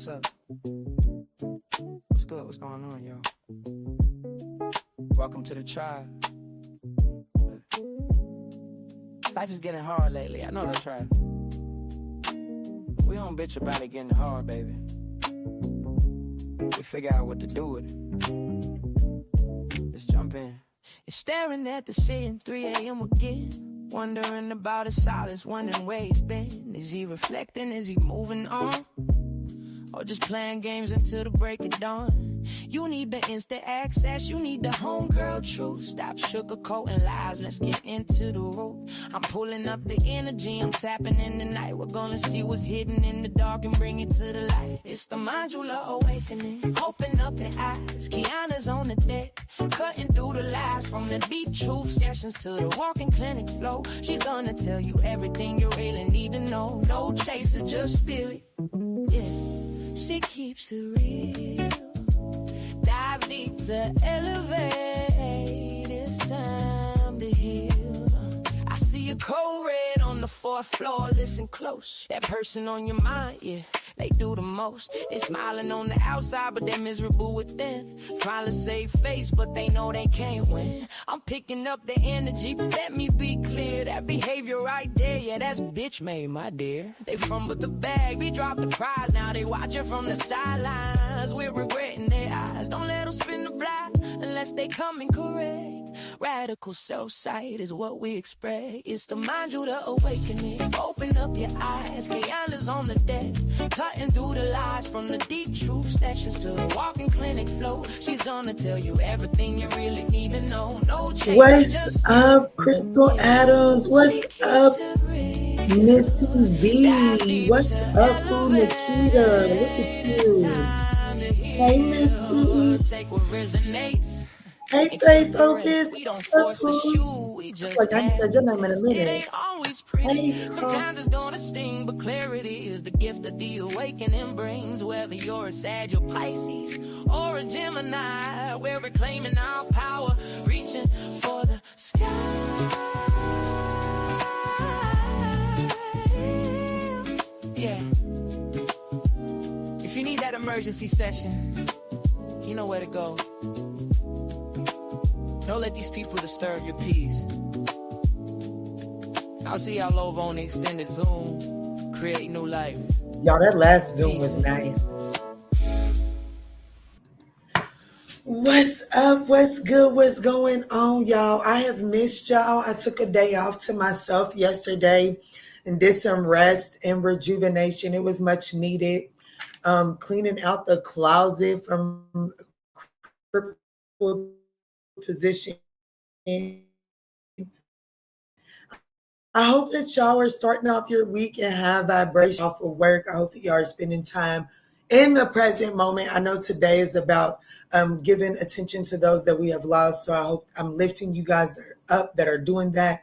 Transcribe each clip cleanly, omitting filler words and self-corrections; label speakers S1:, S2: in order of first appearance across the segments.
S1: What's up? What's good? What's going on, yo? Welcome to the tribe. Life is getting hard lately. I know that's right. We don't bitch about it getting hard, baby. We figure out what to do with it. Let's jump in. You're staring at the ceiling, 3 a.m. again. Wondering about his silence, wondering where he's been. Is he reflecting? Is he moving on? Or just playing games until the break of dawn? You need the instant access, you need the homegirl truth. Stop sugarcoating lies, let's get into the root. I'm pulling up the energy, I'm tapping in the night. We're gonna see what's hidden in the dark and bring it to the light. It's the ManjulaAwakening, open up the eyes. Kiana's on the deck, cutting through the lies. From the deep truth sessions to the walking clinic flow. She's gonna tell you everything you really need to know. No chaser, just spirit, yeah. She keeps it real. Dive deep to elevate. It's time to heal. I see a cold red on the 4th floor. Listen close. That person on your mind, yeah, they do the most. They smiling on the outside, but they're miserable within. Trying to save face, but they know they can't win. I'm picking up the energy, but let me be clear. That behavior right there, yeah, that's bitch made, my dear. They fumbled the bag, we dropped the prize. Now they watching from the sidelines. We're regretting their eyes. Don't let them spin the block unless they come in correct. Radical self-sight is what we expect. It's the ManjulaAwakening. Open up your eyes. Kiana's on the deck, cutting through the lies. From the deep truth sessions to the walking clinic flow. She's gonna tell you everything you really need to know. No change.
S2: What's up, Crystal Adams? What's up, Missy V? What's up, Boo Nikita? Look at you. Hey, Missy. Hey, Faith Focus. Like I ain't said your name in a minute. Hey,
S1: sometimes it's gonna sting, but clarity is the gift that the awakening brings. Whether you're a Sag or Pisces or a Gemini, we're reclaiming our power, reaching for the sky. Yeah. If you need that emergency session, you know where to go. Don't let these people disturb your peace. I'll see y'all over on the extended Zoom. Create new life.
S2: Y'all, that last Zoom was nice. What's up? What's good? What's going on, y'all? I have missed y'all. I took a day off to myself yesterday and did some rest and rejuvenation. It was much needed. Cleaning out the closet from position. I hope that y'all are starting off your week and have vibration for work. I hope that y'all are spending time in the present moment. I know today is about giving attention to those that we have lost. So I hope I'm lifting you guys up that are doing that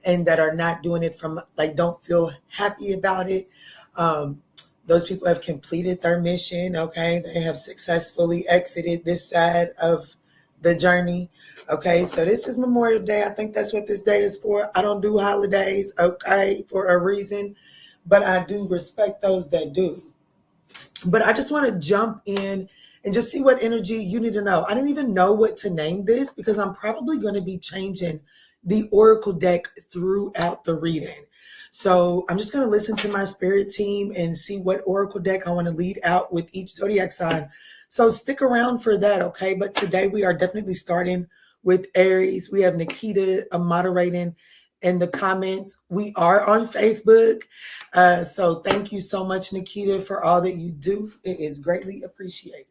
S2: and that are not doing it from like don't feel happy about it. Those people have completed their mission. Okay, they have successfully exited this side of the journey. Okay, so this is Memorial Day. I think that's what this day is for. I don't do holidays, okay, for a reason, but I do respect those that do. But I just want to jump in and just see what energy you need to know. I don't even know what to name this because I'm probably going to be changing the Oracle deck throughout the reading. So I'm just going to listen to my spirit team and see what Oracle deck I want to lead out with each zodiac sign. So stick around for that, okay? But today we are definitely starting with Aries. We have Nikita moderating in the comments. We are on Facebook. So thank you so much, Nikita, for all that you do. It is greatly appreciated.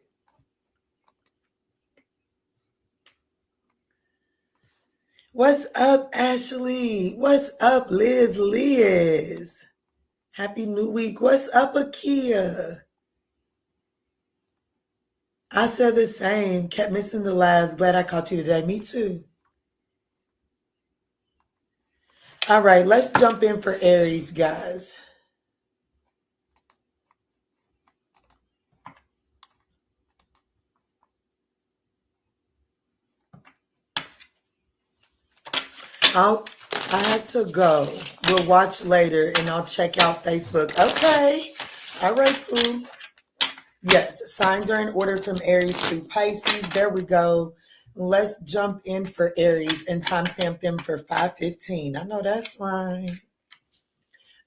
S2: What's up, Ashley? What's up, Liz? Happy New Week. What's up, Akia? I said the same. Kept missing the lives. Glad I caught you today. Me too. All right, let's jump in for Aries, guys. I had to go. We'll watch later and I'll check out Facebook. Okay. All right, boo. Yes, signs are in order from Aries through Pisces. There we go. Let's jump in for Aries and timestamp them for 5:15. I know that's right.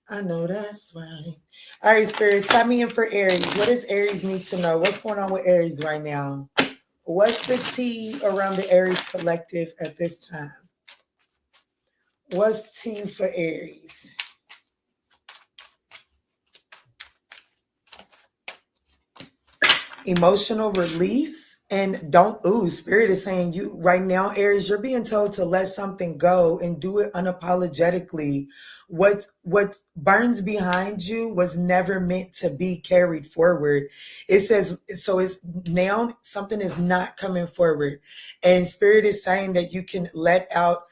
S2: I know that's right. All right, Spirit, tap me in for Aries. What does Aries need to know? What's going on with Aries right now? What's the tea around the Aries collective at this time? What's tea for Aries? Emotional release. And don't, Spirit is saying you right now, Aries, you're being told to let something go and do it unapologetically. What burns behind you was never meant to be carried forward. It says, so it's now something is not coming forward. And Spirit is saying that you can let out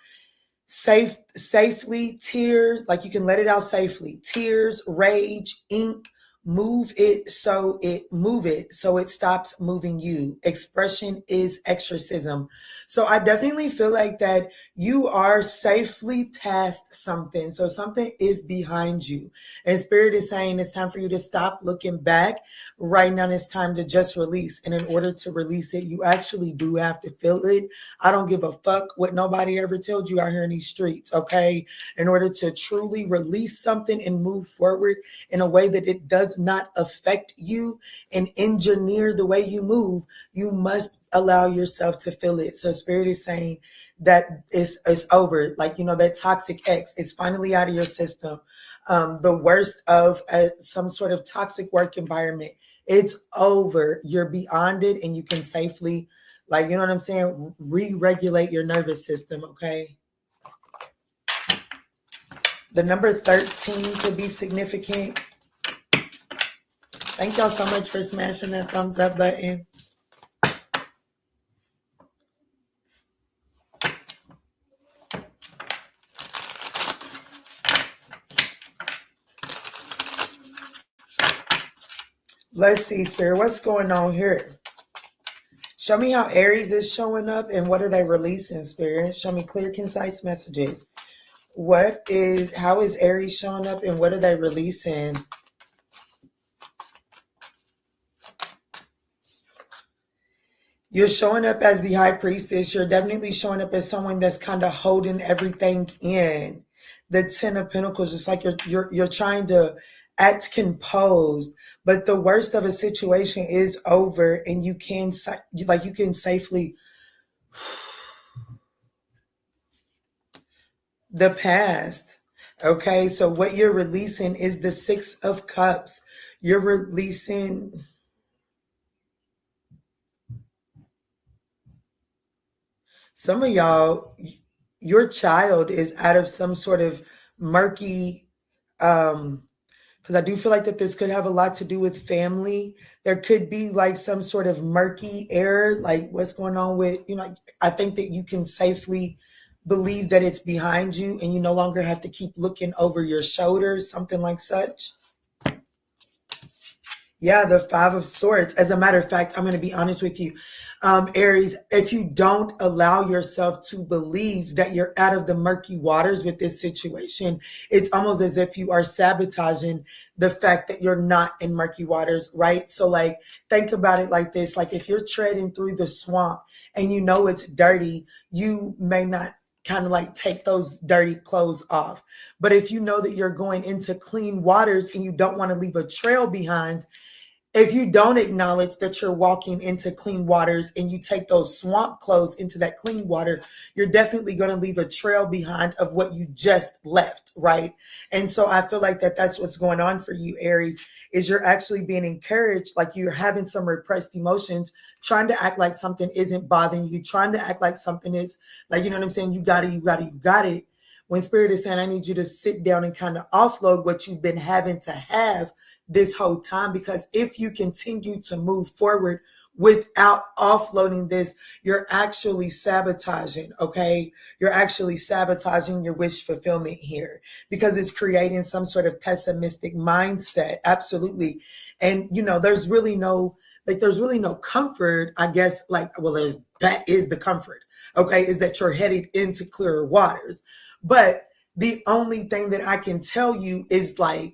S2: safely tears, like you can let it out safely. Tears, rage, ink, move it so it stops moving you. Expression is exorcism. So I definitely feel like that you are safely past something. So something is behind you. And Spirit is saying it's time for you to stop looking back. Right now it's time to just release. And in order to release it, you actually do have to feel it. I don't give a fuck what nobody ever told you out here in these streets, okay? In order to truly release something and move forward in a way that it does not affect you and engineer the way you move, you must allow yourself to feel it. So Spirit is saying that it's over. Like, that toxic ex is finally out of your system. The worst of some sort of toxic work environment, it's over. You're beyond it and you can safely, like, you know what I'm saying, re-regulate your nervous system, okay? The number 13 could be significant. Thank y'all so much for smashing that thumbs up button. Let's see, Spirit, what's going on here? Show me how Aries is showing up and what are they releasing, Spirit? Show me clear, concise messages. How is Aries showing up and what are they releasing? You're showing up as the High Priestess. You're definitely showing up as someone that's kind of holding everything in. The Ten of Pentacles, just like you're trying to act composed, but the worst of a situation is over, and you can safely. The past. Okay, so what you're releasing is the Six of Cups. You're releasing. Some of y'all, your child is out of some sort of murky, because I do feel like that this could have a lot to do with family. There could be like some sort of murky error, like what's going on with, I think that you can safely believe that it's behind you and you no longer have to keep looking over your shoulders, something like such. Yeah, the Five of Swords. As a matter of fact, I'm going to be honest with you, Aries, if you don't allow yourself to believe that you're out of the murky waters with this situation, it's almost as if you are sabotaging the fact that you're not in murky waters, right? So like, think about it like this. Like if you're treading through the swamp and you know it's dirty, you may not kind of like take those dirty clothes off. But if you know that you're going into clean waters and you don't want to leave a trail behind, if you don't acknowledge that you're walking into clean waters and you take those swamp clothes into that clean water, you're definitely going to leave a trail behind of what you just left, right? And so I feel like that's what's going on for you, Aries, is you're actually being encouraged, like you're having some repressed emotions, trying to act like something isn't bothering you, trying to act like something is, like, you know what I'm saying? You got it. When Spirit is saying, I need you to sit down and kind of offload what you've been having to have this whole time, because if you continue to move forward without offloading this, you're actually sabotaging, okay? You're actually sabotaging your wish fulfillment here because it's creating some sort of pessimistic mindset. Absolutely. And, there's really no comfort, I guess, that is the comfort, okay, is that you're headed into clearer waters. But the only thing that I can tell you is like,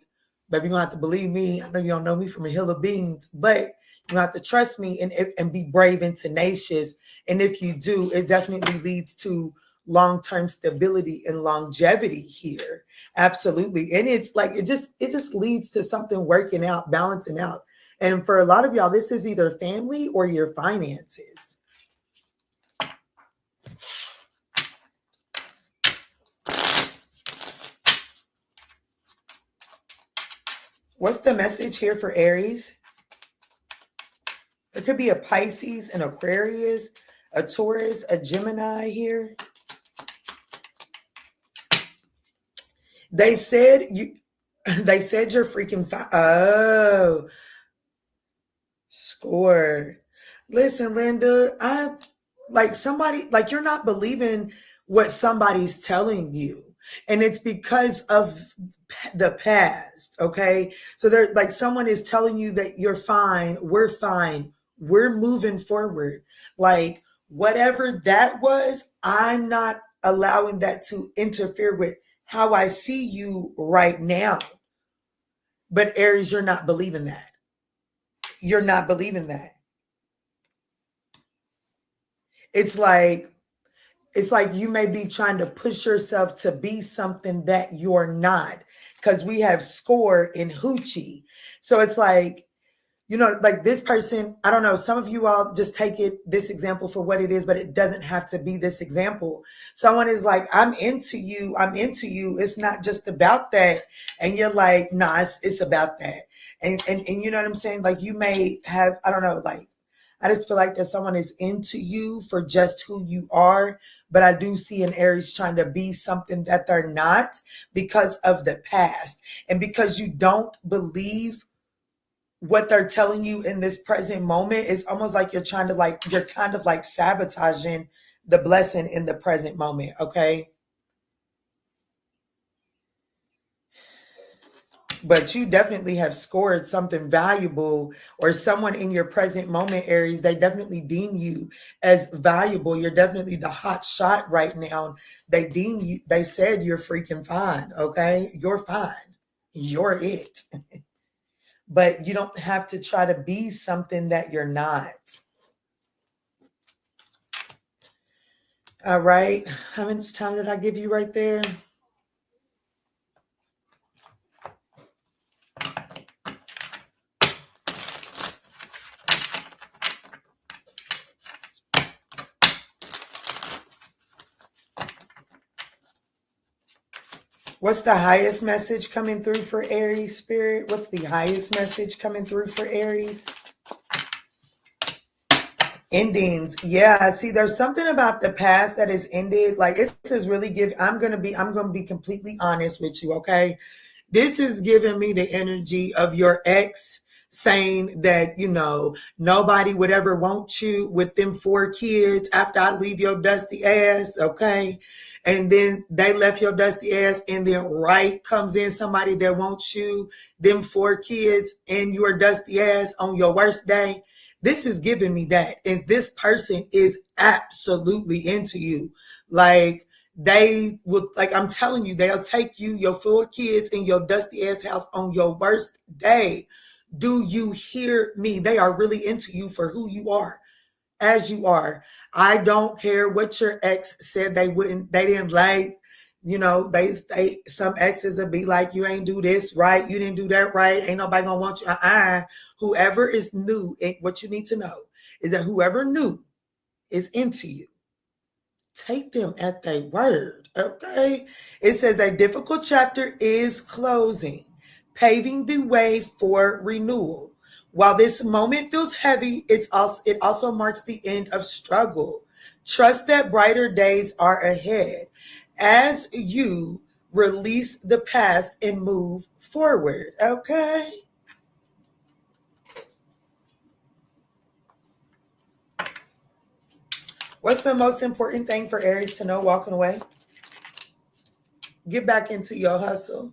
S2: baby, you're gonna have to believe me. I know you don't know me from a hill of beans, but You have to trust me and be brave and tenacious. And if you do, it definitely leads to long-term stability and longevity here. Absolutely. And it's like, it just leads to something working out, balancing out. And for a lot of y'all, this is either family or your finances. What's the message here for Aries? It could be a Pisces, an Aquarius, a Taurus, a Gemini here. They said you're freaking fine. Oh, score. Listen, Linda, you're not believing what somebody's telling you. And it's because of the past, okay? So they're like, someone is telling you that you're fine, we're moving forward. Like, whatever that was, I'm not allowing that to interfere with how I see you right now. But Aries, you're not believing that. You're not believing that. It's like you may be trying to push yourself to be something that you're not, because we have score in hoochie. So it's like, like this person, I don't know, some of you all just take this example for what it is, but it doesn't have to be this example. Someone is like, I'm into you. It's not just about that. And you're like, nah, it's about that. And you know what I'm saying? Like, you may have, I don't know, like, I just feel like that someone is into you for just who you are. But I do see an Aries trying to be something that they're not because of the past. And because you don't believe what they're telling you in this present moment, it's almost like you're kind of like sabotaging the blessing in the present moment, okay? But you definitely have scored something valuable, or someone in your present moment, Aries, they definitely deem you as valuable. You're definitely the hot shot right now. They deem you, they said you're freaking fine, okay? You're fine. You're it. But you don't have to try to be something that you're not. All right. How much time did I give you right there? What's the highest message coming through for Aries, Spirit? What's the highest message coming through for Aries? Endings. Yeah, see, there's something about the past that is ended. Like, this is really I'm gonna be completely honest with you, okay? This is giving me the energy of your ex saying that, nobody would ever want you with them 4 kids after I leave your dusty ass, okay? And then they left your dusty ass, and then right comes in somebody that wants you, them 4 kids, and your dusty ass on your worst day. This is giving me that. And this person is absolutely into you. Like, they would, like, I'm telling you, they'll take you, your 4 kids, in your dusty ass house on your worst day. Do you hear me? They are really into you for who you are, as you are. I don't care what your ex said they didn't like. Some exes will be like, you ain't do this right, you didn't do that right, ain't nobody gonna want you. Whoever is new, what you need to know is that whoever new is into you. Take them at their word, okay? It says a difficult chapter is closing, paving the way for renewal. While this moment feels heavy, it also marks the end of struggle. Trust that brighter days are ahead as you release the past and move forward, okay? What's the most important thing for Aries to know walking away? Get back into your hustle.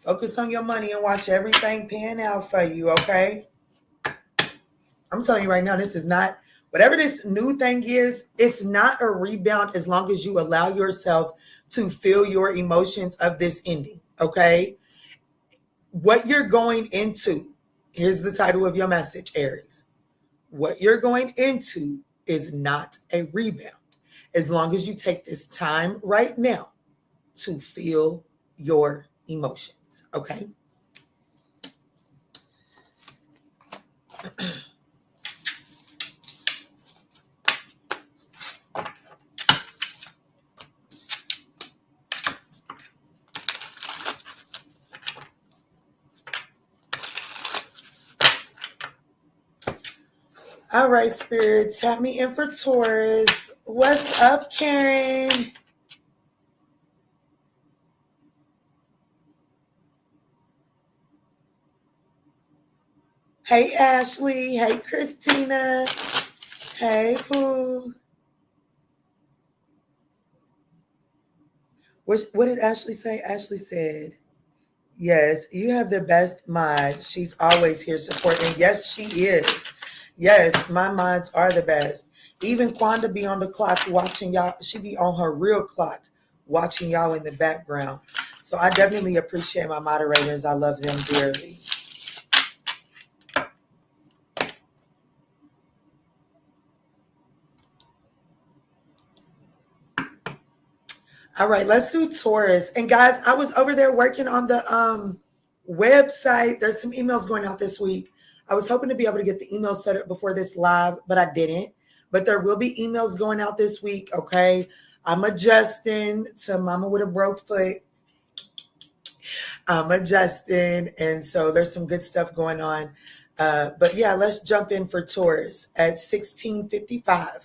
S2: Focus on your money and watch everything pan out for you, okay? I'm telling you right now, this is not, whatever this new thing is, it's not a rebound as long as you allow yourself to feel your emotions of this ending, okay? What you're going into, here's the title of your message, Aries. What you're going into is not a rebound. As long as you take this time right now to feel your emotions, okay? All right, Spirit, tap me in for Taurus. What's up, Karen? Hey, Ashley. Hey, Christina. Hey, Pooh. What did Ashley say? Ashley said, yes, you have the best mod. She's always here supporting. Yes, she is. Yes, my mods are the best. Even Quanda be on the clock watching y'all. She be on her real clock watching y'all in the background. So I definitely appreciate my moderators. I love them dearly. All right, let's do Taurus. And guys, I was over there working on the website. There's some emails going out this week. I was hoping to be able to get the email set up before this live, but I didn't. But there will be emails going out this week, okay? I'm adjusting to Mama with a broke foot. I'm adjusting, and so there's some good stuff going on. But yeah, let's jump in for Taurus at 16:55.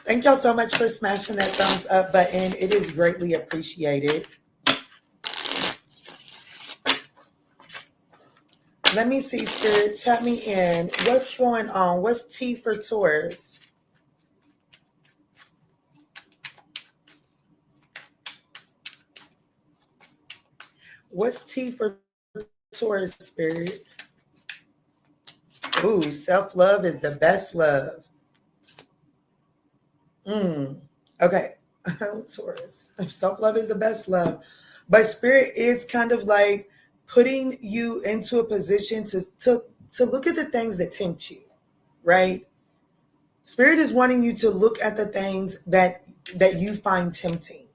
S2: Thank y'all so much for smashing that thumbs up button. It is greatly appreciated. Let me see, Spirit. Tap me in. What's going on? What's T for Taurus? What's T for Taurus, Spirit? Ooh, self-love is the best love. Okay. Taurus. Self-love is the best love. But Spirit is kind of like putting you into a position to look at the things that tempt you, right? Spirit is wanting you to look at the things that you find tempting.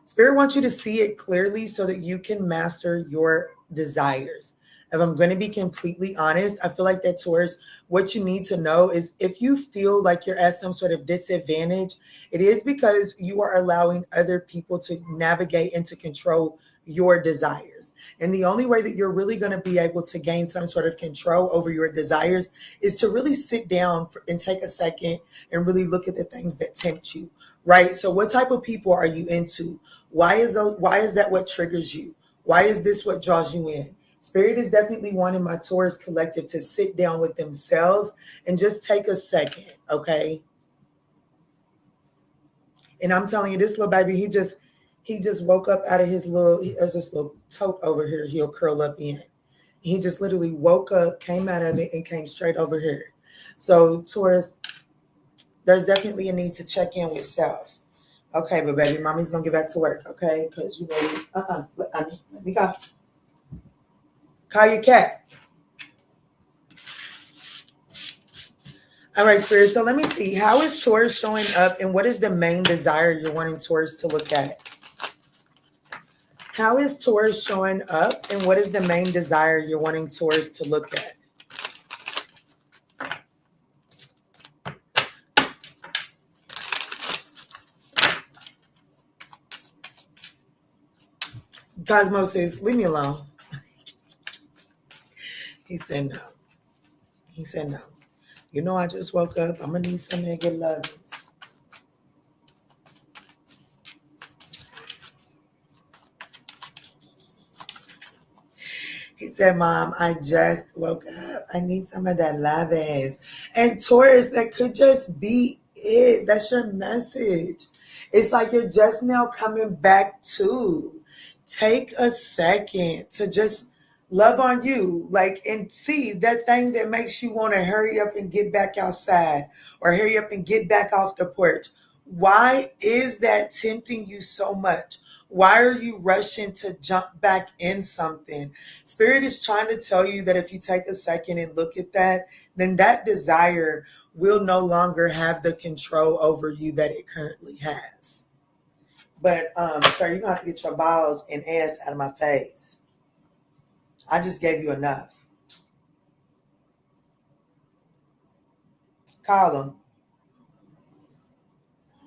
S2: Spirit wants you to see it clearly so that you can master your desires. If I'm going to be completely honest, I feel like that, Taurus, what you need to know is if you feel like you're at some sort of disadvantage, it is because you are allowing other people to navigate and to control your desires. And the only way that you're really going to be able to gain some sort of control over your desires is to really sit down and take a second and really look at the things that tempt you, right? So what type of people are you into? Why is that what triggers you? Why is this what draws you in? Spirit is definitely wanting my Taurus collective to sit down with themselves and just take a second, okay? And I'm telling you, this little baby, he just woke up out of his there's this little tote over here he'll curl up in. He just literally woke up, came out of it, and came straight over here. So Taurus, there's definitely a need to check in with self. Okay, but baby, mommy's gonna get back to work, okay? Because you know, let me go. Call your cat. All right, Spirit. So let me see. How is Taurus showing up and what is the main desire you're wanting Taurus to look at? How is Taurus showing up and what is the main desire you're wanting Taurus to look at? Cosmos says, leave me alone. He said no. He said no. You know, I just woke up. I'm going to need some nigga love. He said, Mom, I just woke up. I need some of that love. And Taurus, that could just be it. That's your message. It's like you're just now coming back to take a second to just love on you, like, and see that thing that makes you want to hurry up and get back outside or hurry up and get back off the porch. Why is that tempting you so much? Why are you rushing to jump back in something? Spirit is trying to tell you that if you take a second and look at that, then that desire will no longer have the control over you that it currently has. But sir, you're gonna have to get your balls and ass out of my face. I just gave you enough. Call him.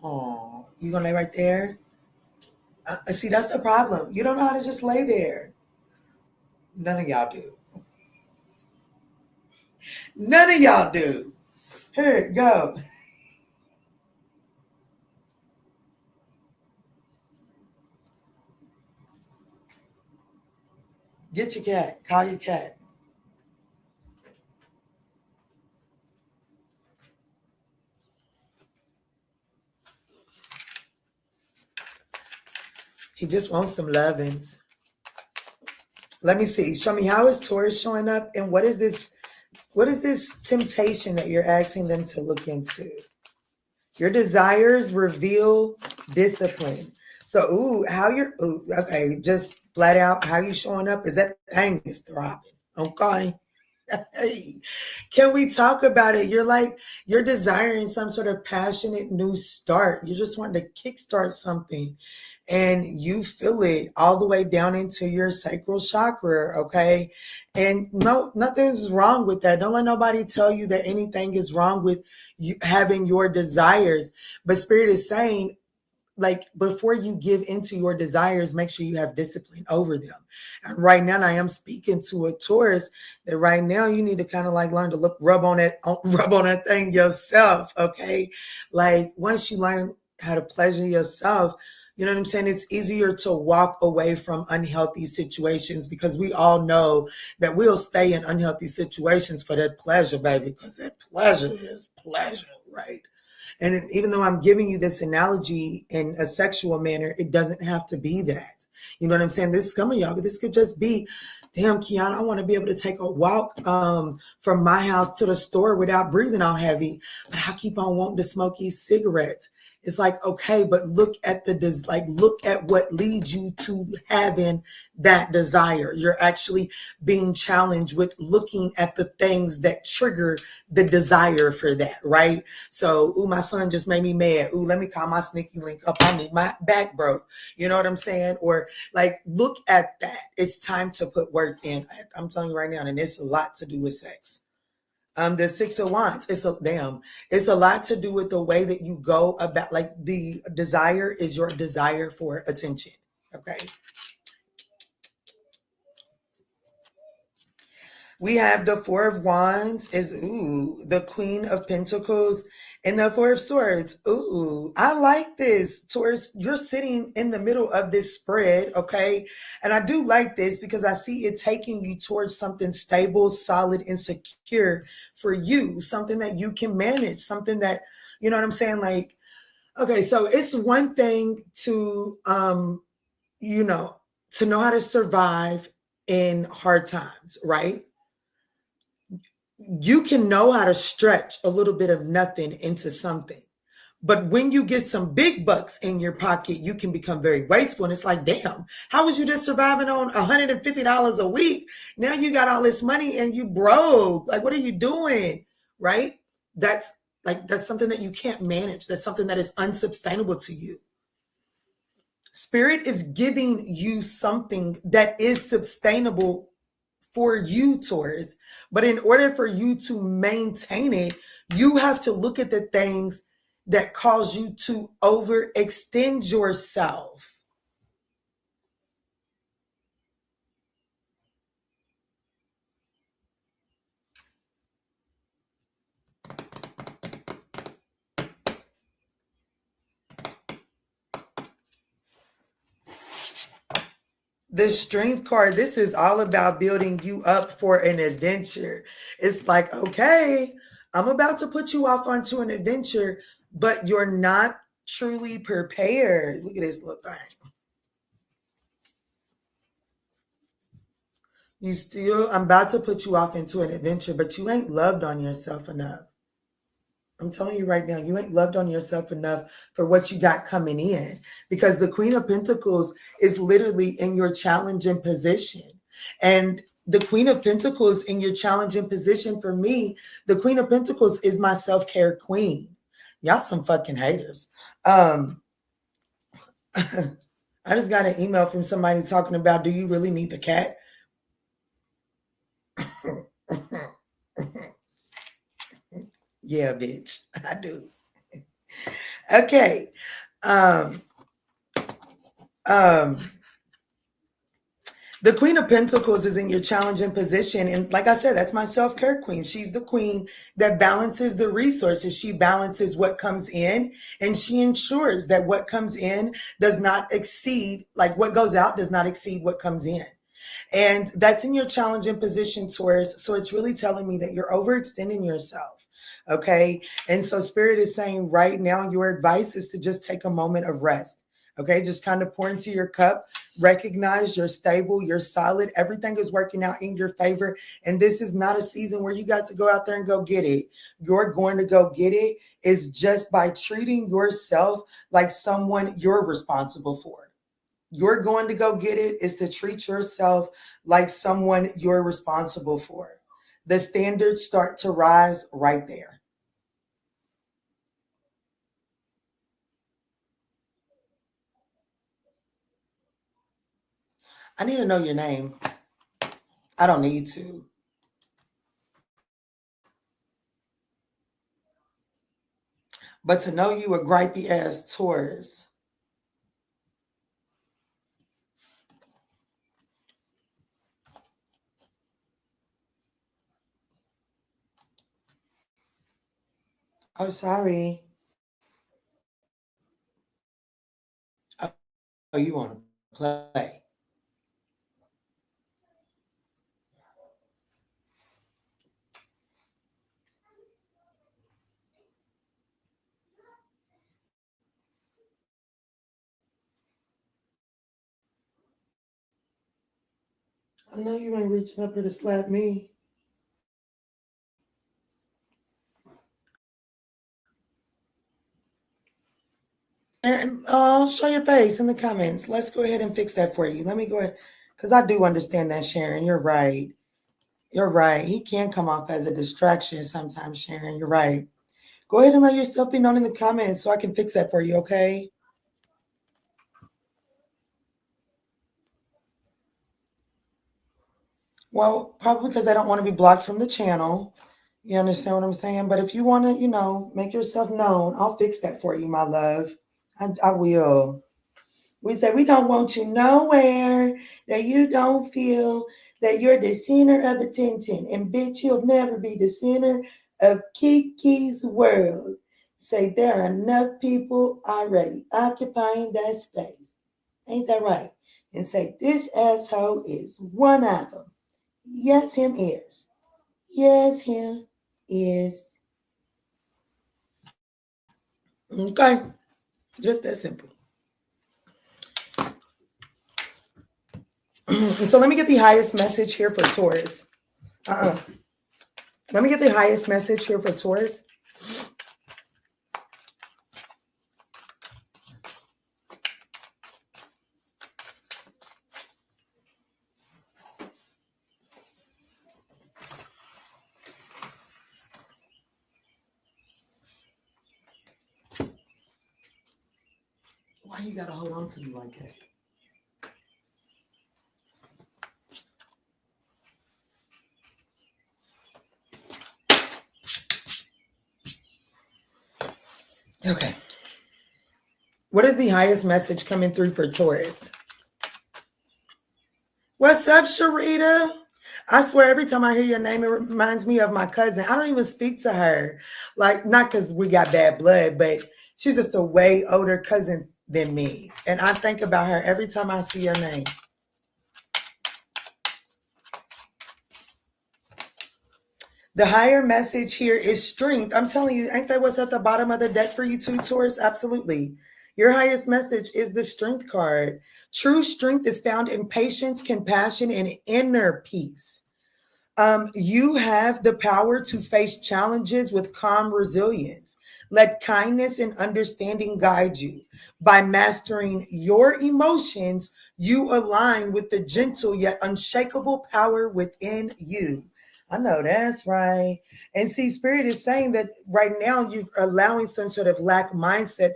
S2: Oh, you gonna lay right there? See, that's the problem. You don't know how to just lay there. None of y'all do. None of y'all do. Here, go. Get your cat. Call your cat. He just wants some lovings. Let me see. Show me, how is Taurus showing up, and what is this temptation that you're asking them to look into? Your desires reveal discipline. So, okay, just flat out, how you showing up is that thing is throbbing. Okay. Hey, can we talk about it? You're desiring some sort of passionate new start. You just want to kickstart something, and you feel it all the way down into your sacral chakra. Okay. And no, nothing's wrong with that. Don't let nobody tell you that anything is wrong with you having your desires. But Spirit is saying, like, before you give into your desires, make sure you have discipline over them. And right now, I am speaking to a Taurus that right now you need to kind of like learn to rub on that thing yourself. Okay. Like, once you learn how to pleasure yourself, you know what I'm saying? It's easier to walk away from unhealthy situations, because we all know that we'll stay in unhealthy situations for that pleasure, baby, because that pleasure is pleasure, right? And even though I'm giving you this analogy in a sexual manner, it doesn't have to be that. You know what I'm saying? Some of y'all, this could just be, damn, Kiana, I want to be able to take a walk from my house to the store without breathing all heavy, but I keep on wanting to smoke these cigarettes. It's like, okay, but look at what leads you to having that desire. You're actually being challenged with looking at the things that trigger the desire for that, right? So, ooh, my son just made me mad. Ooh, let me call my sneaky link up. I need my back broke. You know what I'm saying? Or like, look at that. It's time to put work in. I'm telling you right now, and it's a lot to do with sex. The Six of Wands, it's a lot to do with the way that you go about, like, the desire is your desire for attention. Okay. We have the Four of Wands is, the Queen of Pentacles, and the Four of Swords. Ooh, I like this. Taurus, you're sitting in the middle of this spread, okay? And I do like this because I see it taking you towards something stable, solid, and secure for you, something that you can manage, something that, you know what I'm saying? Like, okay, so it's one thing to, to know how to survive in hard times, right? You can know how to stretch a little bit of nothing into something. But when you get some big bucks in your pocket, you can become very wasteful. And it's like, damn, how was you just surviving on $150 a week? Now you got all this money and you broke. Like, what are you doing? Right? That's something that you can't manage. That's something that is unsustainable to you. Spirit is giving you something that is sustainable for you, Taurus. But in order for you to maintain it, you have to look at the things that cause you to overextend yourself. The Strength card, this is all about building you up for an adventure. It's like, okay, I'm about to put you off onto an adventure, but you're not truly prepared. Look at this little thing. I'm about to put you off into an adventure, but you ain't loved on yourself enough. I'm telling you right now, you ain't loved on yourself enough for what you got coming in, because the Queen of Pentacles is literally in your challenging position. And the Queen of Pentacles in your challenging position, for me, the Queen of Pentacles is my self-care queen. Y'all some fucking haters. I just got an email from somebody talking about, do you really need the cat? Yeah, bitch, I do. Okay. The Queen of Pentacles is in your challenging position. And like I said, that's my self-care queen. She's the queen that balances the resources. She balances what comes in, and she ensures that what comes in does not exceed, like what goes out does not exceed what comes in. And that's in your challenging position, Taurus. So it's really telling me that you're overextending yourself. Okay. And so Spirit is saying right now, your advice is to just take a moment of rest. Okay. Just kind of pour into your cup, recognize you're stable, you're solid. Everything is working out in your favor. And this is not a season where you got to go out there and go get it. You're going to go get it is just by treating yourself like someone you're responsible for. You're going to go get it is to treat yourself like someone you're responsible for. The standards start to rise right there. I need to know your name. I don't need to. But to know you a gripey ass Taurus. Oh, sorry. Oh, you want to play? I know you ain't reaching up here to slap me. And show your face in the comments. Let's go ahead and fix that for you. Let me go ahead, because I do understand that, Sharon. You're right. You're right. He can come off as a distraction sometimes, Sharon. You're right. Go ahead and let yourself be known in the comments so I can fix that for you, okay? Well, probably because I don't want to be blocked from the channel. You understand what I'm saying? But if you want to, make yourself known, I'll fix that for you, my love. I will. We say we don't want you nowhere that you don't feel that you're the center of attention. And bitch, you'll never be the center of Kiki's world. Say there are enough people already occupying that space. Ain't that right? And say this asshole is one of them. Yes, him is. Yes, him is. Okay. Just that simple. So let me get the highest message here for Taurus. Let me get the highest message here for Taurus. Why you gotta hold on to me like that? Okay. What is the highest message coming through for Taurus? What's up, Sharita? I swear every time I hear your name, it reminds me of my cousin. I don't even speak to her. Like, not because we got bad blood, but she's just a way older cousin than me. And I think about her every time I see your name. The higher message here is strength. I'm telling you, ain't that what's at the bottom of the deck for you too, Taurus? Absolutely. Your highest message is the strength card. True strength is found in patience, compassion, and inner peace. You have the power to face challenges with calm resilience. Let kindness and understanding guide you. By mastering your emotions, you align with the gentle yet unshakable power within you. I know that's right. And see, Spirit is saying that right now you're allowing some sort of lack mindset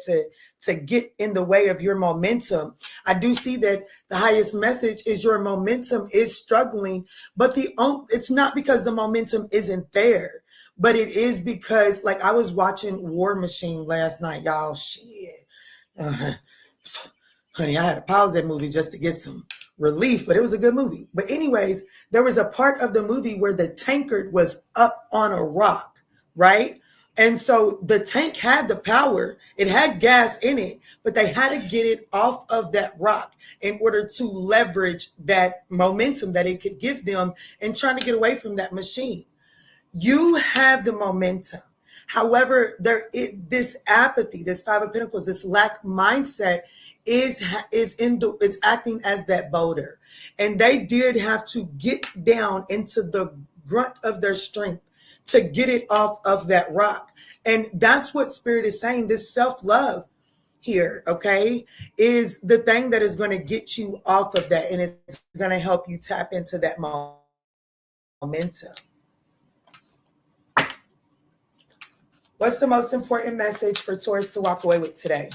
S2: to get in the way of your momentum. I do see that the highest message is your momentum is struggling, but it's not because the momentum isn't there, but it is because, like, I was watching War Machine last night, y'all. Shit. Uh, honey, I had to pause that movie just to get some relief, but it was a good movie. But anyways, there was a part of the movie where the tankard was up on a rock, right? And so the tank had the power, it had gas in it, but they had to get it off of that rock in order to leverage that momentum that it could give them and trying to get away from that machine. You have the momentum. However, this apathy, this Five of Pentacles, this lack mindset it's acting as that boulder. And they did have to get down into the grunt of their strength to get it off of that rock. And that's what Spirit is saying. This self-love here, okay, is the thing that is going to get you off of that. And it's going to help you tap into that momentum. What's the most important message for Taurus to walk away with today?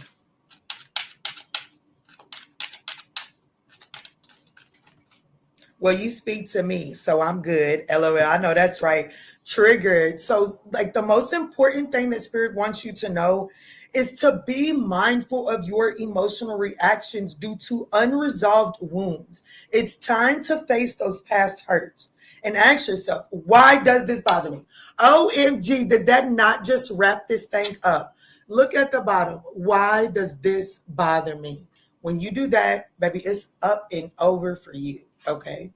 S2: Well, you speak to me, so I'm good. LOL. I know that's right. Triggered. So, like, the most important thing that Spirit wants you to know is to be mindful of your emotional reactions due to unresolved wounds. It's time to face those past hurts and ask yourself, why does this bother me? OMG, did that not just wrap this thing up? Look at the bottom. Why does this bother me? When you do that, baby, it's up and over for you. Okay.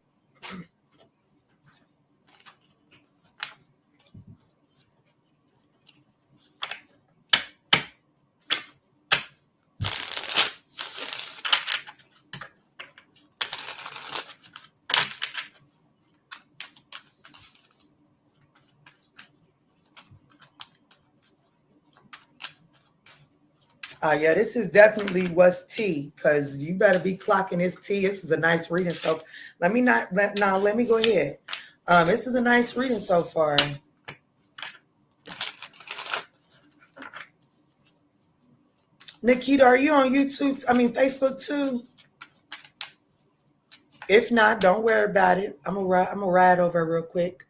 S2: Yeah, this is definitely what's tea, because you better be clocking this tea. This is a nice reading. So let me go ahead. This is a nice reading so far. Nikita, are you on YouTube? Facebook too? If not, don't worry about it. I'm gonna ride over real quick.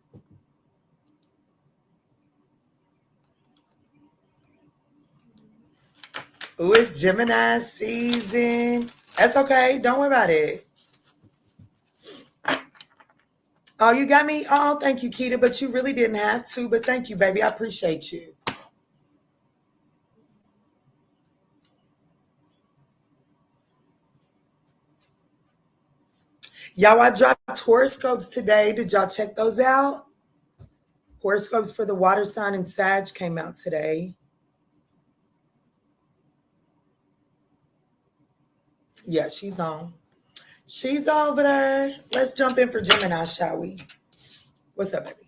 S2: Ooh, it's Gemini season. That's okay. Don't worry about it. Oh, you got me? Oh, thank you, Keita. But you really didn't have to. But thank you, baby. I appreciate you. Y'all, I dropped horoscopes today. Did y'all check those out? Horoscopes for the water sign and Sag came out today. Yeah, she's on. She's over there. Let's jump in for Gemini, shall we? What's up, baby?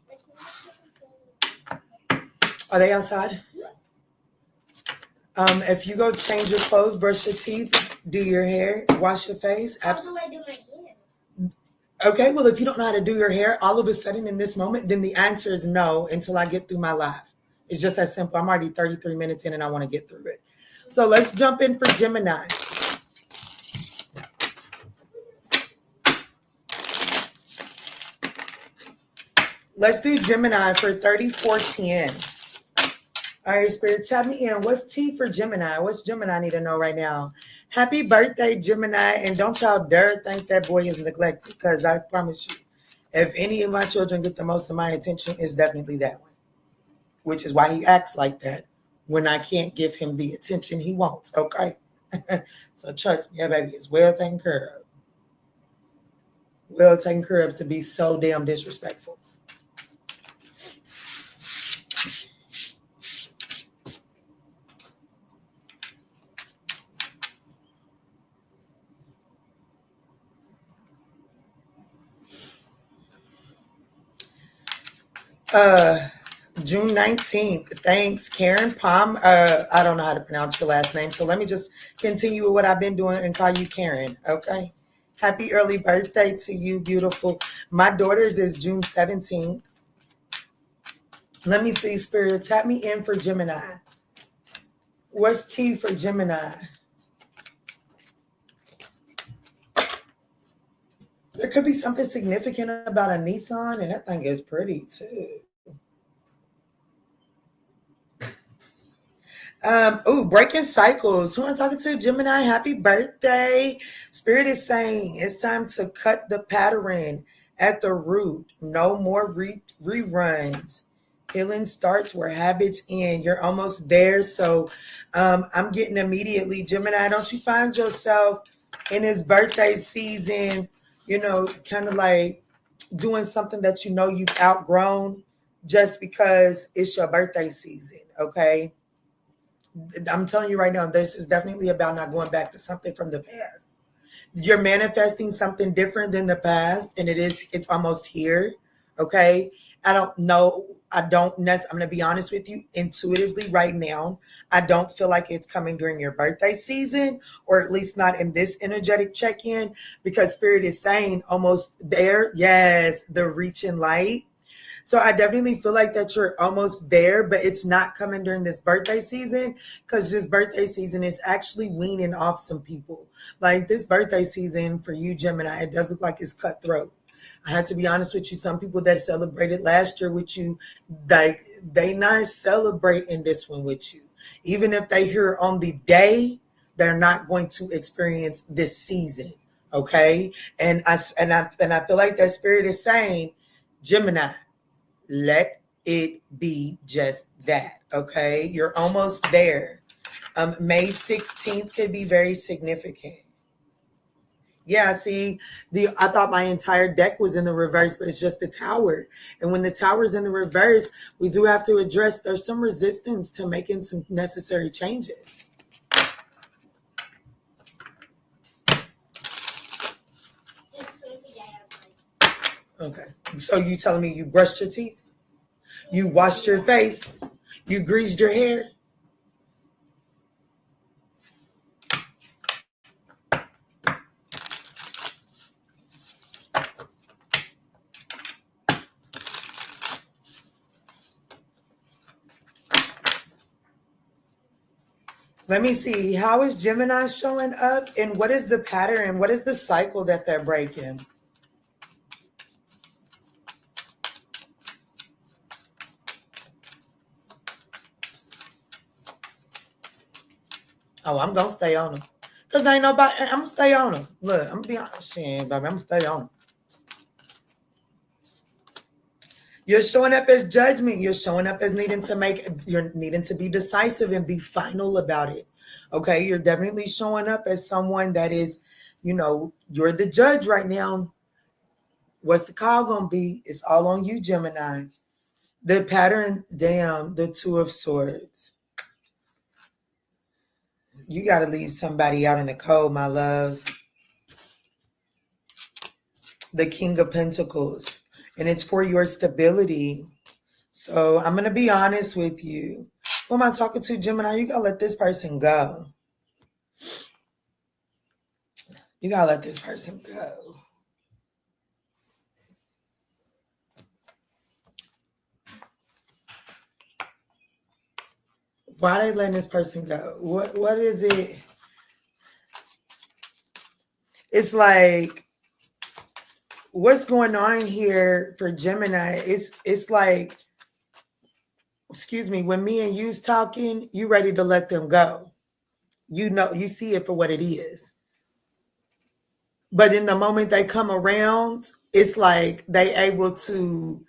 S2: Are they outside? If you go change your clothes, brush your teeth, do your hair, wash your face.
S3: How do I do my hair?
S2: Okay, well, if you don't know how to do your hair all of a sudden in this moment, then the answer is no until I get through my live. It's just that simple. I'm already 33 minutes in and I want to get through it. So let's jump in for Gemini. Let's do Gemini for 3410. All right, Spirit, tap me in. What's T for Gemini? What's Gemini need to know right now? Happy birthday, Gemini. And don't y'all dare think that boy is neglected, because I promise you, if any of my children get the most of my attention, it's definitely that one, which is why he acts like that when I can't give him the attention he wants, okay? So trust me, that baby is well taken care of. Well taken care of to be so damn disrespectful. June 19th. Thanks, Karen Palm. I don't know how to pronounce your last name, so let me just continue with what I've been doing and call you Karen, okay? Happy early birthday to you, beautiful. My daughter's is June 17th. Let me see, Spirit. Tap me in for Gemini. What's T for Gemini? There could be something significant about a Nissan, and that thing is pretty too. Breaking cycles. Who am I talking to? Gemini, happy birthday. Spirit is saying it's time to cut the pattern at the root. No more reruns. Healing starts where habits end. You're almost there. So I'm getting immediately, Gemini, don't you find yourself in this birthday season, kind of like doing something that you've outgrown just because it's your birthday season, okay? I'm telling you right now, this is definitely about not going back to something from the past. You're manifesting something different than the past, and it's almost here. Okay. I don't know. I'm going to be honest with you, intuitively right now, I don't feel like it's coming during your birthday season, or at least not in this energetic check-in, because Spirit is saying almost there. Yes, the reaching light. So I definitely feel like that you're almost there, but it's not coming during this birthday season, because this birthday season is actually weaning off some people. Like this birthday season for you, Gemini, it does look like it's cutthroat. I had to be honest with you. Some people that celebrated last year with you, like they not celebrating this one with you. Even if they hear on the day, they're not going to experience this season. Okay. And I feel like that Spirit is saying, Gemini, let it be just that. Okay. You're almost there. May 16th could be very significant. Yeah, see, I thought my entire deck was in the reverse, but it's just the Tower. And when the Tower's in the reverse, we do have to address there's some resistance to making some necessary changes. Okay. So you telling me you brushed your teeth? You washed your face? You greased your hair? Let me see. How is Gemini showing up? And what is the pattern? What is the cycle that they're breaking? Oh, I'm going to stay on them. Because ain't nobody, I'm going to stay on them. Look, I'm going to be honest, baby. I'm going to stay on them. You're showing up as judgment. You're showing up as you're needing to be decisive and be final about it. Okay. You're definitely showing up as someone that is, you're the judge right now. What's the call going to be? It's all on you, Gemini. The pattern, damn, the Two of Swords. You got to leave somebody out in the cold, my love. The King of Pentacles. And it's for your stability. So I'm going to be honest with you. Who am I talking to, Gemini? You got to let this person go. You got to let this person go. Why are they letting this person go? What is it? It's like, what's going on here for Gemini? It's like, excuse me, when me and you's talking, you ready to let them go. You see it for what it is. But in the moment they come around, it's like they able to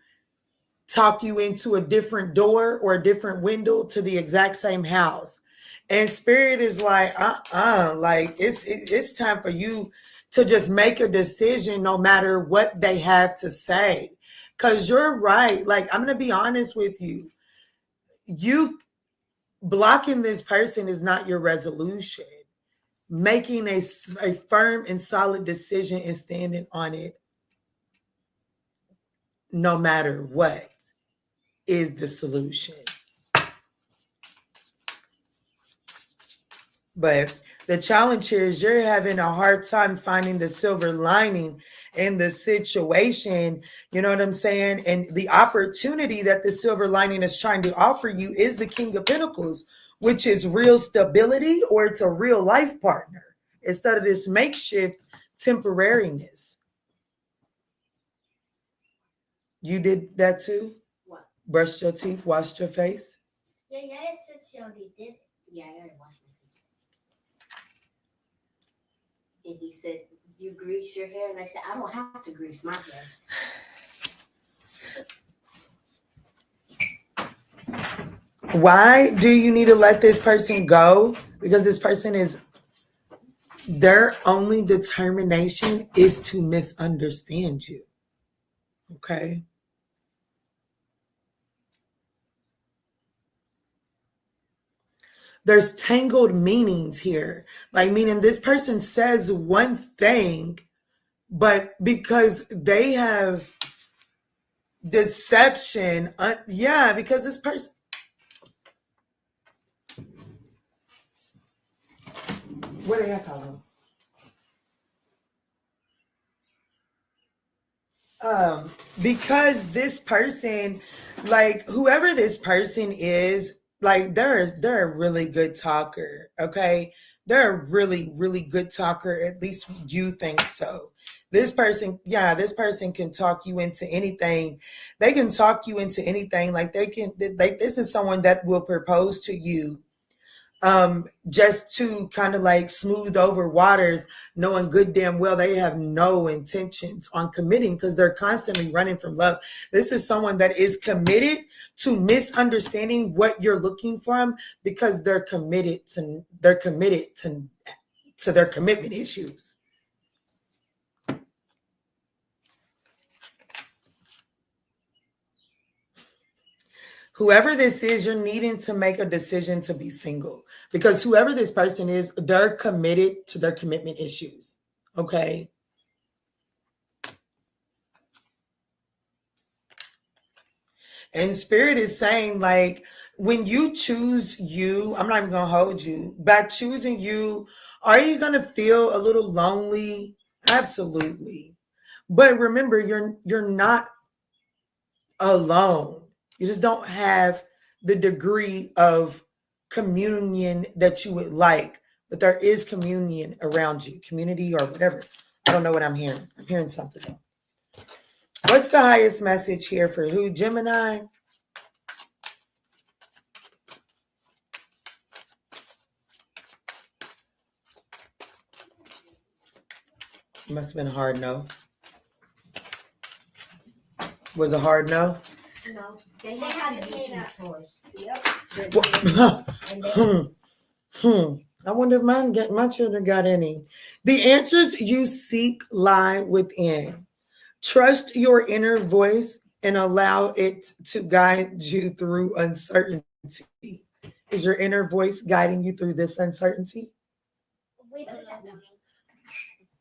S2: talk you into a different door or a different window to the exact same house. And Spirit is like, like it's time for you to just make a decision no matter what they have to say. Because you're right. Like, I'm going to be honest with you. You blocking this person is not your resolution. Making a firm and solid decision and standing on it no matter what. is the solution. But the challenge here is you're having a hard time finding the silver lining in the situation. You know what I'm saying? And the opportunity that the silver lining is trying to offer you is the King of Pentacles, which is real stability, or it's a real life partner instead of this makeshift temporariness. You did that too?
S3: What?
S2: Brushed your teeth, washed your face?
S3: Yeah, I said she already did it. Yeah, I already washed my face. And he said, you grease your hair? And I said, I don't have to grease my hair.
S2: Why do you need to let this person go? Because this person is, their only determination is to misunderstand you. Okay? There's tangled meanings here. Like, meaning this person says one thing, but because they have deception, because this person, what do I call him? Because this person, like, whoever this person is, like, they're a really good talker. Okay, they're a really, really good talker. At least you think so. This person can talk you into anything. They can talk you into anything. Like, this is someone that will propose to you just to kind of like smooth over waters, knowing good damn well they have no intentions on committing because they're constantly running from love. This is someone that is committed to misunderstanding what you're looking from because they're committed to their commitment issues. Whoever this is, you're needing to make a decision to be single because whoever this person is, they're committed to their commitment issues. Okay. And Spirit is saying, like, when you choose you, I'm not even going to hold you. By choosing you, are you going to feel a little lonely? Absolutely. But remember, you're not alone. You just don't have the degree of communion that you would like, but there is communion around you, community or whatever. I don't know what I'm hearing. I'm hearing something though. What's the highest message here for who? Gemini? Must have been a hard no. Was a hard no?
S3: No. They had to do some chores. Yep.
S2: I wonder if my children got any. The answers you seek lie within. Trust your inner voice and allow it to guide you through uncertainty. Is your inner voice guiding you through this uncertainty?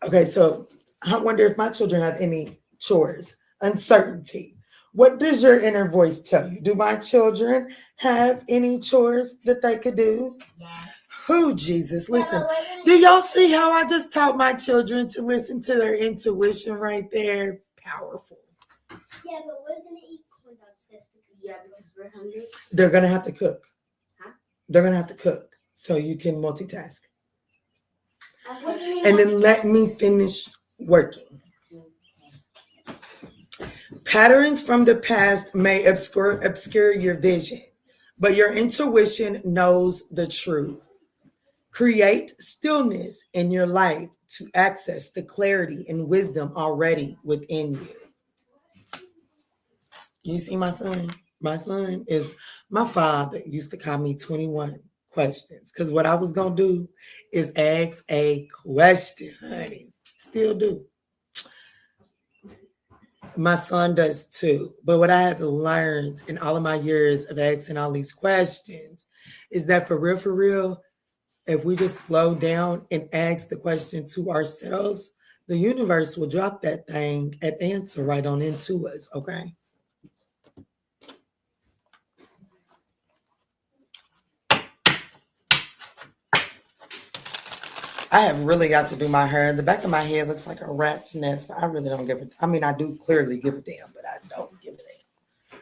S2: Okay, so I wonder if my children have any chores. Uncertainty. What does your inner voice tell you? Do my children have any chores that they could do?
S3: Yes.
S2: Who, Jesus? Listen, do y'all see how I just taught my children to listen to their intuition right there? Powerful.
S3: Yeah, but we're going to eat corn dogs first because we're hungry.
S2: They're going to have to cook.
S3: Huh?
S2: They're going to have to cook so you can multitask. And then let me finish working. Patterns from the past may obscure your vision, but your intuition knows the truth. Create stillness in your life to access the clarity and wisdom already within you. You see my son? My son is, my father used to call me 21 questions because what I was going to do is ask a question, honey. Still do. My son does too. But what I have learned in all of my years of asking all these questions is that for real, if we just slow down and ask the question to ourselves, the universe will drop that thing and answer right on into us, okay? I have really got to do my hair. The back of my head looks like a rat's nest, but I really don't give a, I mean, I do clearly give a damn, but I don't give a damn.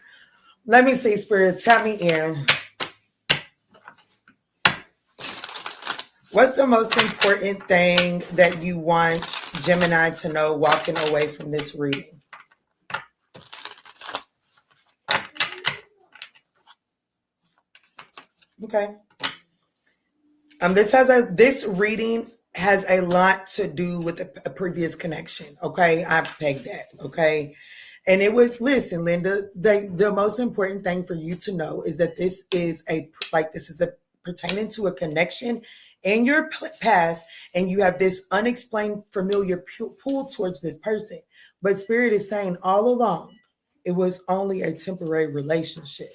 S2: Let me see, Spirit, tap me in. What's the most important thing that you want Gemini to know walking away from this reading? Okay. This reading has a lot to do with a previous connection. Okay, I pegged that. Okay, and it was, listen, Linda. The most important thing for you to know is that this is a pertaining to a connection in your past, and you have this unexplained familiar pull towards this person. But Spirit is saying all along, it was only a temporary relationship.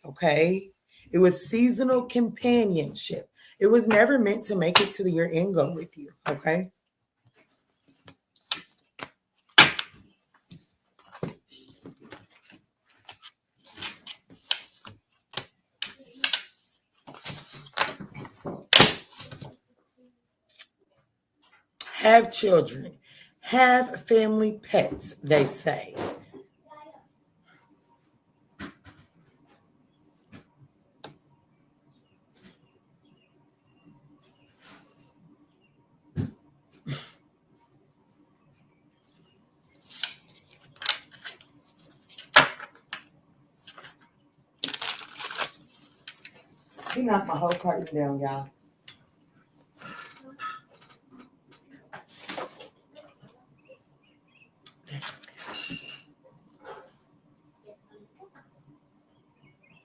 S2: Okay, it was seasonal companionship. It was never meant to make it to your end goal with you, okay? Have children. Have family pets, they say. He knocked my whole carton down, y'all.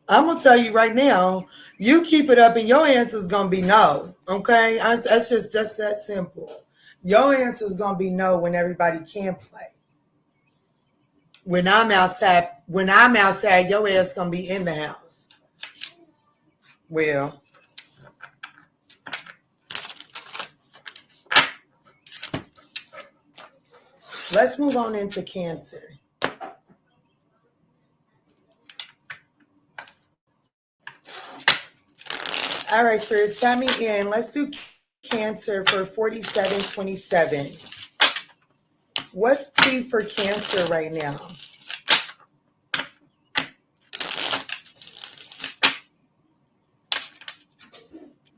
S2: I'm going to tell you right now, you keep it up and your answer is going to be no. Okay? That's just that simple. Your answer is going to be no when everybody can play. When I'm outside, your ass going to be in the house. Well, let's move on into Cancer. All right, Spirit, tap me in. Let's do Cancer for 4727. What's T for Cancer right now?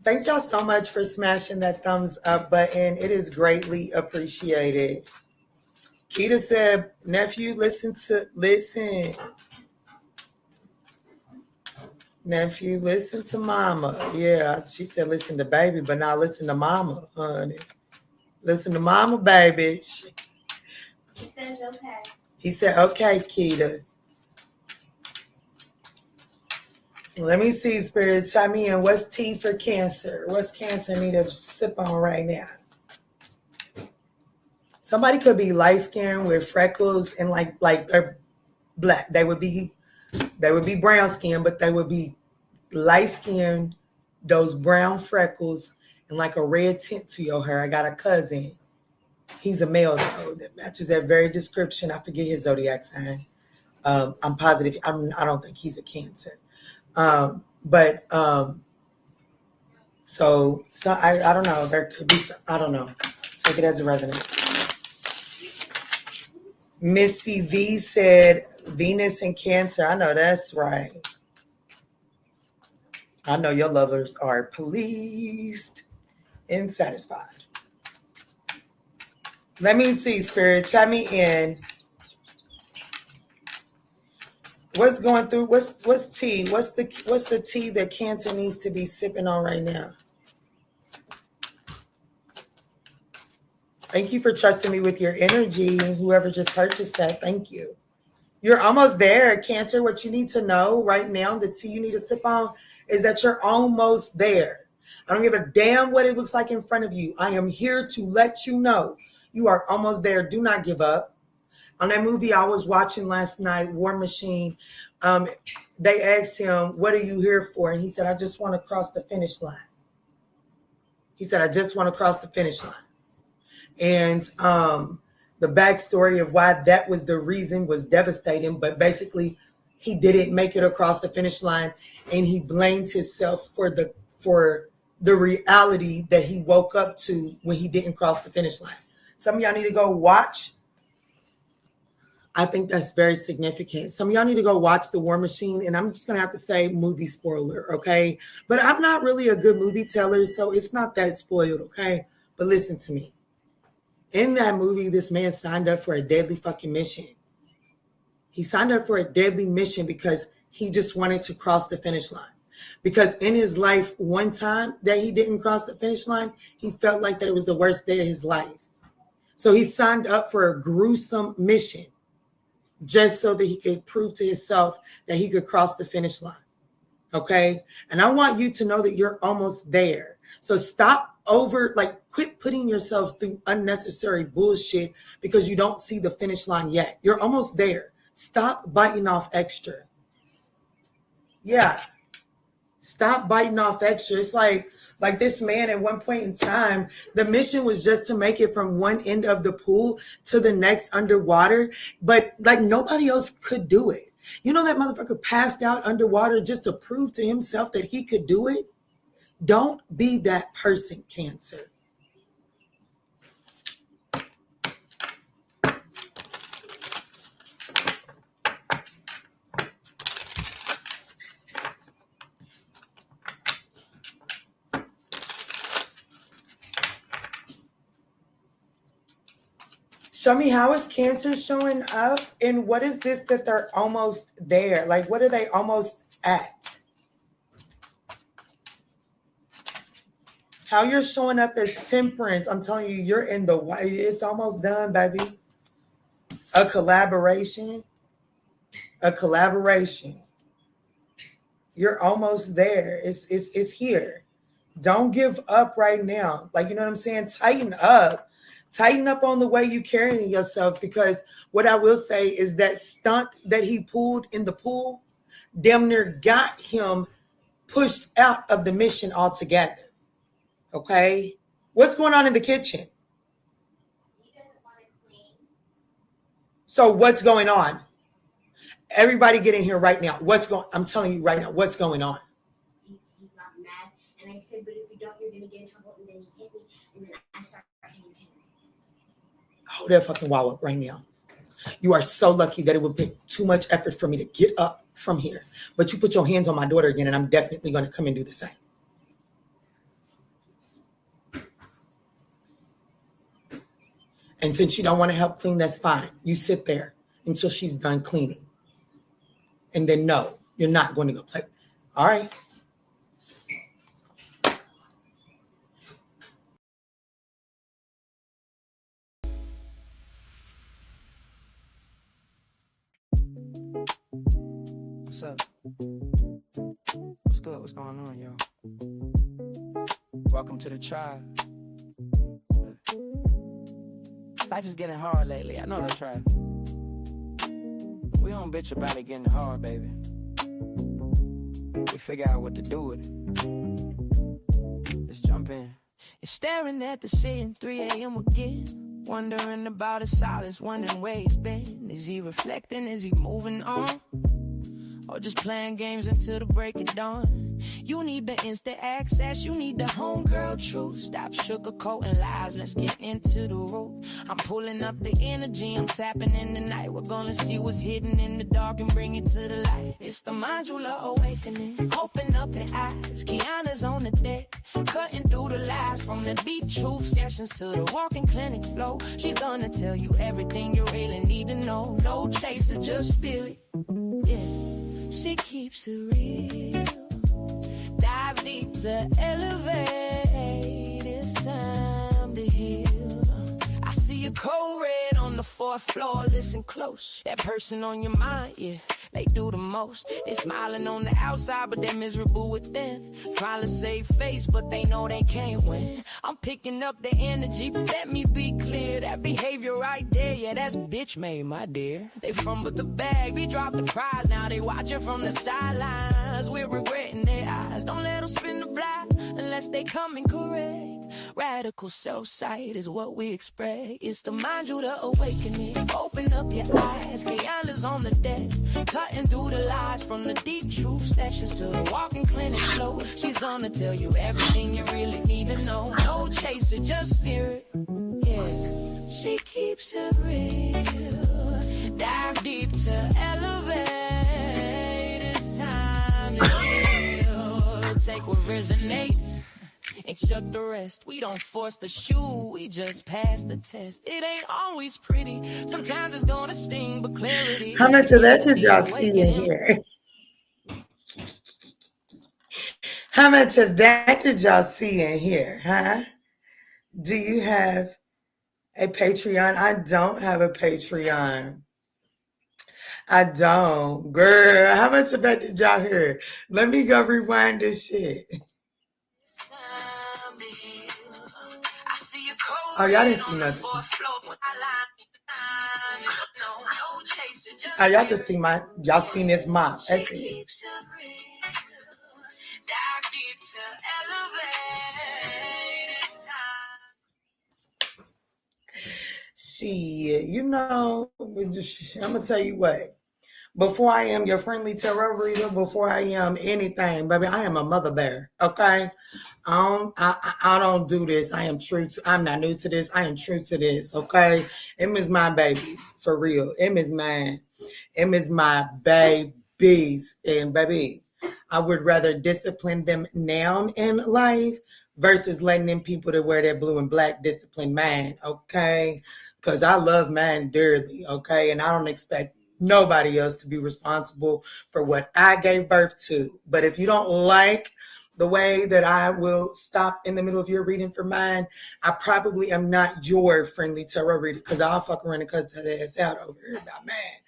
S2: Thank y'all so much for smashing that thumbs up button. It is greatly appreciated. Keita said, nephew, listen. Nephew, listen to mama. Yeah, she said listen to baby, but now listen to mama, honey. Listen to mama, baby.
S3: He says okay.
S2: He said, okay, Keita. Let me see, Spirit. Tell me in. What's T for Cancer? What's Cancer need to sip on right now? Somebody could be light skinned with freckles and like they're black. They would be brown skinned, but they would be light skinned, those brown freckles and like a red tint to your hair. I got a cousin. He's a male though that matches that very description. I forget his zodiac sign. I'm positive. I don't think he's a Cancer. So I don't know. There could be some, I don't know. Take it as a resonance. Missy V said Venus and Cancer. I know that's right. I know your lovers are pleased and satisfied. Let me see, Spirit. Tell me in. What's going through? What's tea? What's the tea that Cancer needs to be sipping on right now? Thank you for trusting me with your energy. Whoever just purchased that, thank you. You're almost there, Cancer. What you need to know right now, the tea you need to sip on, is that you're almost there. I don't give a damn what it looks like in front of you. I am here to let you know you are almost there. Do not give up. On that movie I was watching last night, War Machine, they asked him, what are you here for? And he said, I just want to cross the finish line. He said, I just want to cross the finish line. And the backstory of why that was the reason was devastating. But basically, he didn't make it across the finish line. And he blamed himself for the reality that he woke up to when he didn't cross the finish line. Some of y'all need to go watch. I think that's very significant. Some of y'all need to go watch The War Machine, and I'm just going to have to say movie spoiler, okay? But I'm not really a good movie teller, so it's not that spoiled, okay? But listen to me. In that movie, this man signed up for a deadly fucking mission. He signed up for a deadly mission because he just wanted to cross the finish line. Because in his life, one time that he didn't cross the finish line, he felt like that it was the worst day of his life. So he signed up for a gruesome mission just so that he could prove to himself that he could cross the finish line. Okay? And I want you to know that you're almost there. So quit putting yourself through unnecessary bullshit because you don't see the finish line yet. You're almost there. Stop biting off extra. Yeah. Stop biting off extra. It's like this man at one point in time, the mission was just to make it from one end of the pool to the next underwater. But like nobody else could do it. You know that motherfucker passed out underwater just to prove to himself that he could do it? Don't be that person, Cancer. Show me, how is Cancer showing up? And what is this that they're almost there? Like, what are they almost at? How you're showing up as Temperance. I'm telling you, you're in the way. It's almost done, baby. A collaboration. A collaboration. You're almost there. It's here. Don't give up right now. Like, you know what I'm saying? Tighten up. Tighten up on the way you carrying yourself, because what I will say is that stunt that he pulled in the pool damn near got him pushed out of the mission altogether. Okay? What's going on in the kitchen?
S3: He doesn't want to clean.
S2: So what's going on? Everybody get in here right now. I'm telling you right now, what's going on?
S3: He got mad, and I said, but if you don't, you're going to get in trouble. And then he hit me, and then I started hitting him.
S2: Hold that fucking wall up right now. You are so lucky that it would take too much effort for me to get up from here. But you put your hands on my daughter again, and I'm definitely going to come and do the same. And since you don't want to help clean, that's fine. You sit there until she's done cleaning. And then no, you're not going to go play. All right.
S1: What's up? What's good? What's going on, y'all? Welcome to the tribe. Life is getting hard lately. I know that's right. We don't bitch about it getting hard, baby. We figure out what to do with it. Let's jump in. You're staring at the sea at 3 a.m. again. Wondering about his silence, wondering where he's been. Is he reflecting? Is he moving on? Or just playing games until the break of dawn? You need the instant access, you need the homegirl truth. Stop sugarcoating lies, let's get into the root. I'm pulling up the energy, I'm tapping in the night. We're gonna see what's hidden in the dark and bring it to the light. It's the ManjulaAwakening, open up the eyes. Kiana's on the deck, cutting through the lies. From the deep truth sessions to the walking clinic flow. She's gonna tell you everything you really need to know. No chaser, just spirit. Yeah. She keeps it real. Dive deep to elevate. It's time to heal. I see a cold red on the 4th floor. Listen close. That person on your mind, yeah, they do the most. They smiling on the outside, but they're miserable within. Trying to save face, but they know they can't win. I'm picking up the energy, but let me be clear. That behavior right there, yeah, that's bitch made, my dear. They fumbled the bag, we dropped the prize. Now they watching from the sidelines. We're regretting their eyes. Don't let them spin the block unless they come in correct. Radical self-sight is what we expect. It's the ManjulaAwakening. awakening. Open up your eyes, Kiana's on the desk, cutting through the lies from the deep truth sessions to the walking clinic flow. She's gonna tell you everything you really need to know. No chaser, just spirit. Yeah, she keeps it real. Dive deep to elevate. It's time to heal. Take what resonates and chuck the rest. We don't force the shoe, we just pass the test. It ain't always pretty, sometimes it's gonna sting, but clarity.
S2: How much of that did y'all see in here? How much of that did y'all see in here, huh? Do you have a Patreon? I don't have a Patreon. I don't. Girl, how much of that did y'all hear? Let me go rewind this shit. Oh, y'all didn't see nothing. Oh, y'all just see y'all seen this mop. That's it. Shit, you know, I'm gonna tell you what. Before I am your friendly tarot reader, before I am anything, baby, I am a mother bear. Okay, I don't do this. I'm not new to this. I am true to this. Okay, them is my babies for real. Them is mine. Them is my babies, and baby, I would rather discipline them now in life versus letting them people that wear that blue and black discipline mine. Okay, because I love mine dearly. Okay, and I don't expect nobody else to be responsible for what I gave birth to. But if you don't like the way that I will stop in the middle of your reading for mine, I probably am not your friendly tarot reader, because I'll fuck around and cuss that ass out over here about mine.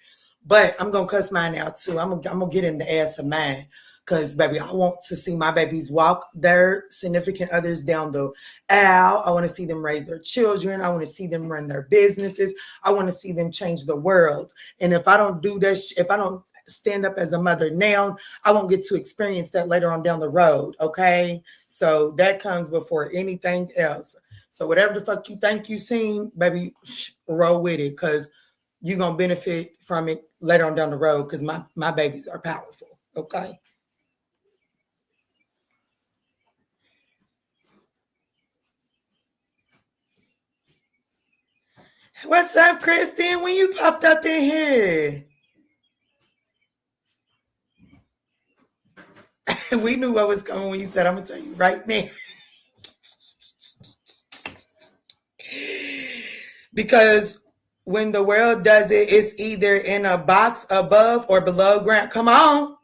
S2: But I'm going to cuss mine out too. I'm going to get in the ass of mine. Because, baby, I want to see my babies walk their significant others down the aisle. I want to see them raise their children. I want to see them run their businesses. I want to see them change the world. And if I don't do this, if I don't stand up as a mother now, I won't get to experience that later on down the road, okay? So that comes before anything else. So whatever the fuck you think you seen, baby, roll with it, because you're going to benefit from it later on down the road, because my babies are powerful, okay? What's up, Kristen? When you popped up in here? We knew what was coming when you said, I'm going to tell you right now. Because when the world does it, it's either in a box above or below ground. Come on,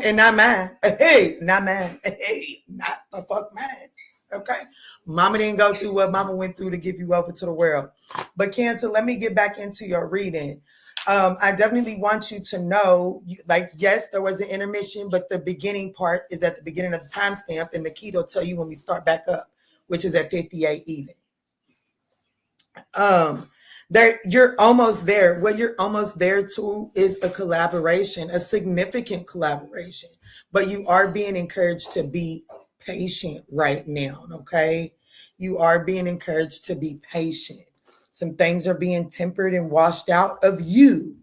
S2: and not mine. Hey, not mine. Hey, not the fuck mine. Okay, mama didn't go through what mama went through to give you over to the world. But Cancer, let me get back into your reading. I definitely want you to know, like, yes, there was an intermission, but the beginning part is at the beginning of the timestamp, and the key will tell you when we start back up, which is at 58 even. You're almost there. What you're almost there to is a collaboration, a significant collaboration, but you are being encouraged to be patient right now, okay? You are being encouraged to be patient. Some things are being tempered and washed out of you.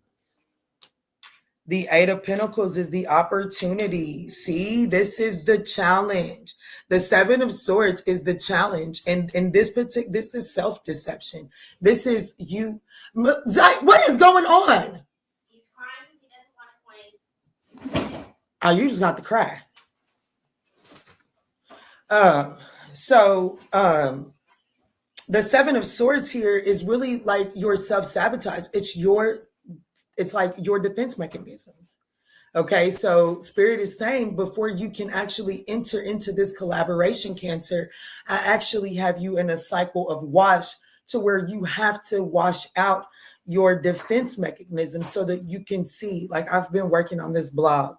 S2: The Eight of Pentacles is the opportunity. See, this is the challenge. The Seven of Swords is the challenge. And in this is self-deception. This is you. What is going on?
S3: He's crying because he doesn't want to play.
S2: Oh, you just got to cry. The Seven of Swords here is really like your self-sabotage. It's like your defense mechanisms. Okay, so Spirit is saying before you can actually enter into this collaboration, Cancer, I actually have you in a cycle of wash, to where you have to wash out your defense mechanism so that you can see, like, I've been working on this blog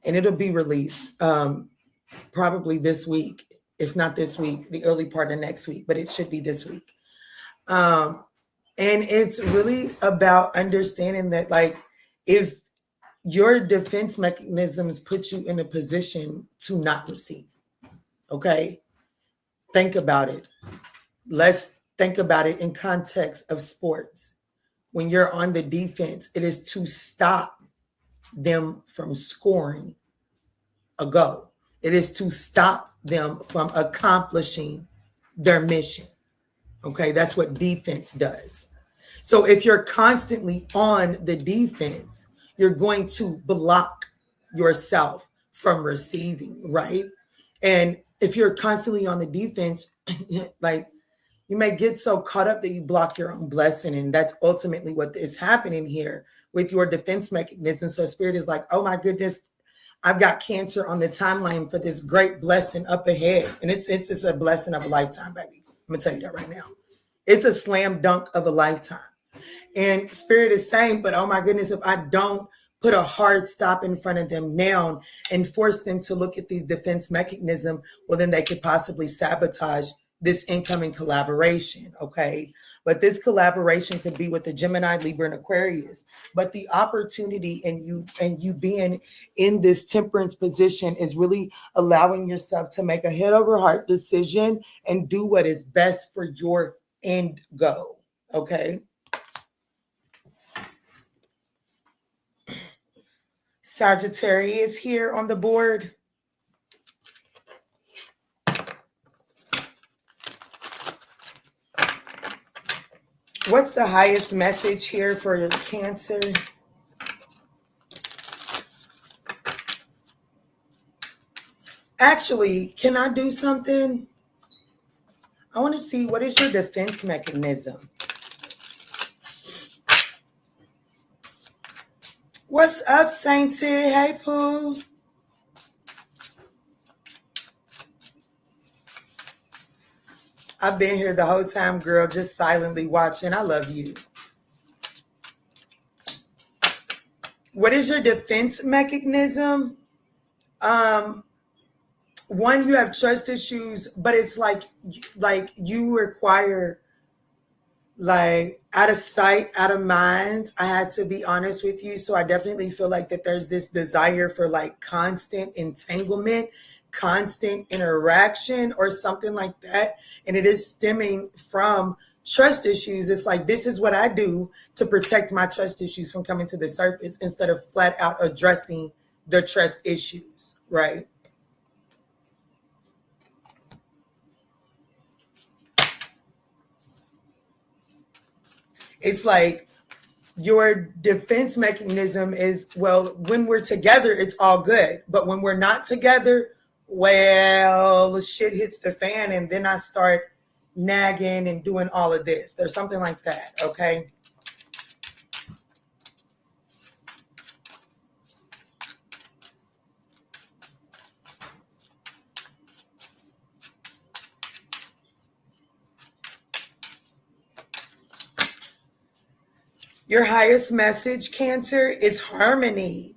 S2: and it'll be released probably this week. If not this week, the early part of next week, but it should be this week. And it's really about understanding that, like, if your defense mechanisms put you in a position to not receive, okay, think about it. Let's think about it in context of sports. When you're on the defense, it is to stop them from scoring a goal. It is to stop them from accomplishing their mission. Okay, that's what defense does. So if you're constantly on the defense, you're going to block yourself from receiving, right? And if you're constantly on the defense, like, you may get so caught up that you block your own blessing. And that's ultimately what is happening here with your defense mechanism. So Spirit is like, oh my goodness, I've got Cancer on the timeline for this great blessing up ahead. And it's a blessing of a lifetime, baby. I'm gonna tell you that right now. It's a slam dunk of a lifetime. And Spirit is saying, but oh my goodness, if I don't put a hard stop in front of them now and force them to look at these defense mechanisms, well, then they could possibly sabotage this incoming collaboration, okay? But this collaboration could be with the Gemini, Libra, and Aquarius. But the opportunity and you being in this temperance position is really allowing yourself to make a head over heart decision and do what is best for your end goal, okay? Sagittarius here on the board. What's the highest message here for your Cancer? Actually, can I do something? I want to see, what is your defense mechanism? What's up, Sainty? Hey, Pooh. I've been here the whole time, girl, just silently watching. I love you. What is your defense mechanism? One, you have trust issues, but it's like you require, like, out of sight, out of mind. I had to be honest with you. So I definitely feel like that there's this desire for like constant entanglement, constant interaction or something like that. And it is stemming from trust issues. It's like, this is what I do to protect my trust issues from coming to the surface instead of flat out addressing the trust issues, right? It's like your defense mechanism is, well, when we're together, it's all good. But when we're not together, well, shit hits the fan and then I start nagging and doing all of this. There's something like that, okay? Your highest message, Cancer, is harmony.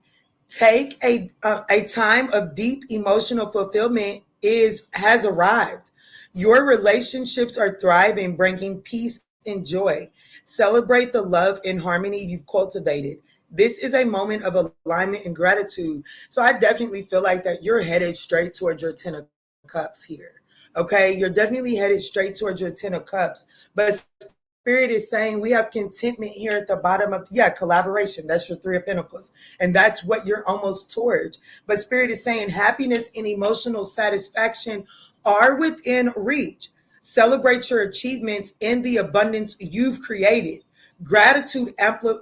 S2: Take a time of deep emotional fulfillment has arrived. Your relationships are thriving, bringing peace and joy. Celebrate the love and harmony you've cultivated. This is a moment of alignment and gratitude. So I definitely feel like that you're headed straight towards your 10 of Cups here. Okay, you're definitely headed straight towards your 10 of Cups. But Spirit is saying we have contentment here at the bottom of, collaboration. That's your 3 of Pentacles. And that's what you're almost towards. But Spirit is saying happiness and emotional satisfaction are within reach. Celebrate your achievements and the abundance you've created. Gratitude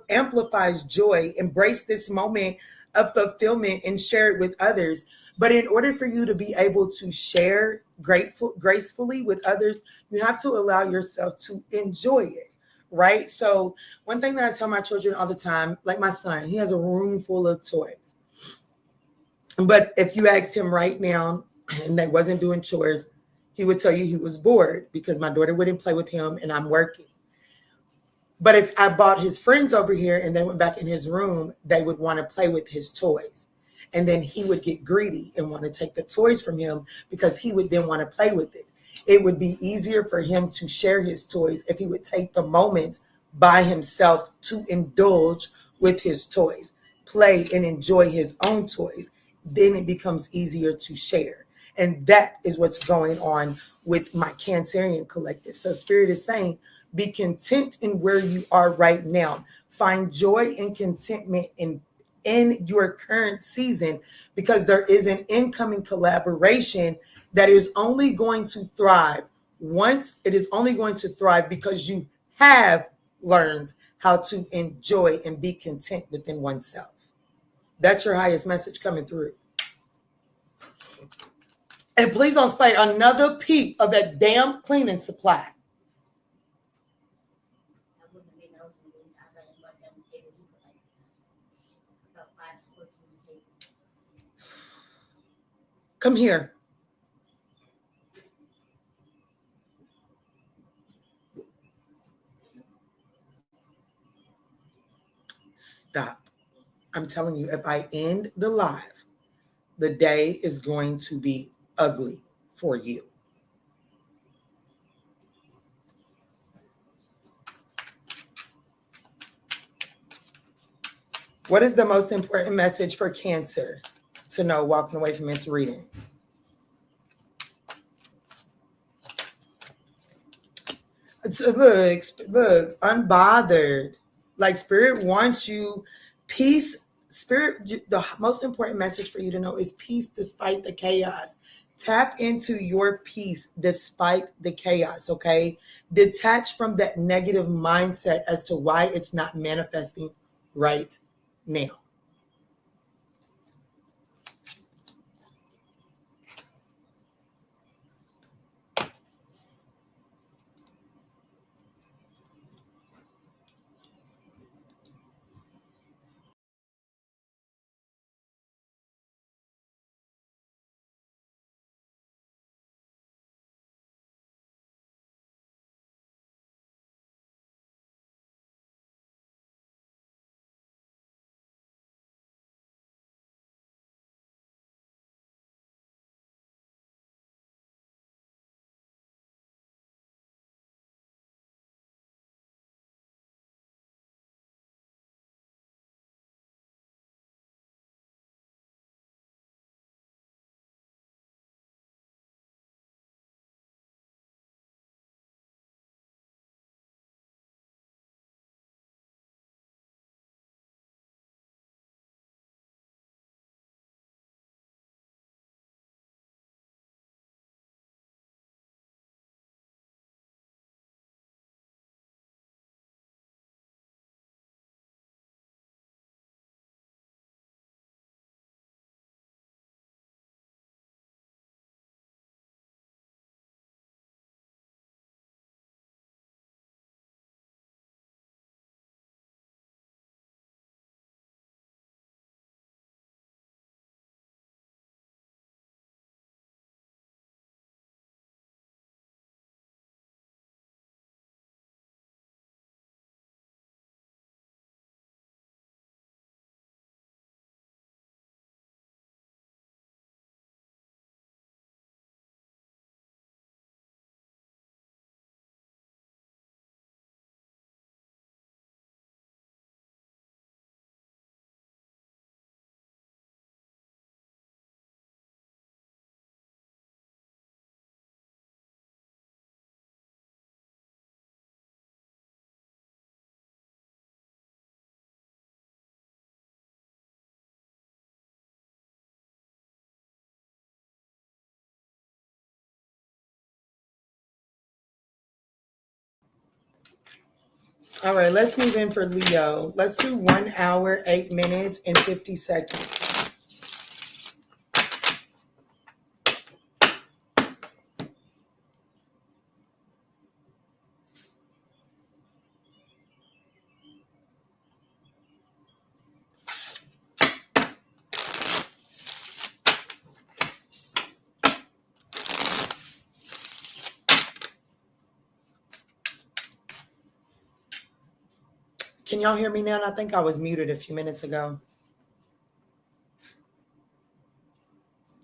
S2: amplifies joy. Embrace this moment of fulfillment and share it with others. But in order for you to be able to share gracefully with others, you have to allow yourself to enjoy it, right? So one thing that I tell my children all the time, like my son, he has a room full of toys. But if you asked him right now and they wasn't doing chores, he would tell you he was bored because my daughter wouldn't play with him and I'm working. But if I brought his friends over here and they went back in his room, they would want to play with his toys. And then he would get greedy and want to take the toys from him because he would then want to play with it. It would be easier for him to share his toys if he would take the moment by himself to indulge with his toys, play and enjoy his own toys. Then it becomes easier to share. And that is what's going on with my Cancerian collective. So Spirit is saying, be content in where you are right now. Find joy and contentment in your current season, because there is an incoming collaboration that is only going to thrive. It is only going to thrive because you have learned how to enjoy and be content within oneself. That's your highest message coming through. And please don't spray another peep of that damn cleaning supply. Come here. Stop. I'm telling you, if I end the live, the day is going to be ugly for you. What is the most important message for Cancer to know walking away from this reading? Look, unbothered. Like Spirit wants you peace. Spirit, the most important message for you to know is peace despite the chaos. Tap into your peace despite the chaos, okay? Detach from that negative mindset as to why it's not manifesting right now. All right, let's move in for Leo. Let's do 1 hour, 8 minutes, and 50 seconds. Can y'all hear me now? I think I was muted a few minutes ago.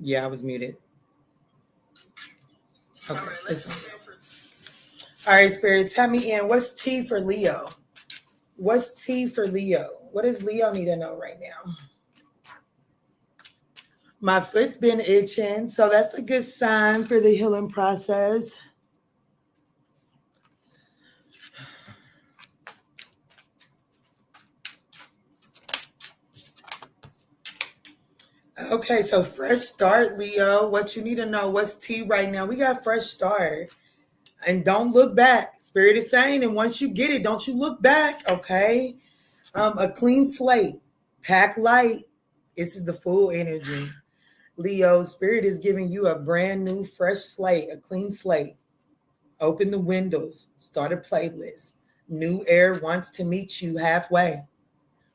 S2: Yeah, I was muted. Okay. All right, Spirit, tell me in. What's T for Leo? What's T for Leo? What does Leo need to know right now? My foot's been itching, so that's a good sign for the healing process. Okay, so fresh start, Leo. What you need to know, what's tea right now? We got fresh start. And don't look back. Spirit is saying, and once you get it, don't you look back, okay? A clean slate. Pack light. This is the full energy. Leo, Spirit is giving you a brand new, fresh slate, a clean slate. Open the windows. Start a playlist. New air wants to meet you halfway.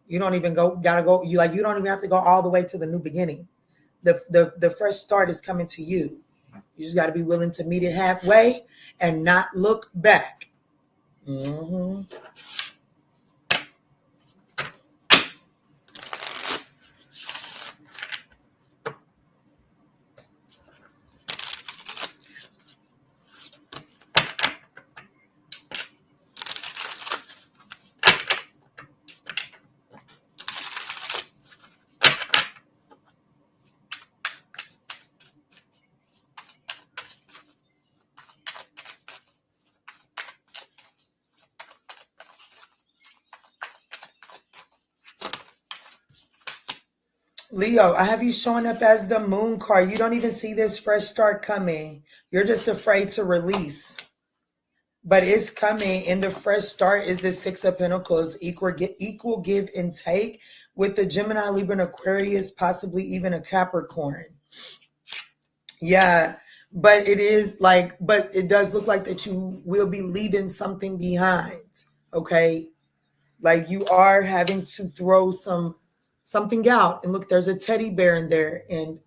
S2: You don't even gotta go. You don't even have to go all the way to the new beginning. The fresh start is coming to you. You just got to be willing to meet it halfway and not look back. Mm-hmm. Leo, I have you showing up as the moon card. You don't even see this fresh start coming. You're just afraid to release. But it's coming, and the fresh start is the Six of Pentacles, equal give and take with the Gemini, Libra, and Aquarius, possibly even a Capricorn. Yeah, but but it does look like that you will be leaving something behind, okay? Like you are having to throw something out. And look, there's a teddy bear in there. And,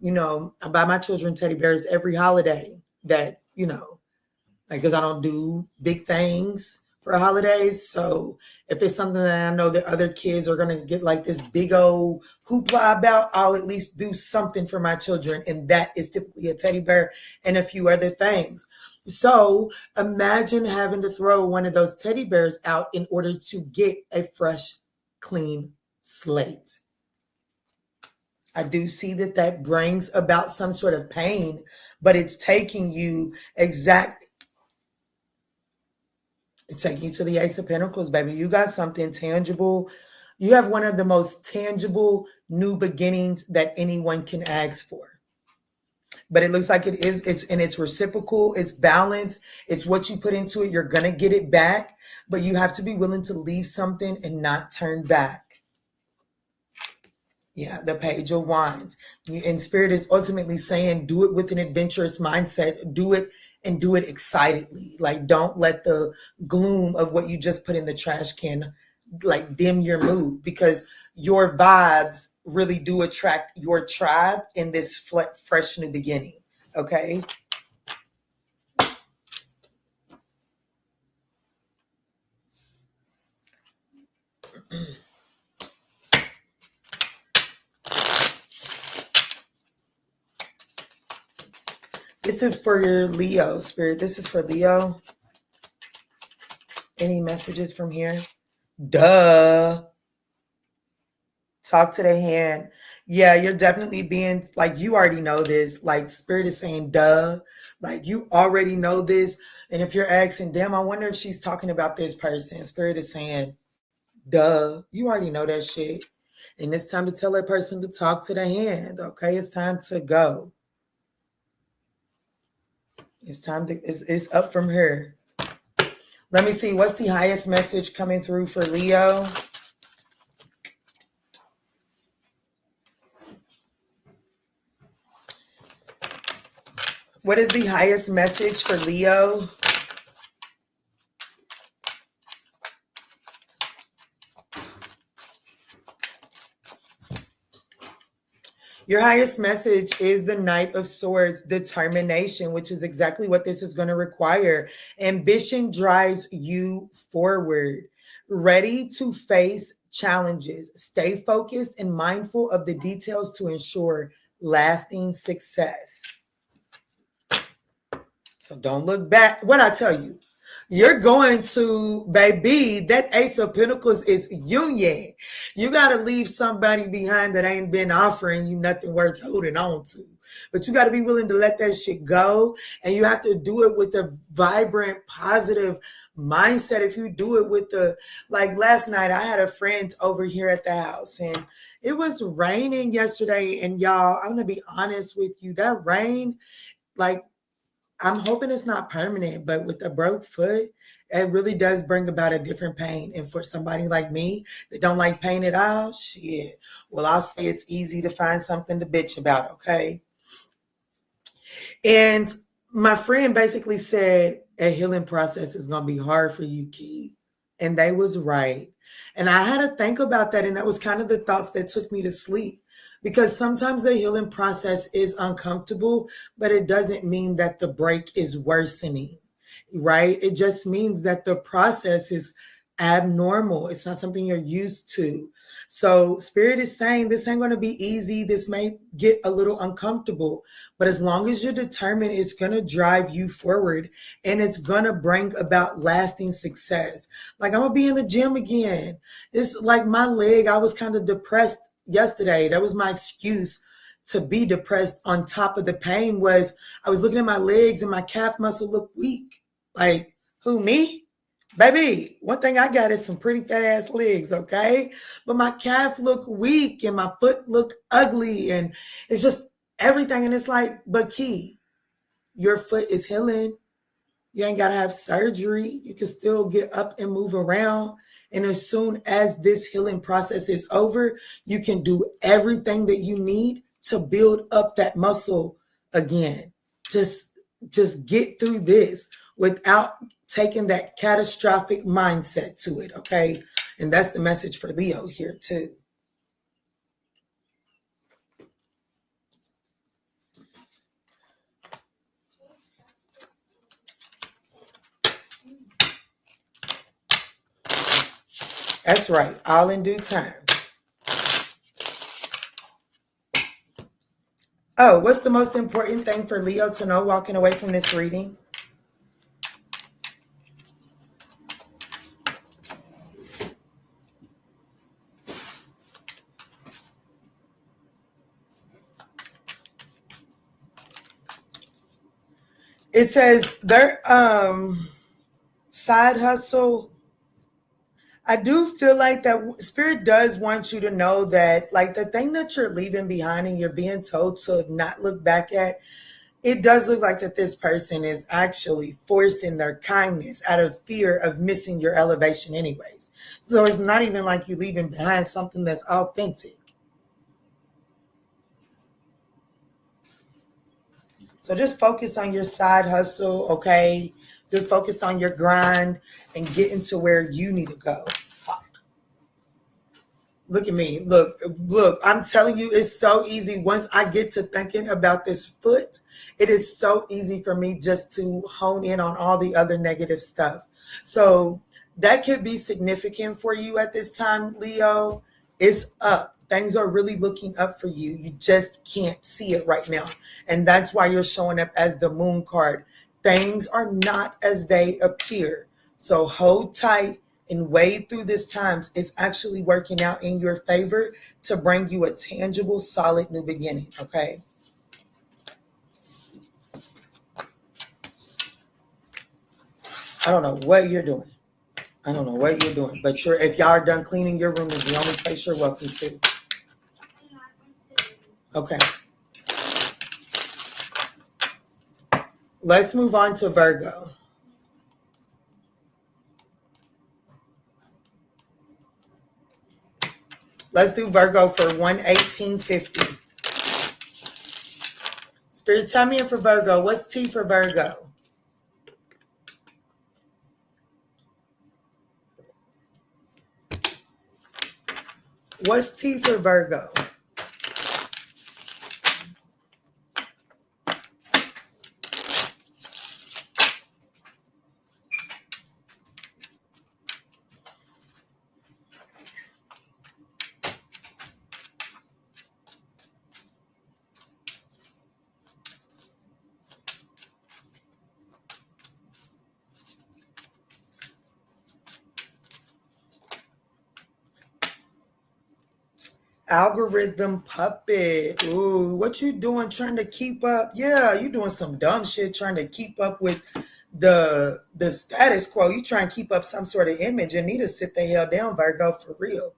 S2: I buy my children teddy bears every holiday that, because I don't do big things for holidays. So if it's something that I know that other kids are going to get like this big old hoopla about, I'll at least do something for my children. And that is typically a teddy bear and a few other things. So imagine having to throw one of those teddy bears out in order to get a fresh, clean slate. I do see that brings about some sort of pain, but it's taking you It's taking you to the Ace of Pentacles, baby. You got something tangible. You have one of the most tangible new beginnings that anyone can ask for. But it looks like it's reciprocal, it's balanced, it's what you put into it, you're going to get it back, but you have to be willing to leave something and not turn back. Yeah, the Page of Wands. And Spirit is ultimately saying, do it with an adventurous mindset, do it and do it excitedly. Like, don't let the gloom of what you just put in the trash can like dim your mood, because your vibes really do attract your tribe in this fresh new beginning. Okay. This is for your Leo, Spirit. This is for Leo. Any messages from here? Duh. Talk to the hand. Yeah, you're definitely being like, you already know this. Like, Spirit is saying, duh. Like, you already know this. And if you're asking, damn, I wonder if she's talking about this person. Spirit is saying, duh. You already know that shit. And it's time to tell that person to talk to the hand. Okay, it's time to go. It's time to, it's up from her. Let me see. What's the highest message coming through for Leo? What is the highest message for Leo? Your highest message is the Knight of Swords, determination, which is exactly what this is going to require. Ambition drives you forward. Ready to face challenges. Stay focused and mindful of the details to ensure lasting success. So don't look back. What I tell you, You're going to, baby, that Ace of Pentacles is union. You got to leave somebody behind that ain't been offering you nothing worth holding on to. But you got to be willing to let that shit go. And you have to do it with a vibrant, positive mindset. If you do it with the, like last night, I had a friend over here at the house and it was raining yesterday. And y'all, I'm going to be honest with you, that rain, like, I'm hoping it's not permanent, but with a broke foot, it really does bring about a different pain. And for somebody like me that don't like pain at all, shit, well, I'll say it's easy to find something to bitch about, okay? And my friend basically said a healing process is going to be hard for you, Key. And they was right. And I had to think about that. And that was kind of the thoughts that took me to sleep. Because sometimes the healing process is uncomfortable, but it doesn't mean that the break is worsening, right? It just means that the process is abnormal. It's not something you're used to. So Spirit is saying this ain't going to be easy. This may get a little uncomfortable, but as long as you're determined, it's going to drive you forward and it's going to bring about lasting success. Like I'm going to be in the gym again. It's like my leg, I was kind of depressed yesterday. That was my excuse to be depressed. On top of the pain was I was looking at my legs and my calf muscle looked weak. Like, who, me? Baby, one thing I got is some pretty fat ass legs, okay? But my calf looked weak and my foot looked ugly and it's just everything. And it's like, but Key, your foot is healing. You ain't got to have surgery. You can still get up and move around. And as soon as this healing process is over, you can do everything that you need to build up that muscle again. Just get through this without taking that catastrophic mindset to it, okay? And that's the message for Leo here too. That's right, all in due time. Oh, what's the most important thing for Leo to know walking away from this reading? It says their side hustle. I do feel like that Spirit does want you to know that, like, the thing that you're leaving behind and you're being told to not look back at, it does look like that this person is actually forcing their kindness out of fear of missing your elevation anyways. So it's not even like you're leaving behind something that's authentic. So just focus on your side hustle, okay? Just focus on your grind and getting to where you need to go. Look at me. Look, I'm telling you, it's so easy. Once I get to thinking about this foot, it is so easy for me just to hone in on all the other negative stuff. So that could be significant for you at this time, Leo. It's up. Things are really looking up for you. You just can't see it right now. And that's why you're showing up as the moon card. Things are not as they appear. So hold tight and wade through this times. It's actually working out in your favor to bring you a tangible, solid new beginning, okay? I don't know what you're doing. But if y'all are done cleaning, your room is the only place you're welcome to. Okay. Let's move on to Virgo. Let's do Virgo for 118.50. Spirit, tell me in for Virgo. What's T for Virgo? What's T for Virgo? Algorithm puppet. Ooh, what you doing trying to keep up? Yeah, you doing some dumb shit trying to keep up with the status quo. You trying to keep up some sort of image. You need to sit the hell down, Virgo, for real.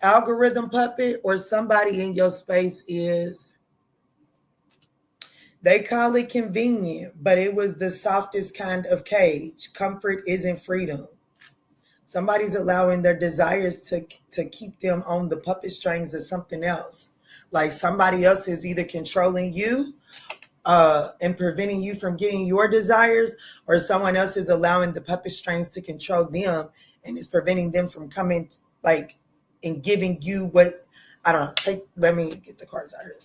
S2: Algorithm puppet or somebody in your space is, they call it convenient, but it was the softest kind of cage. Comfort isn't freedom. Somebody's allowing their desires to keep them on the puppet strings of something else. Like somebody else is either controlling you and preventing you from getting your desires, or someone else is allowing the puppet strings to control them and is preventing them from coming like and giving you what, I don't know, let me get the cards out here.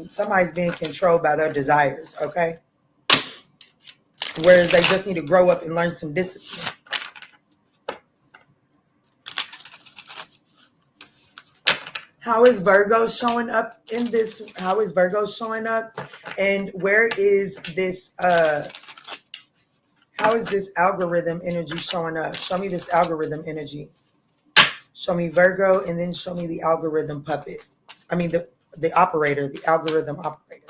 S2: Somebody's being controlled by their desires, okay? Whereas they just need to grow up and learn some discipline. How is Virgo showing up in this? How is Virgo showing up? And where is this, how is this algorithm energy showing up? Show me this algorithm energy. Show me Virgo and then show me the algorithm puppet. I mean, the operator, the algorithm operator.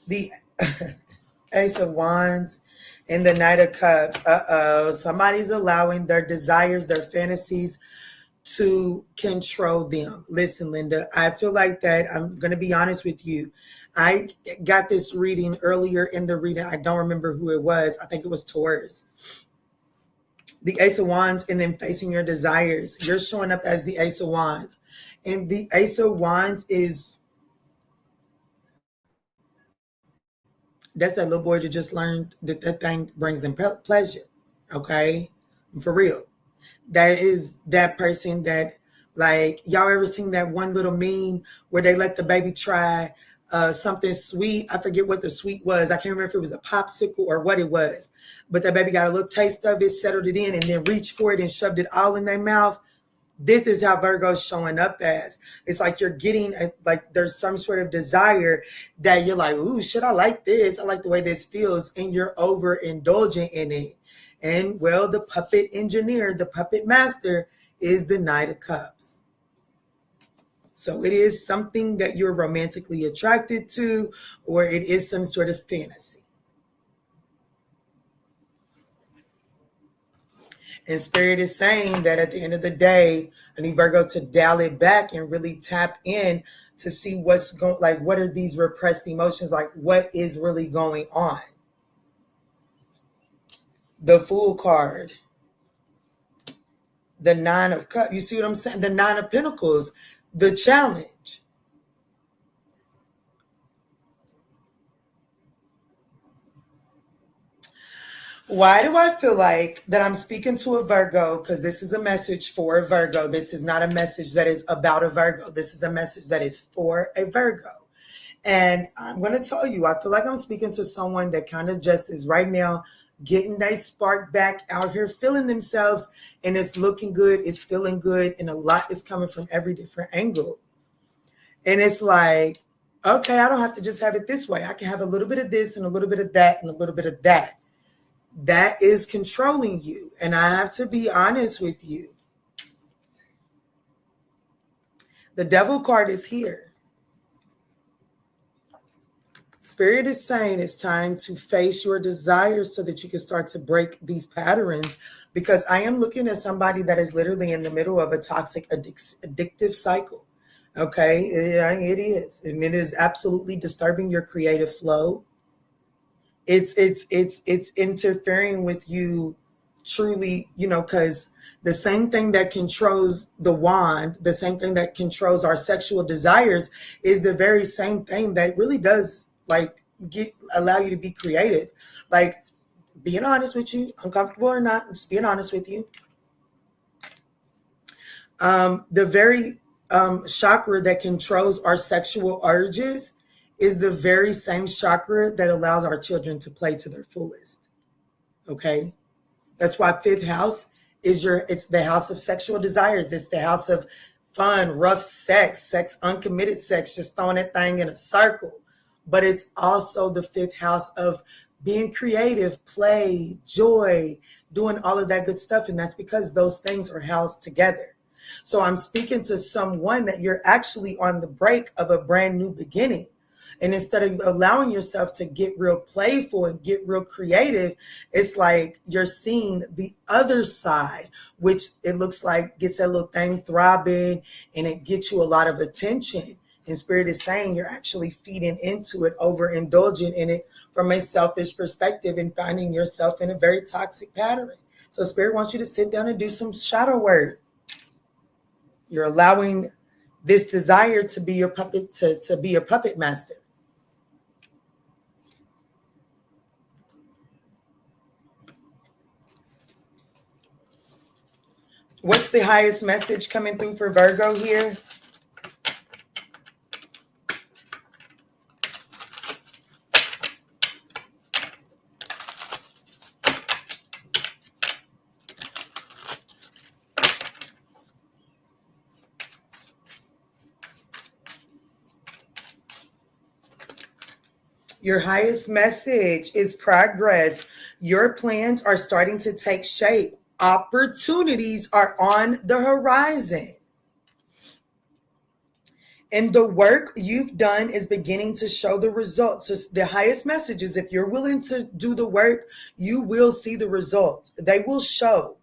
S2: The Ace of Wands and the Knight of Cups. Somebody's allowing their desires, their fantasies to control them. Listen, Linda, I feel like that. I'm going to be honest with you. I got this reading earlier in the reading. I don't remember who it was. I think it was Taurus. The Ace of Wands and then facing your desires. You're showing up as the Ace of Wands. And the Ace of Wands is, that's that little boy that just learned that thing brings them pleasure. Okay? For real. That is that person that, like, y'all ever seen that one little meme where they let the baby try something sweet? I forget what the sweet was. I can't remember if it was a popsicle or what it was. But that baby got a little taste of it, settled it in, and then reached for it and shoved it all in their mouth. This is how Virgo's showing up as. It's like you're getting, like there's some sort of desire that you're like, ooh, shit, I like this. I like the way this feels. And you're overindulging in it. And well, the puppet engineer, the puppet master is the Knight of Cups. So it is something that you're romantically attracted to, or it is some sort of fantasy. And Spirit is saying that at the end of the day, I need Virgo to dial it back and really tap in to see what's going, like, what are these repressed emotions? Like, what is really going on? The Fool card. The Nine of Cups. You see what I'm saying? The Nine of Pentacles. The challenge. Why do I feel like that I'm speaking to a Virgo? Because this is a message for a Virgo. This is not a message that is about a Virgo. This is a message that is for a Virgo. And I'm going to tell you, I feel like I'm speaking to someone that kind of just is right now getting that spark back out here, feeling themselves, and it's looking good, it's feeling good, and a lot is coming from every different angle. And it's like, okay, I don't have to just have it this way. I can have a little bit of this and a little bit of that and a little bit of that. That is controlling you. And I have to be honest with you. The Devil card is here. Spirit is saying it's time to face your desires so that you can start to break these patterns, because I am looking at somebody that is literally in the middle of a toxic addictive cycle. Okay, it is. And it is absolutely disturbing your creative flow. It's interfering with you truly, because the same thing that controls the wand, the same thing that controls our sexual desires is the very same thing that really does allow you to be creative. Like, being honest with you, uncomfortable or not, just being honest with you. The very chakra that controls our sexual urges is the very same chakra that allows our children to play to their fullest. Okay? That's why fifth house it's the house of sexual desires. It's the house of fun, rough sex, uncommitted sex, just throwing that thing in a circle. but it's also the 5th house of being creative, play, joy, doing all of that good stuff. And that's because those things are housed together. So I'm speaking to someone that you're actually on the break of a brand new beginning. And instead of allowing yourself to get real playful and get real creative, it's like you're seeing the other side, which it looks like gets that little thing throbbing and it gets you a lot of attention. And Spirit is saying you're actually feeding into it, overindulging in it from a selfish perspective and finding yourself in a very toxic pattern. So Spirit wants you to sit down and do some shadow work. You're allowing this desire to be your puppet, to be your puppet master. What's the highest message coming through for Virgo here? Your highest message is progress. Your plans are starting to take shape. Opportunities are on the horizon. And the work you've done is beginning to show the results. So the highest message is if you're willing to do the work, you will see the results. They will show.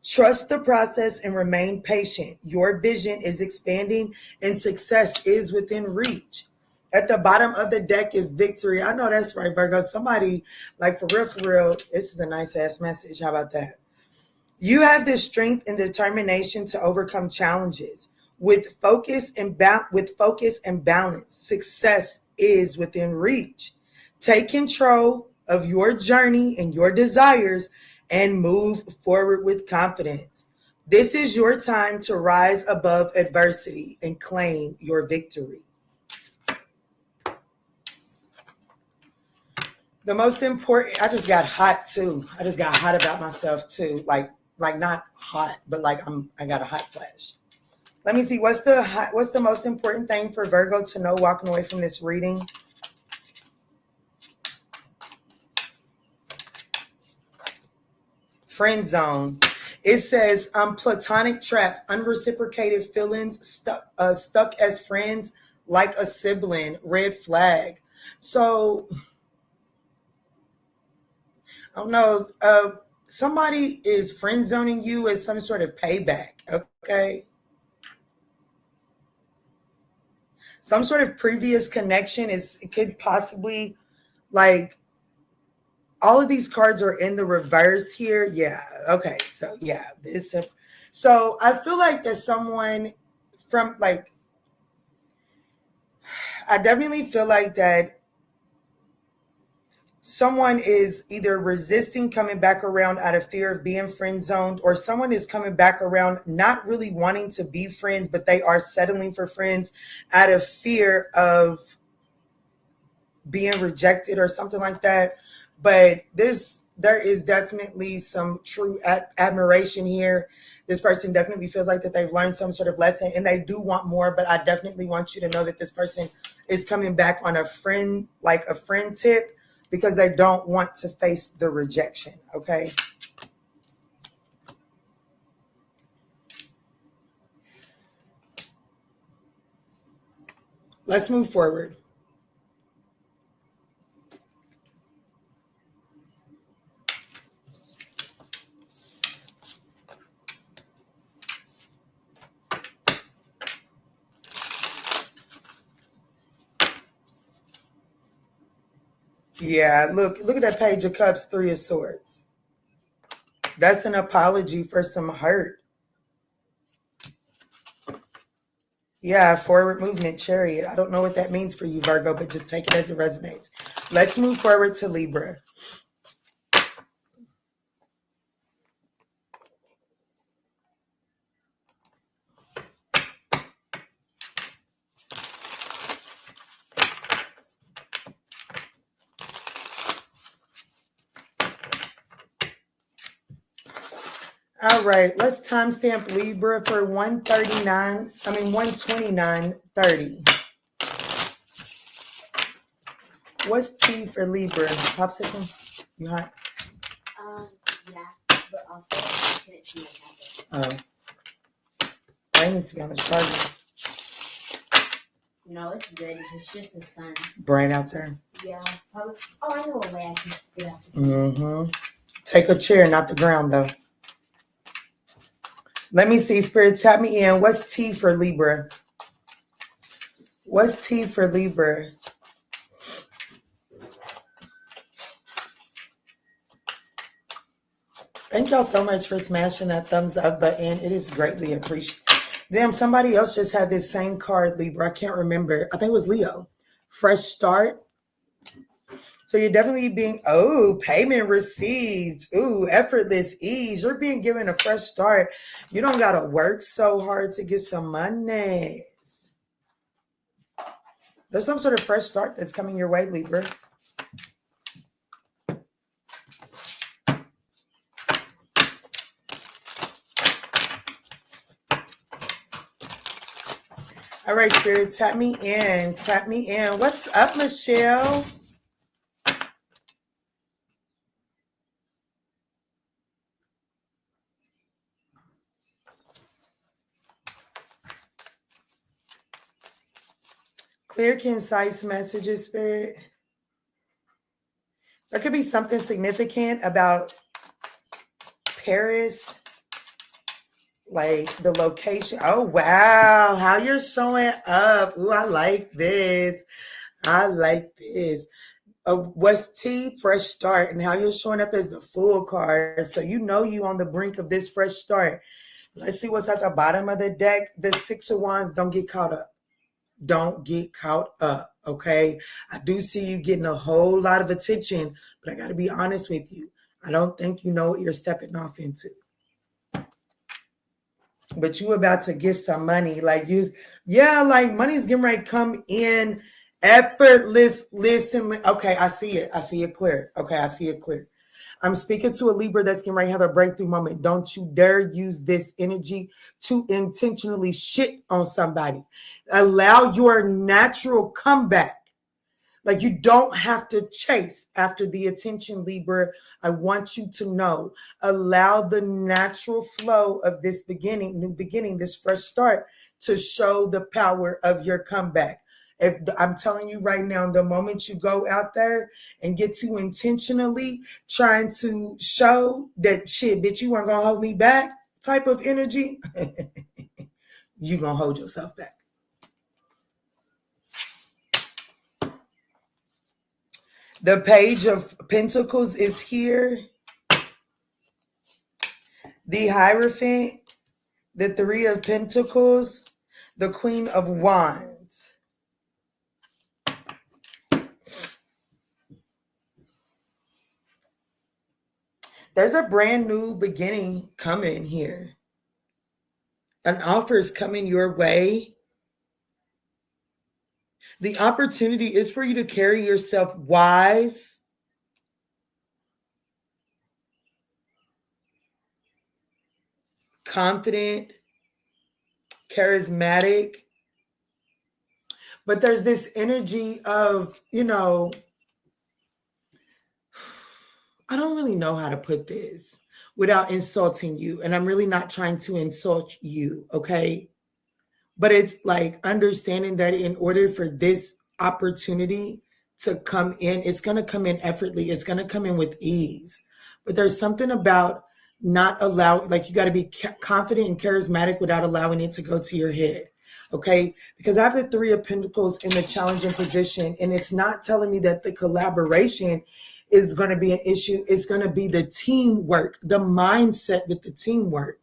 S2: Trust the process and remain patient. Your vision is expanding and success is within reach. At the bottom of the deck is victory. I know that's right, Virgo. Somebody, like for real, this is a nice ass message. How about that? You have the strength and determination to overcome challenges. With focus and balance, success is within reach. Take control of your journey and your desires and move forward with confidence. This is your time to rise above adversity and claim your victory. The most important, I just got hot too. I just got hot about myself too. Like not hot, but like I got a hot flash. Let me see, what's the most important thing for Virgo to know walking away from this reading? Friend zone. It says, platonic trap, unreciprocated feelings, stuck as friends, like a sibling, red flag. So, I don't know, somebody is friend zoning you as some sort of payback, okay? Some sort of previous connection it could possibly, like, all of these cards are in the reverse here. Yeah. Okay. So yeah, so I feel like there's someone from like, I definitely feel like that someone is either resisting coming back around out of fear of being friend zoned, or someone is coming back around not really wanting to be friends, but they are settling for friends out of fear of being rejected or something like that. But there is definitely some true admiration here. This person definitely feels like that they've learned some sort of lesson and they do want more, but I definitely want you to know that this person is coming back on a friend tip, because they don't want to face the rejection, okay? Let's move forward. Yeah, look at that Page of Cups, 3 of Swords. That's an apology for some hurt. Yeah, forward movement, Chariot. I don't know what that means for you, Virgo, but just take it as it resonates. Let's move forward to Libra. All right, let's timestamp Libra for 129.30. What's T for Libra? Popsicle? You hot?
S3: Yeah, but also I connect to my tablet.
S2: Oh. That needs to be on the charger.
S3: No, it's good. It's just the sun.
S2: Bright out there.
S3: Yeah, probably. Oh, I know a way I can get out the sun.
S2: Mm-hmm. Take a chair, not the ground, though. Let me see, Spirit, tap me in. What's T for Libra? What's T for Libra? Thank y'all so much for smashing that thumbs up button. It is greatly appreciated. Damn, somebody else just had this same card, Libra. I can't remember. I think it was Leo. Fresh start. So you're definitely being, payment received. Ooh, effortless ease. You're being given a fresh start. You don't got to work so hard to get some money. There's some sort of fresh start that's coming your way, Libra. All right, Spirit, tap me in. Tap me in. What's up, Michelle? Clear, concise messages, Spirit. There could be something significant about Paris, like the location. Oh, wow. How you're showing up. Ooh, I like this. I like this. What's T? Fresh start. And how you're showing up as the Fool card. So you know you on the brink of this fresh start. Let's see what's at the bottom of the deck. The Six of Wands. Don't get caught up. Don't get caught up, okay? I do see you getting a whole lot of attention, but I got to be honest with you. I don't think you know what you're stepping off into. But you about to get some money. Like money's getting ready to come in effortless. Listen, okay, I see it. I see it clear. Okay, I see it clear. I'm speaking to a Libra that's getting ready to have a breakthrough moment. Don't you dare use this energy to intentionally shit on somebody. Allow your natural comeback. Like, you don't have to chase after the attention, Libra. I want you to know. Allow the natural flow of this new beginning, this fresh start, to show the power of your comeback. If I'm telling you right now, the moment you go out there and get to intentionally trying to show that shit, bitch, you weren't going to hold me back type of energy, you're going to hold yourself back. The Page of Pentacles is here. The Hierophant, the Three of Pentacles, the Queen of Wands. There's a brand new beginning coming here. An offer is coming your way. The opportunity is for you to carry yourself wise, confident, charismatic. But there's this energy of, I don't really know how to put this without insulting you. And I'm really not trying to insult you, okay? But it's like understanding that in order for this opportunity to come in, it's going to come in effortlessly. It's going to come in with ease. But there's something about not allowing, like, you got to be confident and charismatic without allowing it to go to your head. Okay, because I have the Three of Pentacles in the challenging position, and it's not telling me that the collaboration is going to be an issue. It's going to be the teamwork, the mindset with the teamwork.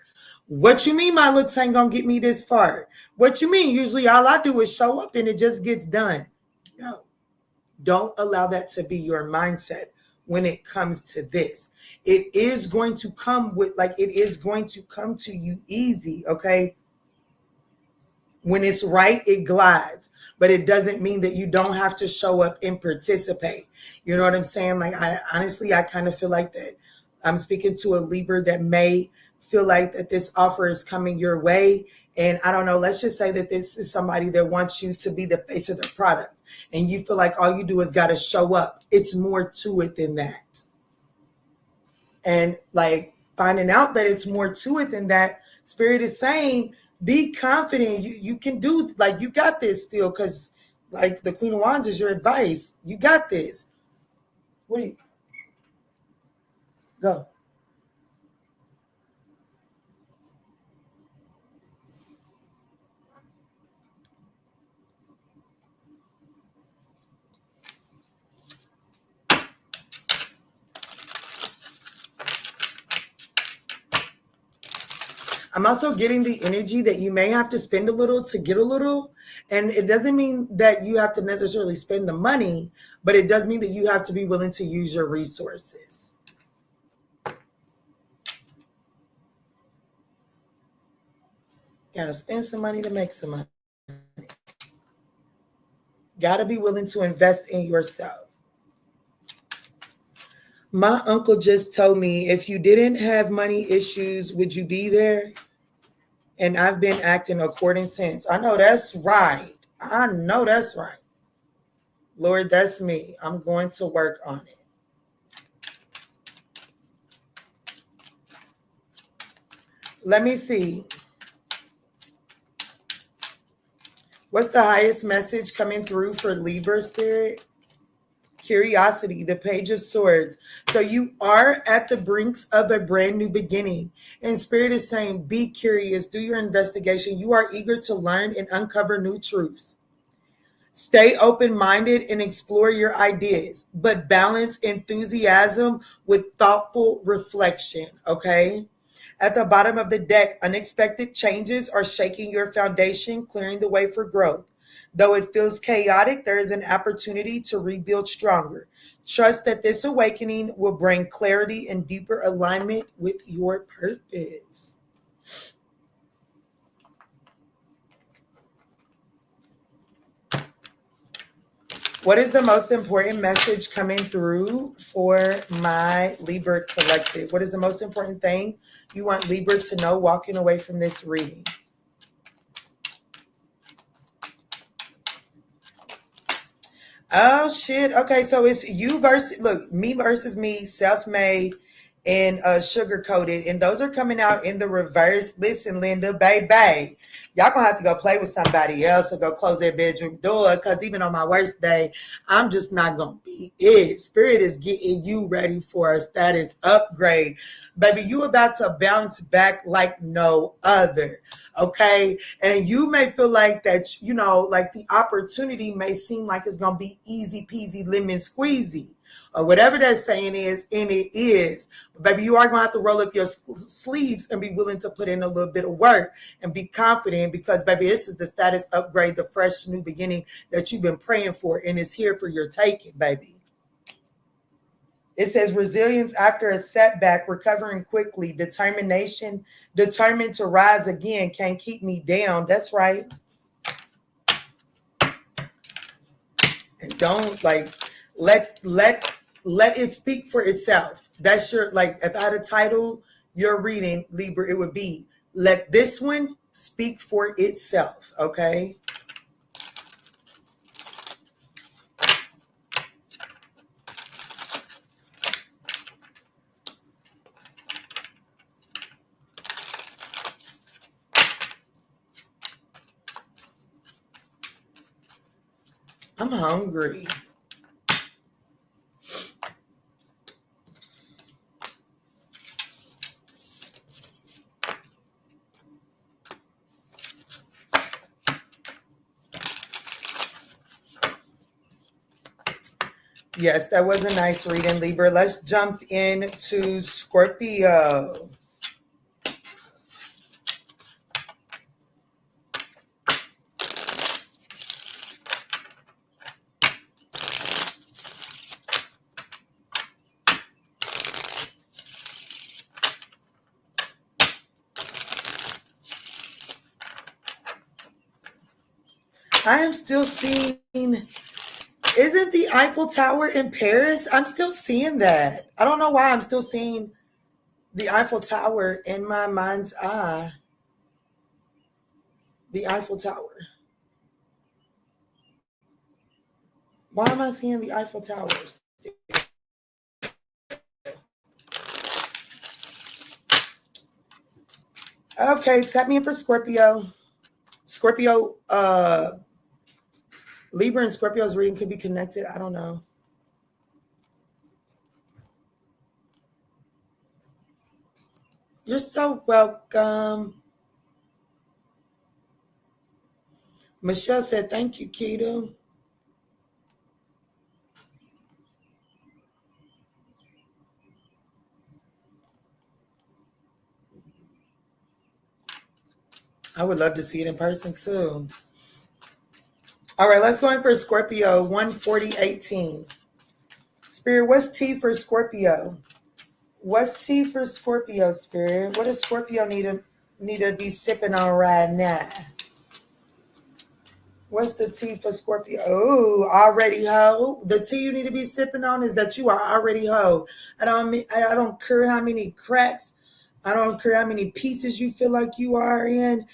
S2: What you mean my looks ain't going to get me this far? What you mean? Usually all I do is show up and it just gets done. No, don't allow that to be your mindset when it comes to this. It is going to come to you easy, okay? When it's right, it glides, but it doesn't mean that you don't have to show up and participate. You know what I'm saying? Like, I kind of feel like that. I'm speaking to a Libra that may feel like that this offer is coming your way, And I don't know, let's just say that this is somebody that wants you to be the face of their product. And you feel like all you do is got to show up. It's more to it than that. And like finding out that it's more to it than that, Spirit is saying, be confident. You can do, like, you got this still, because like the Queen of Wands is your advice. You got this. What do you go? I'm also getting the energy that you may have to spend a little to get a little. And it doesn't mean that you have to necessarily spend the money, but it does mean that you have to be willing to use your resources. Got to spend some money to make some money. Got to be willing to invest in yourself. My uncle just told me, if you didn't have money issues, would you be there? And I've been acting according since. I know that's right. I know that's right. Lord, that's me. I'm going to work on it. Let me see. What's the highest message coming through for Libra, Spirit? Curiosity, the Page of Swords. So you are at the brinks of a brand new beginning. And Spirit is saying, be curious, do your investigation. You are eager to learn and uncover new truths. Stay open-minded and explore your ideas, but balance enthusiasm with thoughtful reflection, okay? At the bottom of the deck, unexpected changes are shaking your foundation, clearing the way for growth. Though it feels chaotic, there is an opportunity to rebuild stronger. Trust that this awakening will bring clarity and deeper alignment with your purpose. What is the most important message coming through for my Libra collective? What is the most important thing you want Libra to know walking away from this reading? Oh, shit. Okay, so it's you versus, look, me versus me, self-made, and sugar-coated. And those are coming out in the reverse. Listen, Linda, baby, y'all gonna have to go play with somebody else or go close their bedroom door, because even on my worst day, I'm just not gonna be it. Spirit is getting you ready for a status upgrade. Baby, you about to bounce back like no other, okay? And you may feel like that, you know, like the opportunity may seem like it's gonna be easy peasy lemon squeezy, or whatever that saying is, and it is. But baby, you are going to have to roll up your sleeves and be willing to put in a little bit of work and be confident, because baby, this is the status upgrade, the fresh new beginning that you've been praying for, and it's here for your taking, baby. It says resilience after a setback, recovering quickly, determination, determined to rise again, can't keep me down. That's right. And don't let it speak for itself. That's your, like, if I had a title, your reading, Libra, it would be, let this one speak for itself, okay? I'm hungry. Yes, that was a nice reading, Libra. Let's jump into Scorpio. I am still seeing, isn't the Eiffel Tower in Paris? I'm still seeing that. I don't know why I'm still seeing the Eiffel Tower in my mind's eye. The Eiffel Tower. Why am I seeing the Eiffel Tower? Okay, tap me in for Scorpio. Scorpio, Libra and Scorpio's reading could be connected. I don't know. You're so welcome. Michelle said, thank you, Keita. I would love to see it in person too. All right, let's go in for Scorpio, 14018. Spirit, what's T for Scorpio? What's T for Scorpio, Spirit? What does Scorpio need to be sipping on right now? What's the T for Scorpio? Oh, already hoe. The tea you need to be sipping on is that you are already hoe. I don't care how many cracks, I don't care how many pieces you feel like you are in.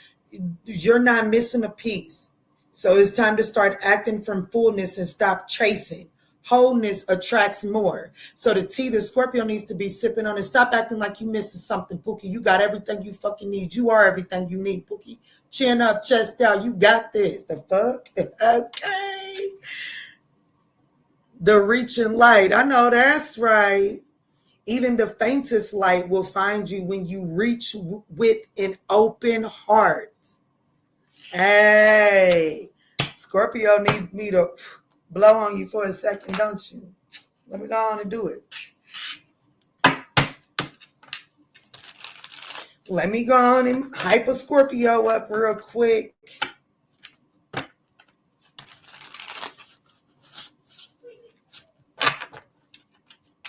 S2: You're not missing a piece. So it's time to start acting from fullness and stop chasing. Wholeness attracts more. So the tea that Scorpio needs to be sipping on is stop acting like you missing something, Pookie. You got everything you fucking need. You are everything you need, Pookie. Chin up, chest out. You got this. The fuck? Okay. The reaching light. I know that's right. Even the faintest light will find you when you reach with an open heart. Hey, Scorpio needs me to blow on you for a second, don't you? Let me go on and do it. Let me go on and hype a Scorpio up real quick.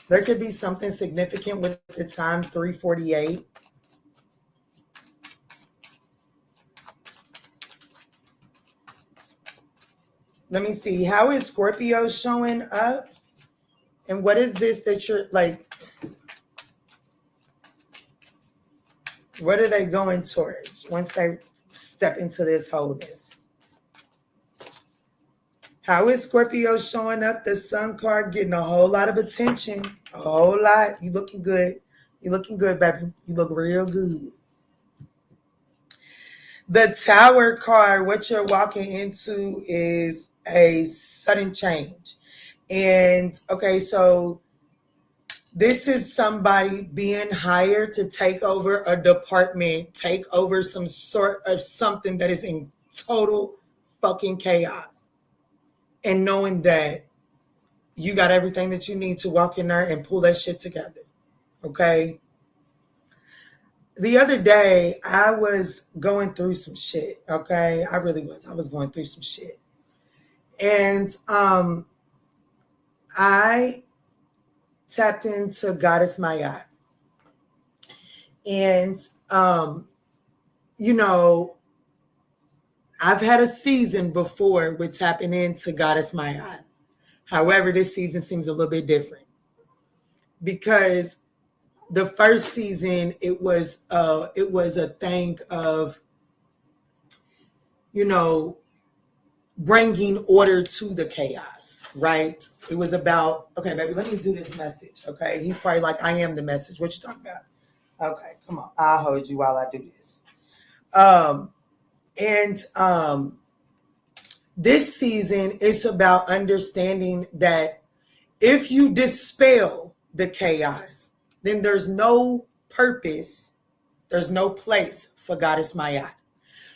S2: There could be something significant with the time 348. Let me see. How is Scorpio showing up? And what is this that you're like? What are they going towards once they step into this wholeness? How is Scorpio showing up? The Sun card getting a whole lot of attention. A whole lot. You looking good. You looking good, baby. You look real good. The Tower card, what you're walking into is a sudden change. And okay, so this is somebody being hired to take over a department, take over some sort of something that is in total fucking chaos. And knowing that you got everything that you need to walk in there and pull that shit together. Okay? The other day, I was going through some shit. Okay? I really was. I was going through some shit. And I tapped into Goddess Maya. And, you know, I've had a season before with tapping into Goddess Maya. However, this season seems a little bit different because the first season it was a thing of, you know, bringing order to the chaos, right? It was about, okay, baby, let me do this message, okay? He's probably like, I am the message. What you talking about? Okay, come on. I'll hold you while I do this. This season, it's about understanding that if you dispel the chaos, then there's no purpose, there's no place for Goddess Mayat.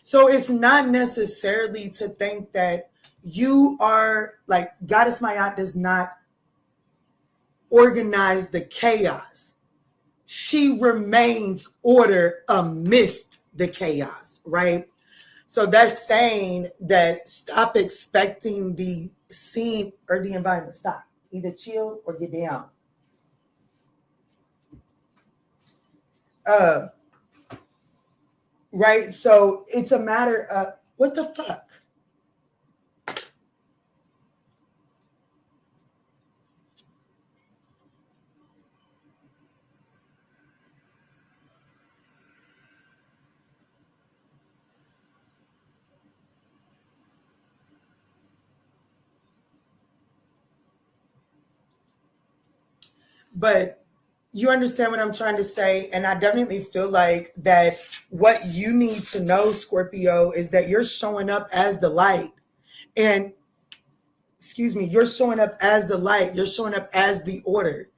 S2: So it's not necessarily to think that you are like Goddess Mayat does not organize the chaos. She remains order amidst the chaos, right? So that's saying that stop expecting the scene or the environment. Stop. Either chill or get down. Right? So it's a matter of, what the fuck? But you understand what I'm trying to say. And I definitely feel like that what you need to know, Scorpio, is that you're showing up as the light. And excuse me, you're showing up as the light. You're showing up as the order.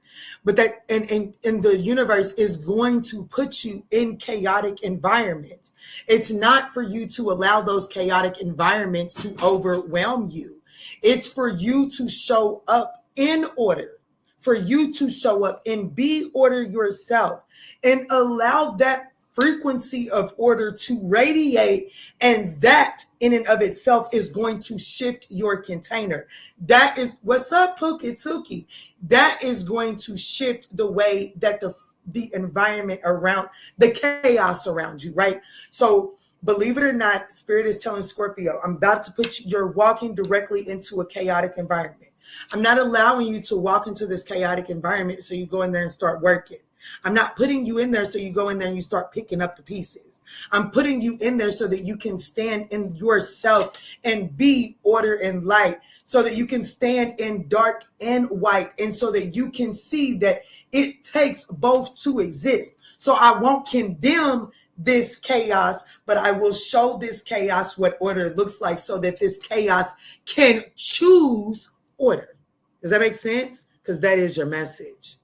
S2: But that and the universe is going to put you in chaotic environments. It's not for you to allow those chaotic environments to overwhelm you. It's for you to show up in order, for you to show up and be order yourself and allow that frequency of order to radiate, and that in and of itself is going to shift your container. That is what's up, Pookie Tookie. That is going to shift the way that the environment around, the chaos around you, right? So believe it or not, Spirit is telling Scorpio, I'm about to put you, you're walking directly into a chaotic environment. I'm not allowing you to walk into this chaotic environment so you go in there and start working. I'm not putting you in there so you go in there and you start picking up the pieces. I'm putting you in there so that you can stand in yourself and be order and light, so that you can stand in dark and white, and so that you can see that it takes both to exist. So I won't condemn this chaos, but I will show this chaos what order looks like, so that this chaos can choose order. Does that make sense? Because that is your message.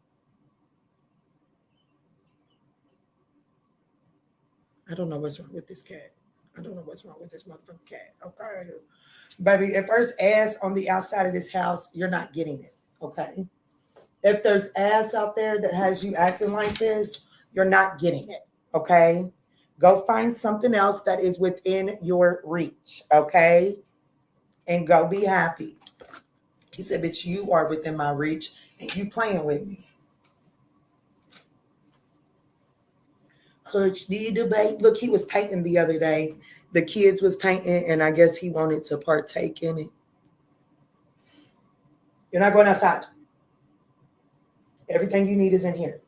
S2: I don't know what's wrong with this cat. I don't know what's wrong with this motherfucking cat. Okay. Baby, if there's ass on the outside of this house, you're not getting it. Okay. If there's ass out there that has you acting like this, you're not getting it. Okay. Go find something else that is within your reach. Okay. And go be happy. He said, bitch, you are within my reach and you playing with me. Coach, do you debate? Look, he was painting the other day. The kids was painting, and I guess he wanted to partake in it. You're not going outside. Everything you need is in here.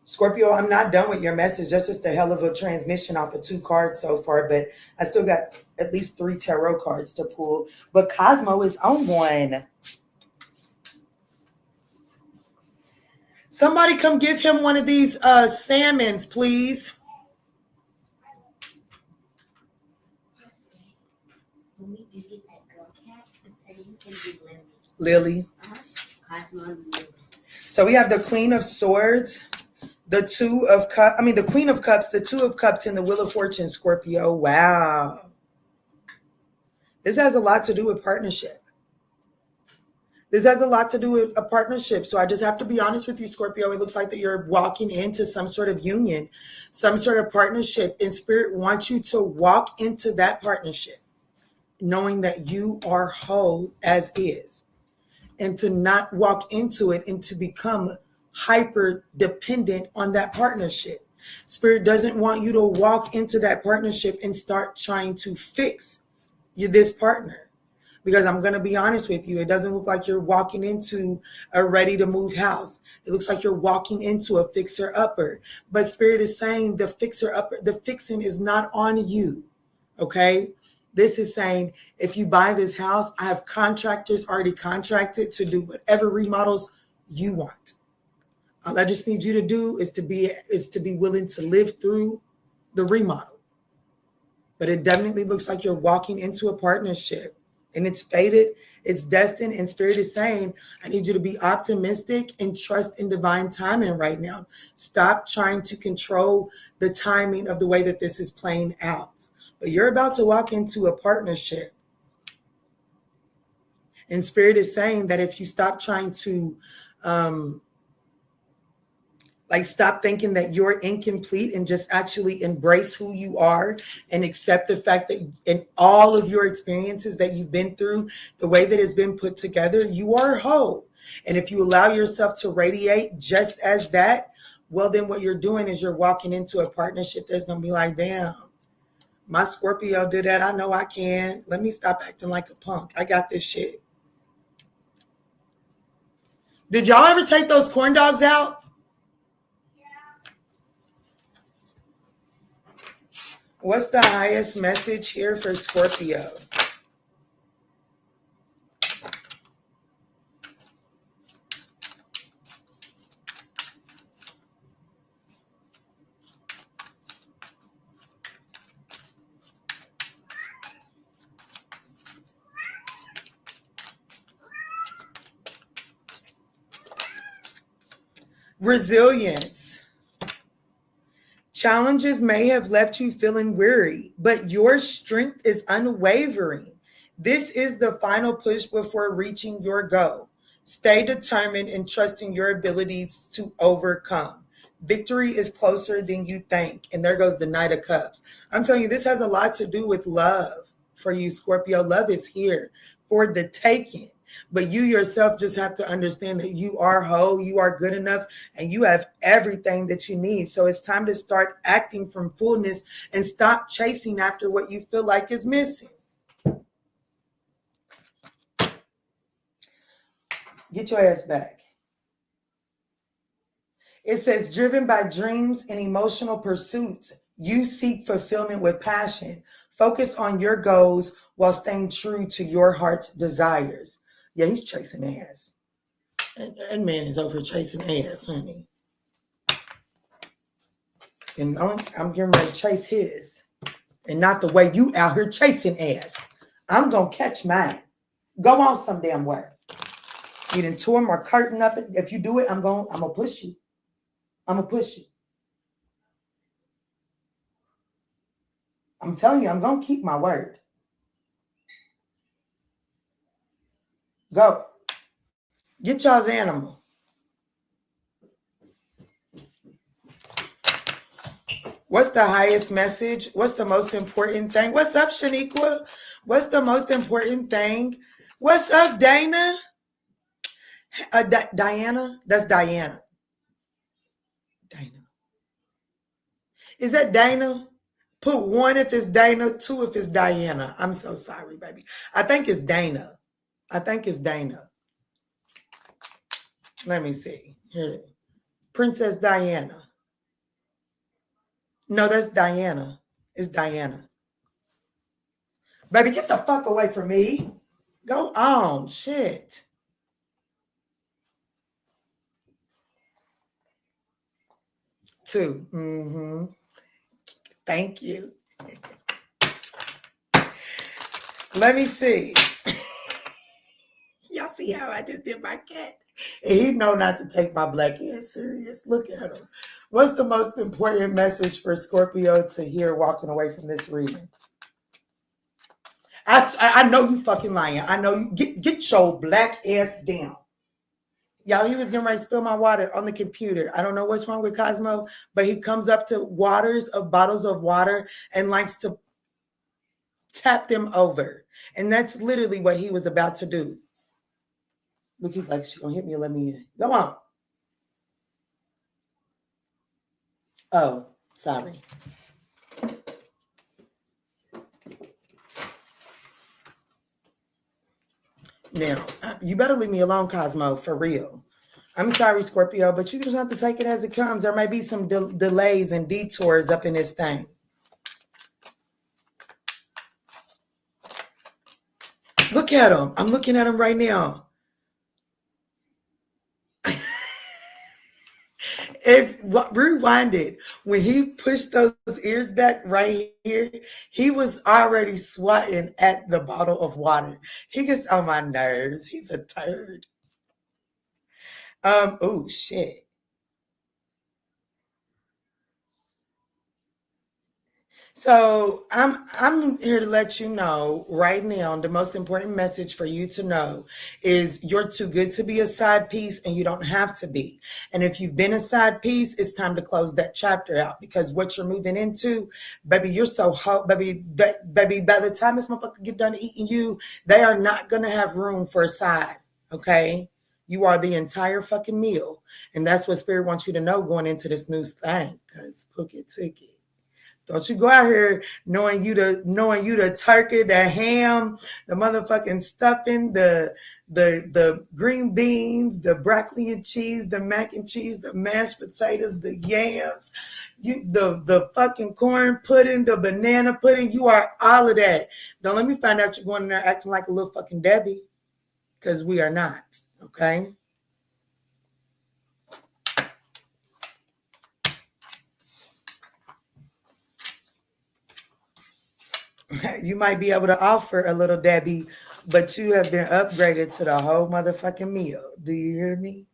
S2: Scorpio, I'm not done with your message. That's just a hell of a transmission off of 2 cards so far, but I still got at least 3 tarot cards to pull. But Cosmo is on one. Somebody come give him one of these salmons, please.
S3: When we do get that girl cat, I think it's going to be
S2: Lily.
S3: Cosmo and Lily.
S2: So we have the Queen of Swords, the the Queen of Cups, the 2 of Cups, and the Wheel of Fortune, Scorpio. Wow. This has a lot to do with partnership. This has a lot to do with a partnership. So I just have to be honest with you, Scorpio. It looks like that you're walking into some sort of union, some sort of partnership. And Spirit wants you to walk into that partnership, knowing that you are whole as is, and to not walk into it and to become hyper dependent on that partnership. Spirit doesn't want you to walk into that partnership and start trying to fix this partner. Because I'm going to be honest with you, it doesn't look like you're walking into a ready to move house. It looks like you're walking into a fixer upper. But Spirit is saying the fixer upper, the fixing is not on you. Okay? This is saying, if you buy this house, I have contractors already contracted to do whatever remodels you want. All I just need you to do is to be willing to live through the remodel. But it definitely looks like you're walking into a partnership, and it's fated, it's destined, and Spirit is saying, I need you to be optimistic and trust in divine timing right now. Stop trying to control the timing of the way that this is playing out. But you're about to walk into a partnership. And Spirit is saying that if you stop trying to stop thinking that you're incomplete and just actually embrace who you are and accept the fact that in all of your experiences that you've been through, the way that it's been put together, you are whole. And if you allow yourself to radiate just as that, well, then what you're doing is you're walking into a partnership that's going to be like, damn, my Scorpio did that. I know I can. Let me stop acting like a punk. I got this shit. Did y'all ever take those corn dogs out? What's the highest message here for Scorpio? Resilience. Challenges may have left you feeling weary, but your strength is unwavering. This is the final push before reaching your goal. Stay determined and trust in your abilities to overcome. Victory is closer than you think. And there goes the Knight of Cups. I'm telling you, this has a lot to do with love for you, Scorpio. Love is here for the taking. But you yourself just have to understand that you are whole, you are good enough, and you have everything that you need. So it's time to start acting from fullness and stop chasing after what you feel like is missing. Get your ass back. It says, driven by dreams and emotional pursuits, you seek fulfillment with passion. Focus on your goals while staying true to your heart's desires. Yeah, he's chasing ass. That man is over chasing ass, honey. And I'm getting ready to chase his. And not the way you out here chasing ass. I'm going to catch mine. Go on some damn way. You done tore my curtain up. If you do it, I'm going to push you. I'm going to push you. I'm telling you, I'm going to keep my word. Go. Get y'all's animal. What's the highest message? What's the most important thing? What's up, Shaniqua? What's the most important thing? What's up, Dana? Diana? That's Diana. Dana. Is that Dana? Put 1 if it's Dana, 2 if it's Diana. I'm so sorry, baby. I think it's Dana. Let me see. Here. Princess Diana. No, that's Diana. It's Diana. Baby, get the fuck away from me. Go on. Shit. Two. Mm-hmm. Thank you. Let me see. Y'all see how I just did my cat? And he know not to take my black ass serious. Look at him. What's the most important message for Scorpio to hear walking away from this reading? I know you fucking lying. I know you. Get your black ass down. Y'all, he was getting ready to spill my water on the computer. I don't know what's wrong with Cosmo, but he comes up to bottles of water and likes to tap them over. And that's literally what he was about to do. Look, he's like, she's going to hit me and let me in. Go on. Oh, sorry. Now, you better leave me alone, Cosmo, for real. I'm sorry, Scorpio, but you just have to take it as it comes. There may be some delays and detours up in this thing. Look at him. I'm looking at him right now. Rewind it. When he pushed those ears back right here, he was already swatting at the bottle of water. He gets on my nerves. He's a turd. Oh shit. So I'm here to let you know right now, the most important message for you to know is you're too good to be a side piece and you don't have to be. And if you've been a side piece, it's time to close that chapter out because what you're moving into, baby, you're so hot, baby, by the time this motherfucker get done eating you, they are not going to have room for a side, okay? You are the entire fucking meal. And that's what Spirit wants you to know going into this new thing because Pookie took it. Don't you go out here knowing you the turkey, the ham, the motherfucking stuffing, the the green beans, the broccoli and cheese, the mac and cheese, the mashed potatoes, the yams, the fucking corn pudding, the banana pudding. You are all of that. Don't let me find out you're going in there acting like a little fucking Debbie, because we are not. Okay. You might be able to offer a little Debbie, but you have been upgraded to the whole motherfucking meal. Do you hear me?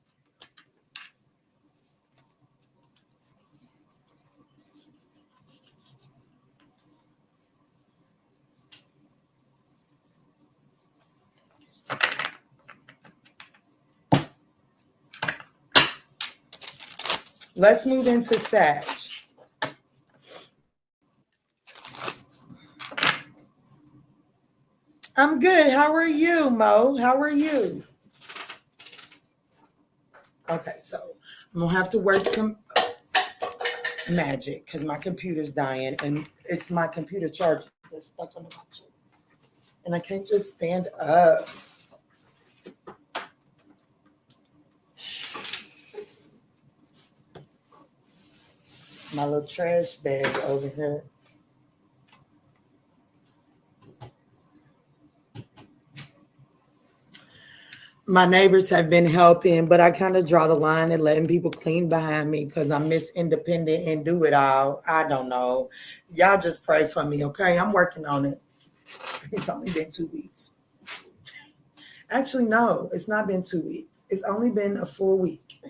S2: Let's move into Sag. I'm good. How are you, Mo? How are you? Okay, so I'm going to have to work some magic because my computer's dying and it's my computer charger that's stuck on the battery. And I can't just stand up. My little trash bag over here. My neighbors have been helping, but I kind of draw the line at letting people clean behind me because I'm Miss Independent and do it all. I don't know. Y'all just pray for me, okay? I'm working on it. It's only been 2 weeks. Actually, no, it's not been 2 weeks. It's only been a full week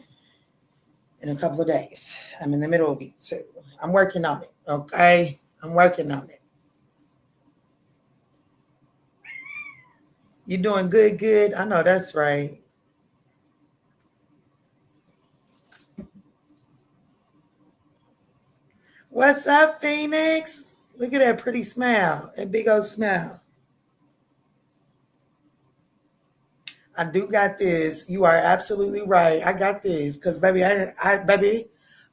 S2: and a couple of days. I'm in the middle of week 2. I'm working on it, okay? I'm working on it. You doing good, good? I know that's right. What's up, Phoenix? Look at that pretty smile, that big old smile. I do got this. You are absolutely right. I got this because, baby, baby,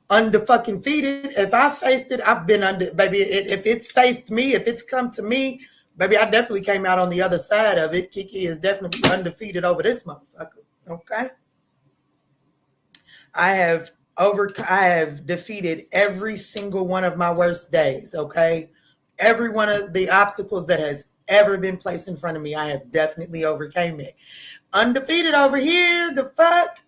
S2: under-fucking-feeded. If I faced it, I've been under, baby. If it's faced me, if it's come to me, baby, I definitely came out on the other side of it. Kiki is definitely undefeated over this motherfucker. Okay. I have defeated every single one of my worst days. Okay. Every one of the obstacles that has ever been placed in front of me, I have definitely overcame it. Undefeated over here. The fuck?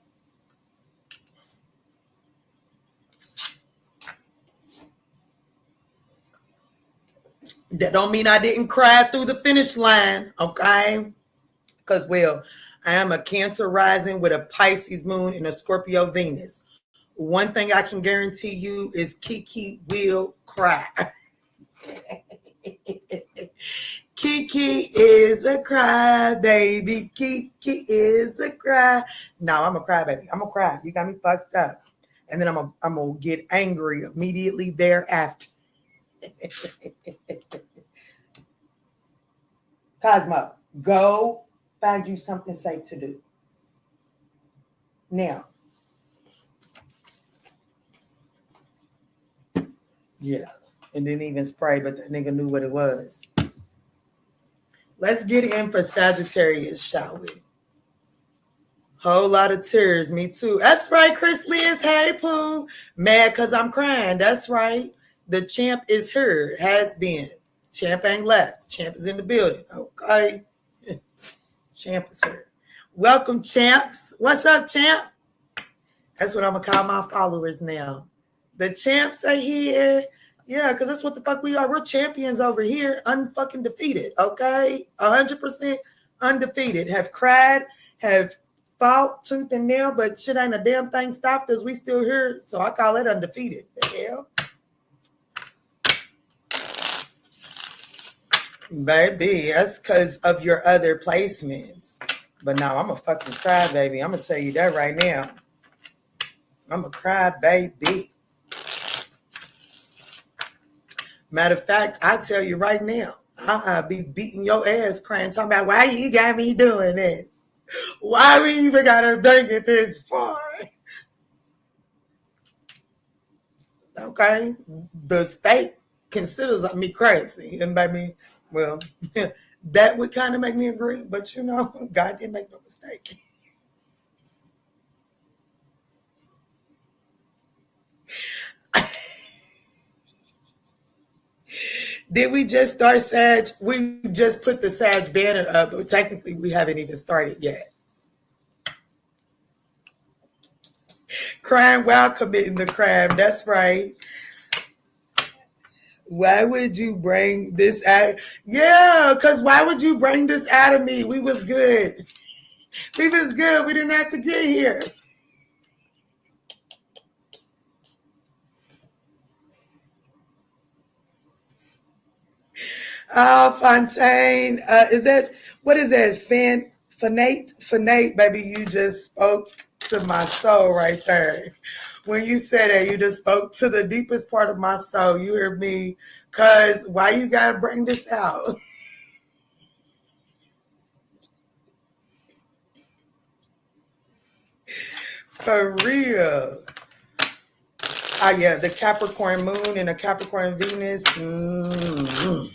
S2: That don't mean I didn't cry through the finish line, okay? Because, well, I am a Cancer rising with a Pisces moon and a Scorpio Venus. One thing I can guarantee you is Kiki will cry. Kiki is a cry, baby. Kiki is a cry. No, I'm a cry, baby. I'm a cry. You got me fucked up. And then I'm gonna get angry immediately thereafter. Cosmo, go find you something safe to do. Now, yeah, and didn't even spray, but the nigga knew what it was. Let's get in for Sagittarius, shall we? Whole lot of tears, me too. That's right, Chris Liz. Hey, Pooh. Mad because I'm crying. That's right. The champ is here, has been. Champ ain't left. Champ is in the building. Okay. Champ is here. Welcome, champs. What's up, champ? That's what I'm going to call my followers now. The champs are here. Yeah, because that's what the fuck we are. We're champions over here, unfucking defeated, okay? 100% undefeated. Have cried, have fought tooth and nail, but shit ain't a damn thing stopped us. We still here, so I call it undefeated. The hell? Baby, that's because of your other placements. But now I'm a fucking cry, baby. I'm going to tell you that right now. I'm a cry, baby. Matter of fact, I tell you right now, I'll be beating your ass crying, talking about why you got me doing this. Why we even got to bring it this far? Okay? The state considers me crazy. And baby, well, That would kind of make me agree, but you know, God didn't make no mistake. Did we just start Sag? We just put the Sag banner up, but technically we haven't even started yet. Crime while committing the crime. That's right. Why would you bring this out? Yeah, because why would you bring this out of me? We was good. We was good. We didn't have to get here. Oh, Fontaine. Is that, what is that? Fanate, baby, you just spoke to my soul right there. When you said that, you just spoke to the deepest part of my soul. You hear me? Because why you got to bring this out? For real. Oh, yeah, the Capricorn moon and the Capricorn Venus. Mm-hmm.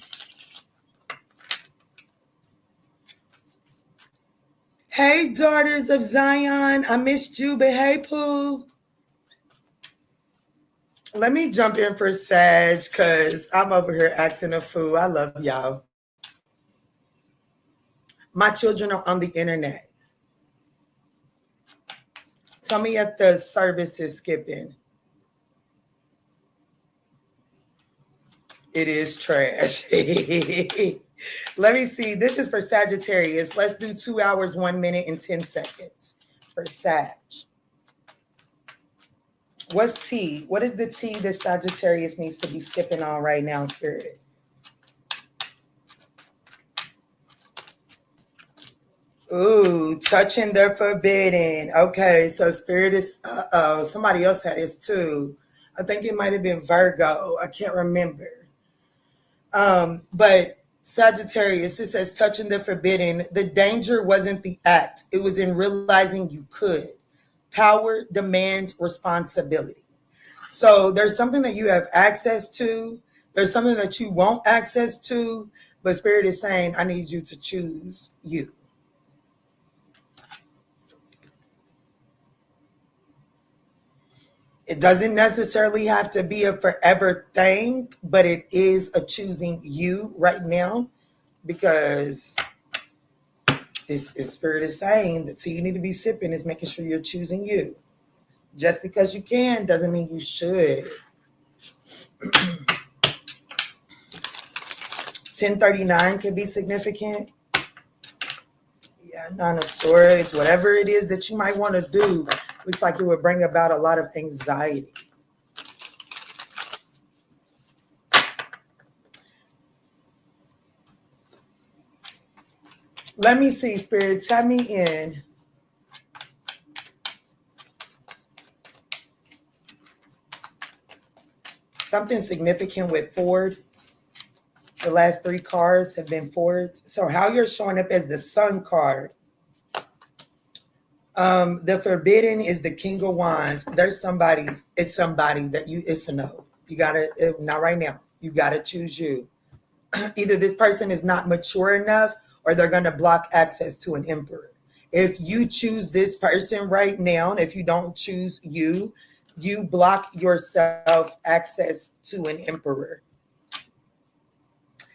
S2: Hey, daughters of Zion. I missed you, but hey, Pooh. Let me jump in for Sag because I'm over here acting a fool. I love y'all. My children are on the internet. Tell me if the service is skipping. It is trash. Let me see. This is for Sagittarius. Let's do 2 hours, 1 minute, and 10 seconds for Sag. What's tea? What is the tea that Sagittarius needs to be sipping on right now, Spirit? Ooh, touching the forbidden. Okay, so Spirit is, somebody else had this too. I think it might have been Virgo. I can't remember. But Sagittarius, it says touching the forbidden. The danger wasn't the act. It was in realizing you could. Power demands responsibility. So there's something that you have access to. There's something that you want access to. But Spirit is saying, I need you to choose you. It doesn't necessarily have to be a forever thing, but it is a choosing you right now, because this Spirit is saying the tea you need to be sipping is making sure you're choosing you. Just because you can doesn't mean you should. 1039 can be significant. Yeah, Nine of Swords, whatever it is that you might want to do, looks like it would bring about a lot of anxiety. Let me see, Spirit, tell me in. Something significant with Ford. The last 3 cards have been Fords. So how you're showing up as the Sun card. The forbidden is the King of Wands. There's somebody, it's somebody that you, it's a no. You gotta, not right now. You gotta choose you. Either this person is not mature enough or they're gonna block access to an emperor. If you choose this person right now, and if you don't choose you, you block yourself access to an emperor.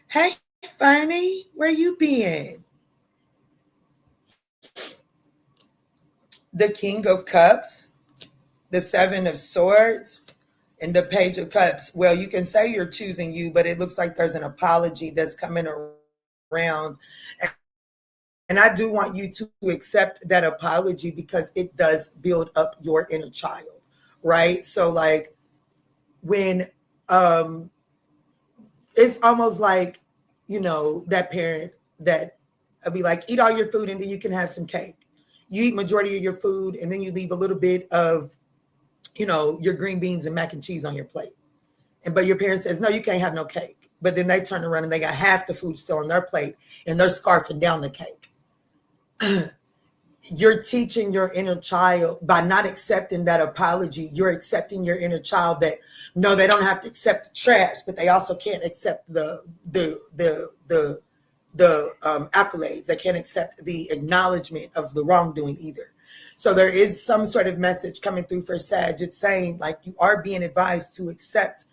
S2: Hey, Fernie, where you been? The King of Cups, the Seven of Swords, and the Page of Cups. Well, you can say you're choosing you, but it looks like there's an apology that's coming around. And I do want you to accept that apology because it does build up your inner child, right? So like when it's almost like, you know, that parent that I'll be like, eat all your food and then you can have some cake. You eat majority of your food and then you leave a little bit of, you know, your green beans and mac and cheese on your plate. But your parent says, no, you can't have no cake. But then they turn around and they got half the food still on their plate and they're scarfing down the cake. You're teaching your inner child by not accepting that apology. You're accepting your inner child that no, they don't have to accept the trash, but they also can't accept the the accolades. They can't accept the acknowledgement of the wrongdoing either. So there is some sort of message coming through for Sag. It's saying like you are being advised to accept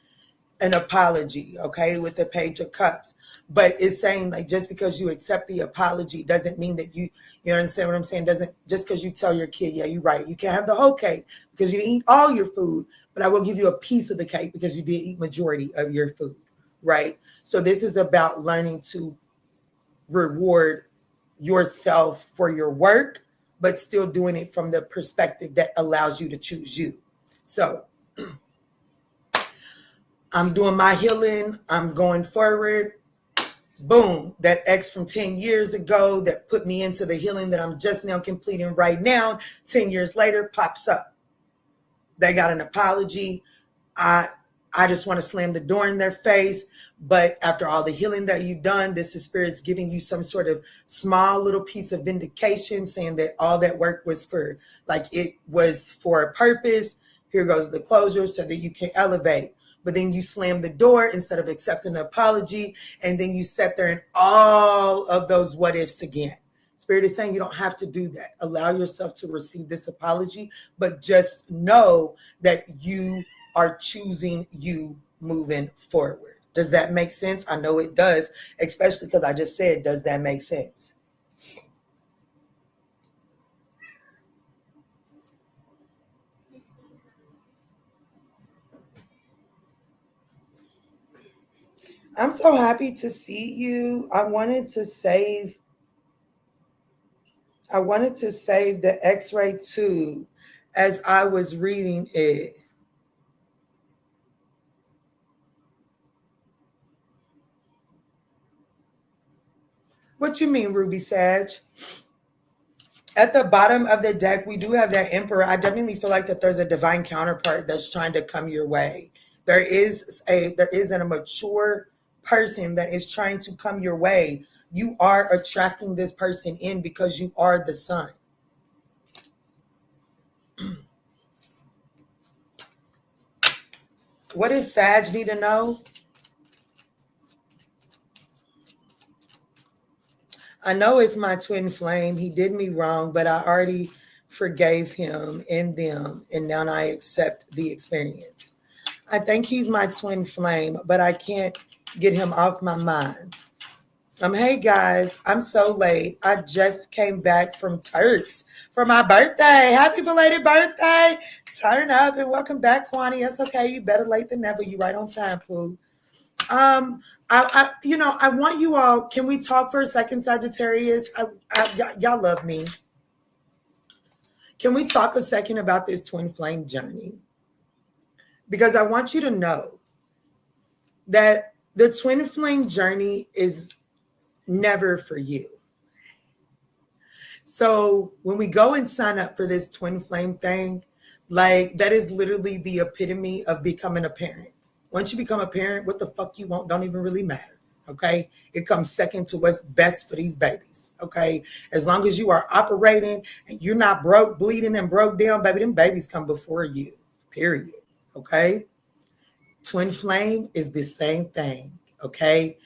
S2: an apology, okay, with the Page of Cups. But it's saying like just because you accept the apology doesn't mean that you understand what I'm saying? Doesn't just because you tell your kid, yeah, you're right, you can't have the whole cake because you didn't eat all your food, but I will give you a piece of the cake because you did eat majority of your food, right? So this is about learning to reward yourself for your work, but still doing it from the perspective that allows you to choose you. So I'm doing my healing. I'm going forward. Boom, that ex from 10 years ago that put me into the healing that I'm just now completing right now, 10 years later pops up. They got an apology. I just want to slam the door in their face. But after all the healing that you've done, this is Spirit's giving you some sort of small little piece of vindication, saying that all that work was for, like it was for a purpose. Here goes the closure so that you can elevate. But then you slam the door instead of accepting an apology. And then you sat there in all of those what ifs again. Spirit is saying you don't have to do that. Allow yourself to receive this apology, but just know that you are choosing you moving forward. Does that make sense? I know it does, especially because I just said, does that make sense? I'm so happy to see you. I wanted to save the X-ray too as I was reading it. What you mean, Ruby Sag? At the bottom of the deck, we do have that Emperor. I definitely feel like that there's a divine counterpart that's trying to come your way. There is a mature person that is trying to come your way. You are attracting this person in because you are the sun. What does Sag need to know? I know it's my twin flame. He did me wrong, but I already forgave him and them, and now I accept the experience. I think he's my twin flame, but I can't get him off my mind. Hey guys, I'm so late. I just came back from Turks for my birthday. Happy belated birthday. Turn up and welcome back, Kwani. That's okay. You better late than never. You right on time, Pooh. I want you all, can we talk for a second, Sagittarius? Y'all love me. Can we talk a second about this twin flame journey? Because I want you to know that the twin flame journey is never for you. So when we go and sign up for this twin flame thing, like that is literally the epitome of becoming a parent. Once you become a parent, what the fuck you want don't even really matter. Okay. It comes second to what's best for these babies. Okay. As long as you are operating and you're not broke, bleeding, and broke down, baby, them babies come before you. Period. Okay. Twin flame is the same thing. Okay.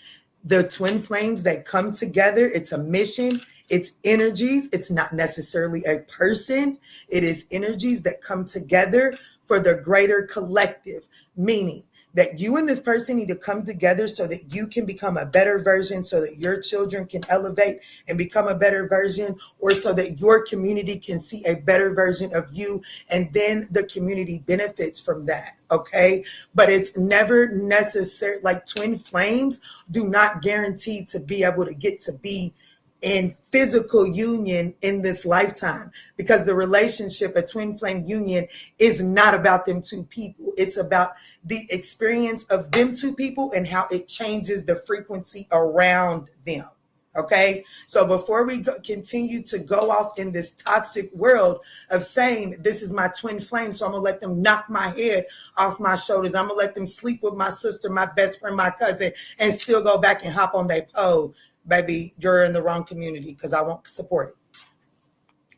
S2: The twin flames that come together, it's a mission. It's energies. It's not necessarily a person. It is energies that come together for the greater collective, meaning that you and this person need to come together so that you can become a better version, so that your children can elevate and become a better version, or so that your community can see a better version of you. And then the community benefits from that. Okay. But it's never necessary. Like twin flames do not guarantee to be able to get to be in physical union in this lifetime, because the relationship, a twin flame union, is not about them two people. It's about the experience of them two people and how it changes the frequency around them. Okay. So before we continue to go off in this toxic world of saying, this is my twin flame, so I'm going to let them knock my head off my shoulders, I'm going to let them sleep with my sister, my best friend, my cousin, and still go back and hop on their pole, baby, you're in the wrong community, because I won't support it.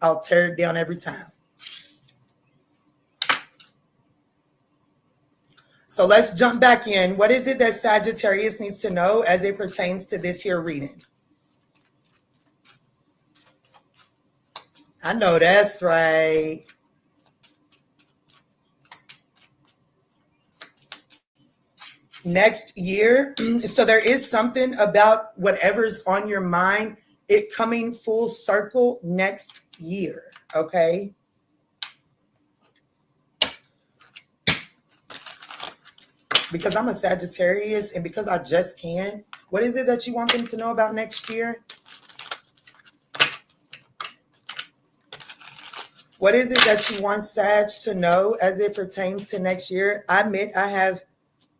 S2: I'll tear it down every time. So let's jump back in. What is it that Sagittarius needs to know as it pertains to this here reading? I know that's right. Next year, so there is something about whatever's on your mind, it coming full circle next year, okay? Because I'm a Sagittarius and because I just can, what is it that you want them to know about next year? What is it that you want Sag to know as it pertains to next year? I admit I have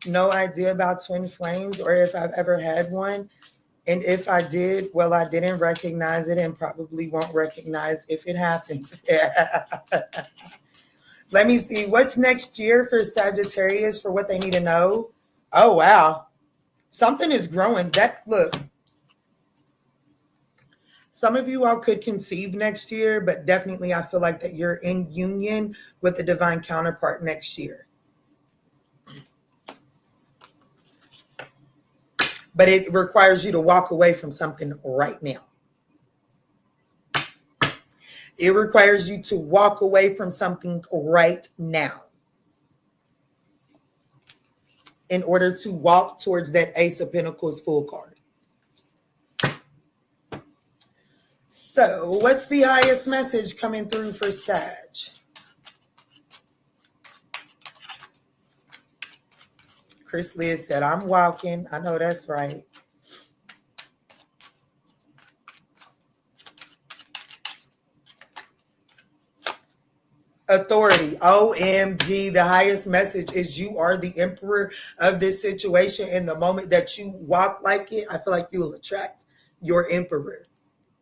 S2: no idea about twin flames or if I've ever had one. And if I did, well, I didn't recognize it and probably won't recognize if it happens. Let me see. What's next year for Sagittarius for what they need to know? Oh, wow. Something is growing. Look. Some of you all could conceive next year, but definitely I feel like that you're in union with the divine counterpart next year. But it requires you to walk away from something right now. It requires you to walk away from something right now in order to walk towards that Ace of Pentacles full card. So what's the highest message coming through for Sag? Chris Liz said, I'm walking. I know that's right. Authority. OMG. The highest message is you are the emperor of this situation. And the moment that you walk like it, I feel like you will attract your emperor.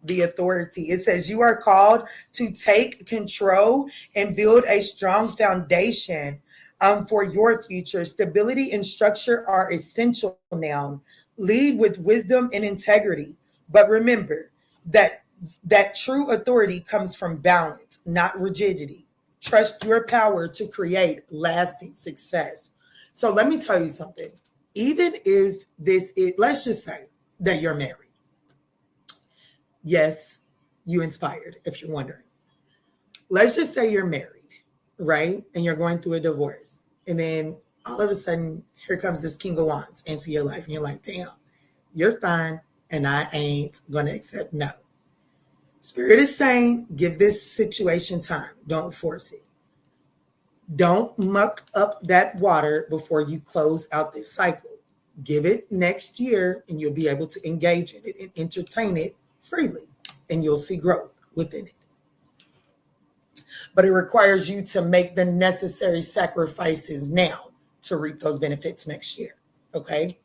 S2: The authority. It says you are called to take control and build a strong foundation for your future. Stability and structure are essential now. Lead with wisdom and integrity. But remember that true authority comes from balance, not rigidity. Trust your power to create lasting success. So let me tell you something. Even if let's just say that you're married. Yes, you inspired, if you're wondering. Let's just say you're married, right? And you're going through a divorce. And then all of a sudden, here comes this King of Wands into your life. And you're like, damn, you're fine. And I ain't going to accept no. Spirit is saying, give this situation time. Don't force it. Don't muck up that water before you close out this cycle. Give it next year and you'll be able to engage in it and entertain it freely, and you'll see growth within it. But it requires you to make the necessary sacrifices now to reap those benefits next year. Okay?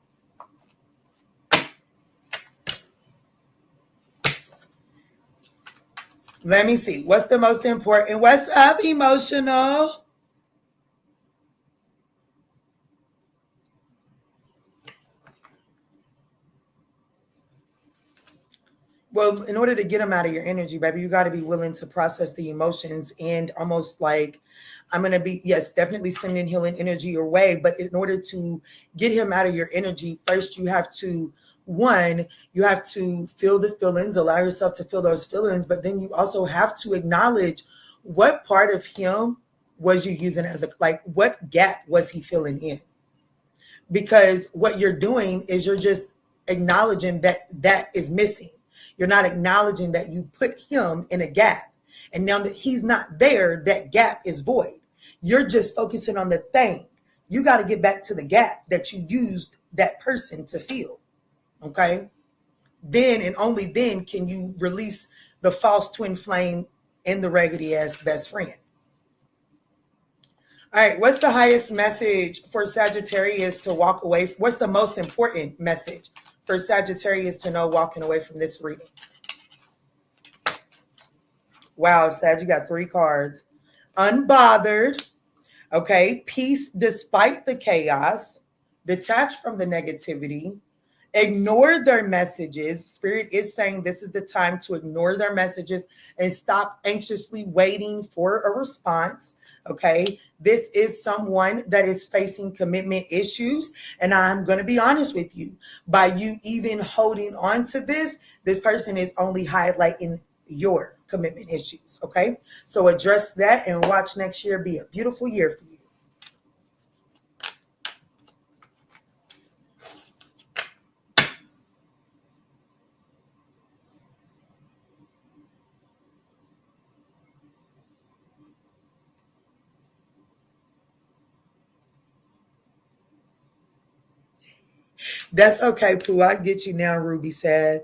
S2: Let me see. What's the most important? What's up, emotional? Well, in order to get them out of your energy, baby, you got to be willing to process the emotions and almost like, I'm going to be, yes, definitely sending healing energy your way. But in order to get him out of your energy, first you have to, you have to feel the feelings, allow yourself to feel those feelings. But then you also have to acknowledge what part of him was you using as what gap was he filling in? Because what you're doing is you're just acknowledging that is missing. You're not acknowledging that you put him in a gap. And now that he's not there, that gap is void. You're just focusing on the thing. You got to get back to the gap that you used that person to fill. Okay? Then and only then can you release the false twin flame and the raggedy ass best friend. All right. What's the highest message for Sagittarius to walk away? What's the most important message for Sagittarius to know walking away from this reading? Wow, Sag, you got 3 cards. Unbothered, okay? Peace despite the chaos. Detach from the negativity. Ignore their messages. Spirit is saying this is the time to ignore their messages and stop anxiously waiting for a response, okay? This is someone that is facing commitment issues. And I'm going to be honest with you. By you even holding on to this person is only highlighting your commitment issues, okay? So address that and watch next year be a beautiful year for you. That's okay, Pooh. I get you now, Ruby Sag.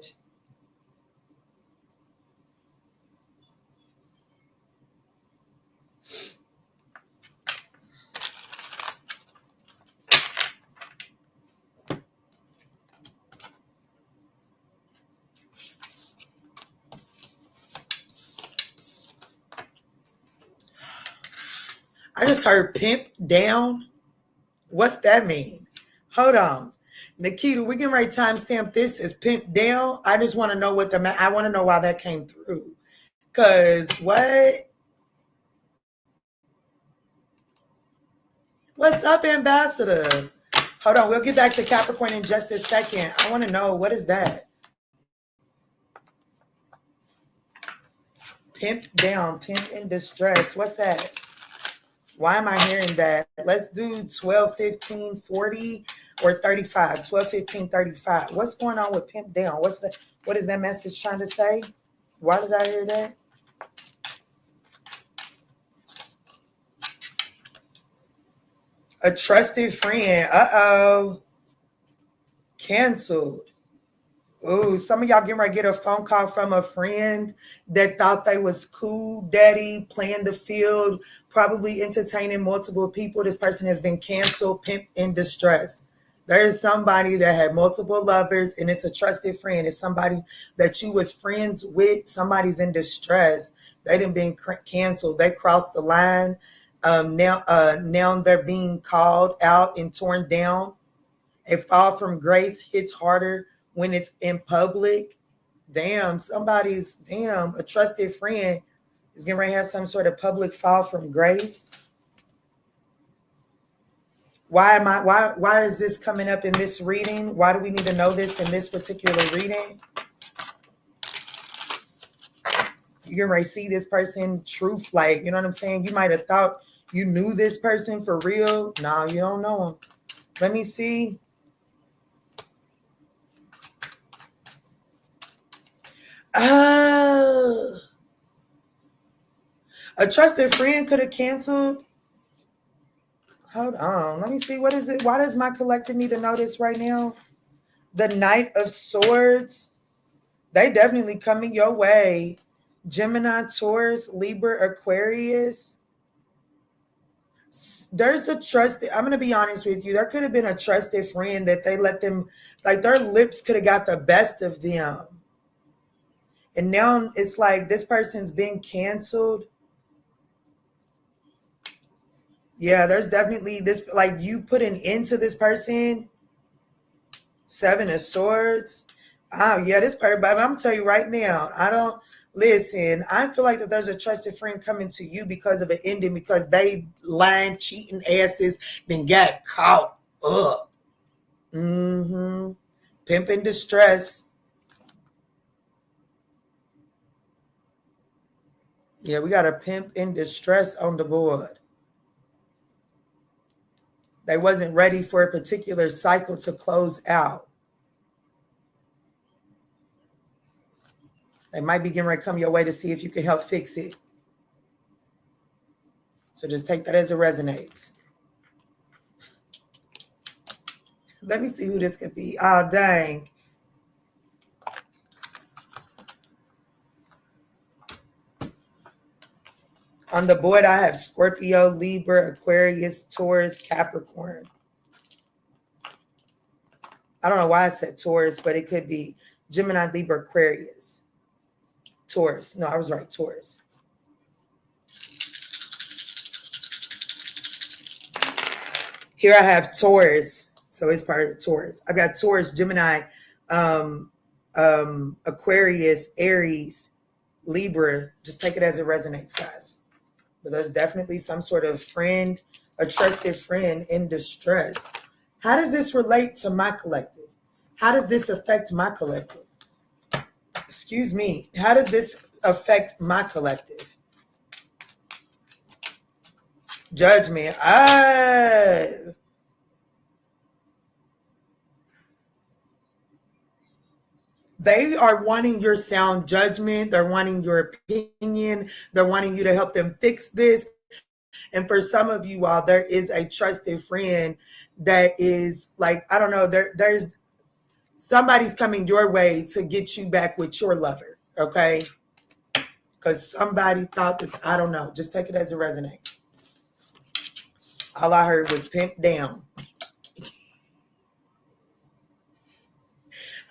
S2: I just heard pimp down. What's that mean? Hold on. Nikita, we can write timestamp this as pimp down. I just want to know what I want to know why that came through. Because what? What's up, Ambassador? Hold on. We'll get back to Capricorn in just a second. I want to know, what is that? Pimp down, pimp in distress. What's that? Why am I hearing that? Let's do 12, 15, 40, or 35. 12, 15, 35. What's going on with pimp down? What is that message trying to say? Why did I hear that? A trusted friend. Uh-oh. Canceled. Ooh, some of y'all getting ready to get a phone call from a friend that thought they was cool, daddy, playing the field, probably entertaining multiple people. This person has been canceled, pimp in distress. There is somebody that had multiple lovers, and it's a trusted friend. It's somebody that you was friends with. Somebody's in distress. They done been canceled. They crossed the line. Now they're being called out and torn down. A fall from grace hits harder when it's in public. Damn, a trusted friend is getting ready to have some sort of public fall from grace. Why is this coming up in this reading? Why do we need to know this in this particular reading? You're going to see this person truth, like, you know what I'm saying? You might have thought you knew this person for real. No, you don't know him. Let me see. A trusted friend could have canceled. Hold on. Let me see. What is it? Why does my collective need to know this right now? The Knight of Swords. They definitely coming your way. Gemini, Taurus, Libra, Aquarius. There's a trusted, I'm going to be honest with you. There could have been a trusted friend that they let them, like their lips could have got the best of them. And now it's like this person's been canceled. Yeah, there's definitely this, like you put an end to this person. Seven of Swords. Oh, yeah, this person, but I'm going to tell you right now, I feel like that there's a trusted friend coming to you because of an ending, because they lying, cheating asses, then got caught up. Pimp in distress. Yeah, we got a pimp in distress on the board. They wasn't ready for a particular cycle to close out. They might be getting ready to come your way to see if you can help fix it. So just take that as it resonates. Let me see who this could be. Oh, dang. On the board, I have Scorpio, Libra, Aquarius, Taurus, Capricorn. I don't know why I said Taurus, but it could be Gemini, Libra, Aquarius. Taurus. No, I was right. Taurus. Here I have Taurus. So it's part of Taurus. I've got Taurus, Gemini, Aquarius, Aries, Libra. Just take it as it resonates, guys. But there's definitely some sort of friend, a trusted friend in distress. How does this relate to my collective? How does this affect my collective? Excuse me. How does this affect my collective? Judgment. They are wanting your sound judgment. They're wanting your opinion. They're wanting you to help them fix this. And for some of you all, there is a trusted friend that is like, I don't know, there's somebody's coming your way to get you back with your lover, okay? Because somebody thought that, I don't know, just take it as it resonates. All I heard was pimp down.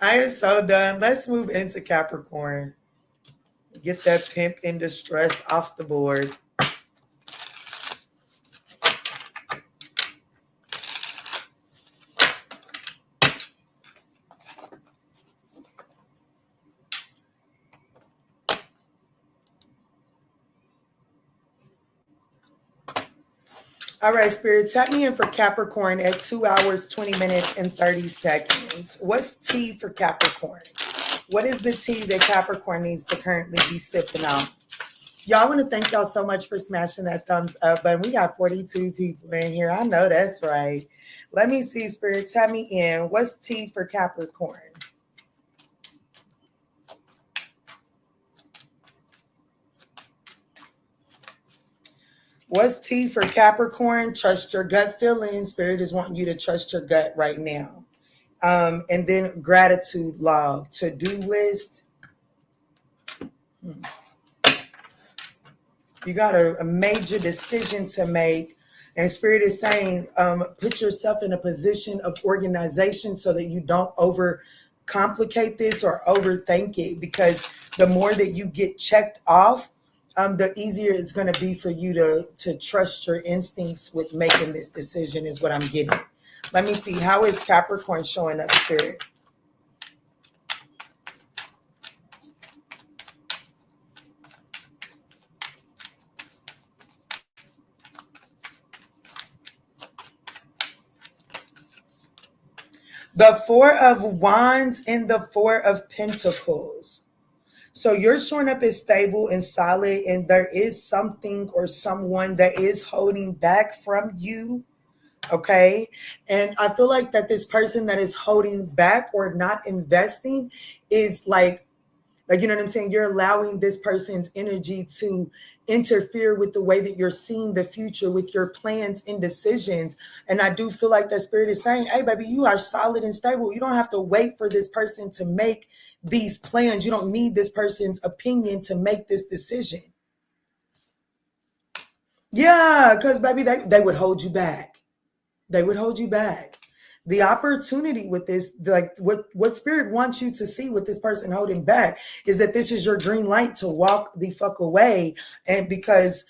S2: I am so done. Let's move into Capricorn. Get that pimp in distress off the board. All right, Spirit, tap me in for Capricorn at 2 hours, 20 minutes, and 30 seconds. What's T for Capricorn? What is the tea that Capricorn needs to currently be sipping on? Y'all, I want to thank y'all so much for smashing that thumbs up button. We got 42 people in here. I know that's right. Let me see, Spirit, tap me in. What's T for Capricorn? What's T for Capricorn? Trust your gut feeling. Spirit is wanting you to trust your gut right now. And then gratitude log, to-do list. You got a major decision to make. And Spirit is saying, put yourself in a position of organization so that you don't overcomplicate this or overthink it. Because the more that you get checked off, the easier it's going to be for you to trust your instincts with making this decision is what I'm getting. Let me see. How is Capricorn showing up, Spirit? The Four of Wands and the Four of Pentacles. So you're showing up as stable and solid, and there is something or someone that is holding back from you, okay? And I feel like that this person that is holding back or not investing is like, you know what I'm saying? You're allowing this person's energy to interfere with the way that you're seeing the future, with your plans and decisions. And I do feel like that Spirit is saying, hey, baby, you are solid and stable. You don't have to wait for this person to make these plans. You don't need this person's opinion to make this decision. Yeah, because baby, they would hold you back. They would hold you back. The opportunity with this, like what Spirit wants you to see with this person holding back is that this is your green light to walk the fuck away. And because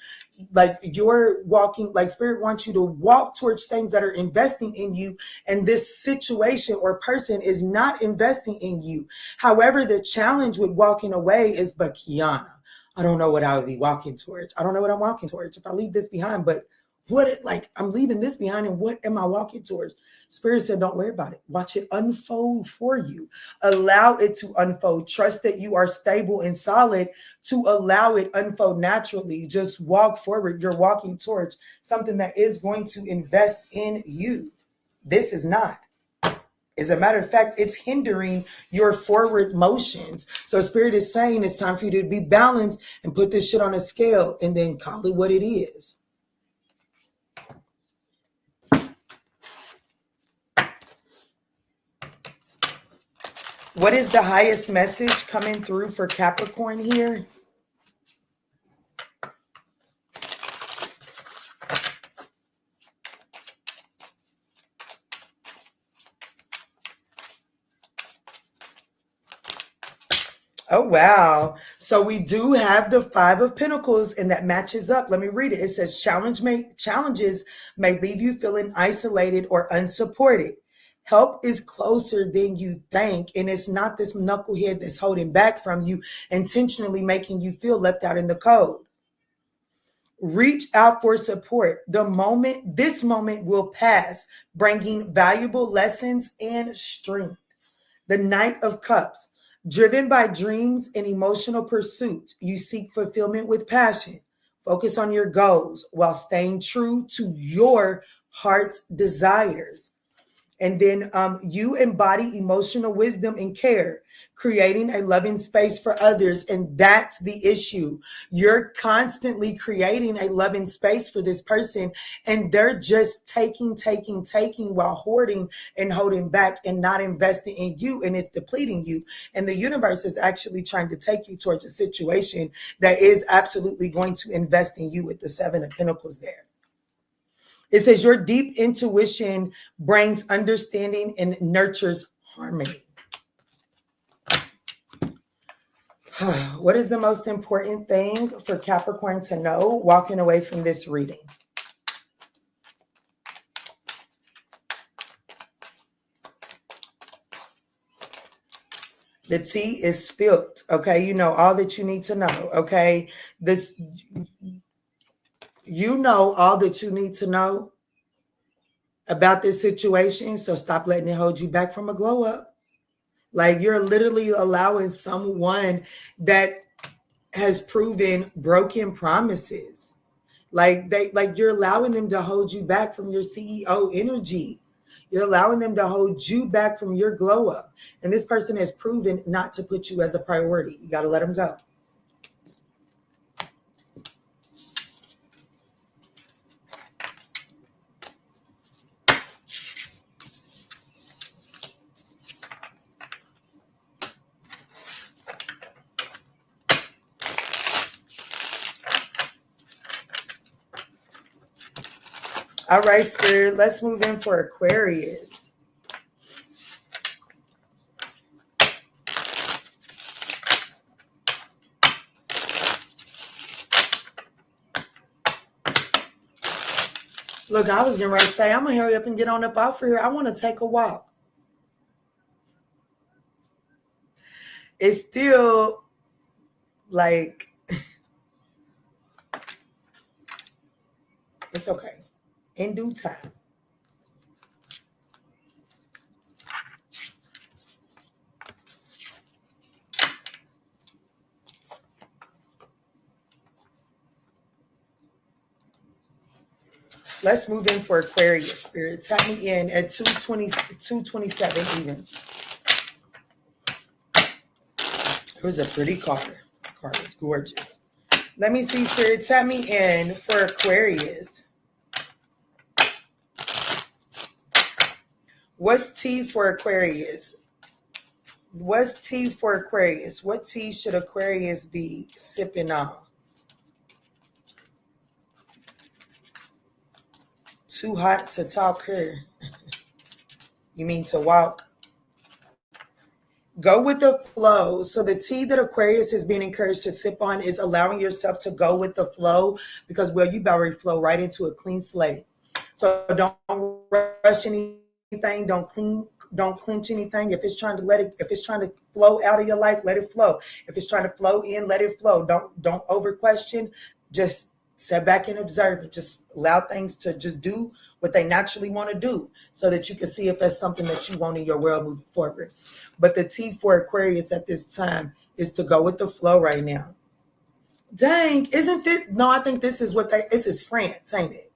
S2: like you're walking, like Spirit wants you to walk towards things that are investing in you, and this situation or person is not investing in you. However, the challenge with walking away is, but Kiana, I don't know what I would be walking towards. I don't know what I'm walking towards if I leave this behind, but I'm leaving this behind, and what am I walking towards? Spirit said, don't worry about it. Watch it unfold for you. Allow it to unfold. Trust that you are stable and solid to allow it unfold naturally. Just walk forward. You're walking towards something that is going to invest in you. This is not. As a matter of fact, it's hindering your forward motions. So Spirit is saying it's time for you to be balanced and put this shit on a scale and then call it what it is. What is the highest message coming through for Capricorn here? Oh, wow. So we do have the Five of Pentacles, and that matches up. Let me read it. It says, challenges may leave you feeling isolated or unsupported. Help is closer than you think, and it's not this knucklehead that's holding back from you, intentionally making you feel left out in the cold. Reach out for support. This moment will pass, bringing valuable lessons and strength. The Knight of Cups. Driven by dreams and emotional pursuit, you seek fulfillment with passion. Focus on your goals while staying true to your heart's desires. And then you embody emotional wisdom and care, creating a loving space for others. And that's the issue. You're constantly creating a loving space for this person, and they're just taking while hoarding and holding back and not investing in you, and it's depleting you. And the universe is actually trying to take you towards a situation that is absolutely going to invest in you with the Seven of Pentacles there. It says your deep intuition brings understanding and nurtures harmony. What is the most important thing for Capricorn to know walking away from this reading? The tea is spilled, okay? You know all that you need to know, okay? You know all that you need to know about this situation, so stop letting it hold you back from a glow up. Like, you're literally allowing someone that has proven broken promises. Like you're allowing them to hold you back from your CEO energy. You're allowing them to hold you back from your glow up. And this person has proven not to put you as a priority. You got to let them go. All right, Spirit, let's move in for Aquarius. Look, I was getting ready to say, I'm going to hurry up and get on up off here. I want to take a walk. It's still like, it's okay. In due time. Let's move in for Aquarius, Spirit. Tap me in at 227 even. It was a pretty card. The card was gorgeous. Let me see, Spirit. Tap me in for Aquarius. What's tea for Aquarius? What's tea for Aquarius? What tea should Aquarius be sipping on? Too hot to talk here. You mean to walk? Go with the flow. So the tea that Aquarius is being encouraged to sip on is allowing yourself to go with the flow, because, well, you better flow right into a clean slate. So don't rush anything. Don't clench anything. If it's trying to flow out of your life, let it flow. If it's trying to flow in, let it flow. Don't over question. Just sit back and observe it. Just allow things to just do what they naturally want to do, so that you can see if that's something that you want in your world moving forward. But the tea for Aquarius at this time is to go with the flow right now. Dang, isn't this? No, I think this is this is France, ain't it?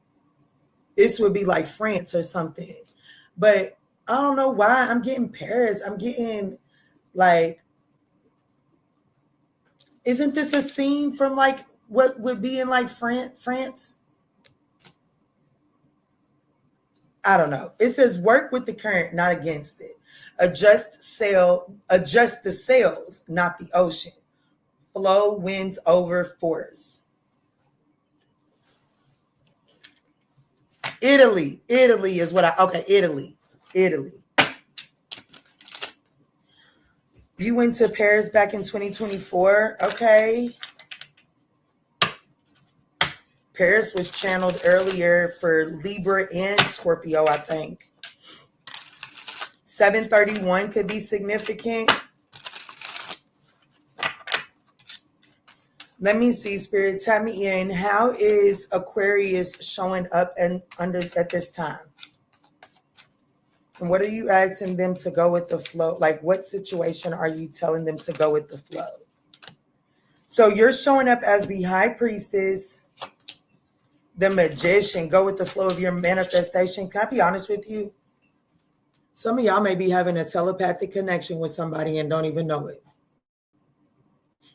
S2: This would be like France or something. But I don't know why I'm getting Paris. I'm getting like, isn't this a scene from like what would be in like France? I don't know. It says work with the current, not against it. Adjust the sails, not the ocean. Flow wins over force. Italy is what Italy. You went to Paris back in 2024, okay. Paris was channeled earlier for Libra and Scorpio, I think. 731 could be significant. Let me see, Spirit. Tap me in. How is Aquarius showing up at this time? And what are you asking them to go with the flow? Like, what situation are you telling them to go with the flow? So you're showing up as the high priestess, the magician. Go with the flow of your manifestation. Can I be honest with you? Some of y'all may be having a telepathic connection with somebody and don't even know it.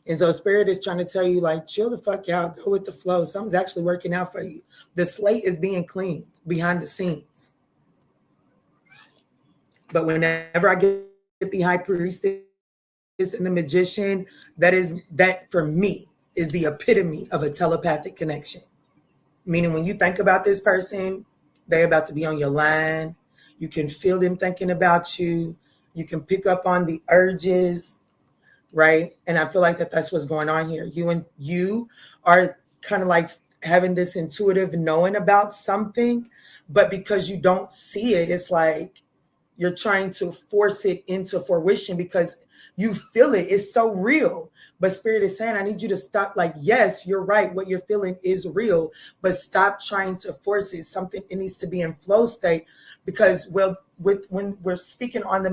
S2: And so Spirit is trying to tell you, like, chill the fuck out. Go with the flow. Something's actually working out for you. The slate is being cleaned behind the scenes. But whenever I get the high priestess and the magician, that for me is the epitome of a telepathic connection. Meaning when you think about this person, they're about to be on your line. You can feel them thinking about you. You can pick up on the urges, right? And I feel like that's what's going on here. You are kind of like having this intuitive knowing about something, but because you don't see it, it's like you're trying to force it into fruition because you feel it. It's so real. But Spirit is saying, I need you to stop. Like, yes, you're right. What you're feeling is real, but stop trying to force it. It needs to be in flow state because, well, when we're speaking on the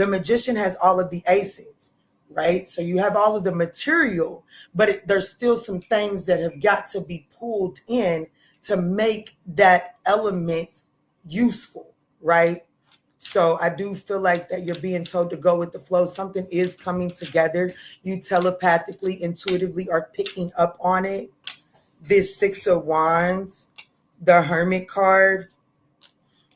S2: magician has all of the aces, right? So you have all of the material, but there's still some things that have got to be pulled in to make that element useful, right? So I do feel like that you're being told to go with the flow. Something is coming together. You telepathically, intuitively are picking up on it. This Six of Wands, the Hermit card,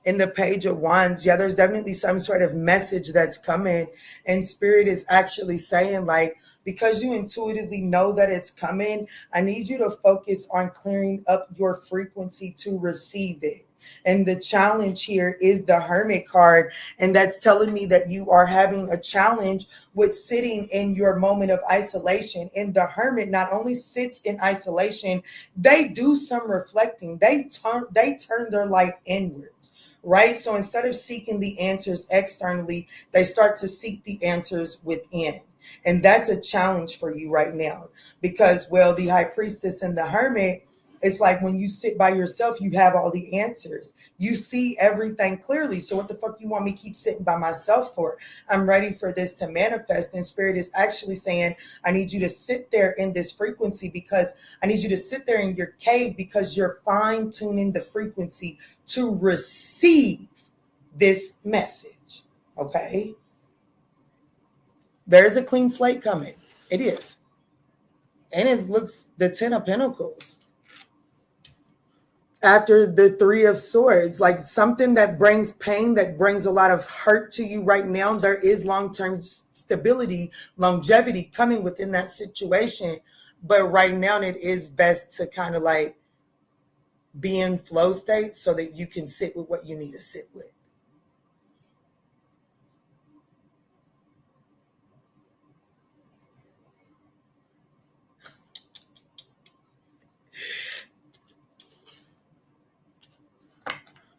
S2: and the Page of Wands. Yeah, there's definitely some sort of message that's coming. And Spirit is actually saying, like, because you intuitively know that it's coming, I need you to focus on clearing up your frequency to receive it. And the challenge here is the Hermit card. And that's telling me that you are having a challenge with sitting in your moment of isolation. And the Hermit not only sits in isolation, they do some reflecting. They turn their light inwards, right? So instead of seeking the answers externally, they start to seek the answers within. And that's a challenge for you right now because, well, the High Priestess and the Hermit, it's like when you sit by yourself, you have all the answers. You see everything clearly. So what the fuck you want me to keep sitting by myself for? I'm ready for this to manifest. And Spirit is actually saying, I need you to sit there in this frequency because I need you to sit there in your cave because you're fine tuning the frequency to receive this message. Okay? There's a clean slate coming. It is. And it looks the 10 of Pentacles. After the Three of Swords, like something that brings pain, that brings a lot of hurt to you right now. There is long-term stability, longevity coming within that situation. But right now it is best to kind of like be in flow state so that you can sit with what you need to sit with.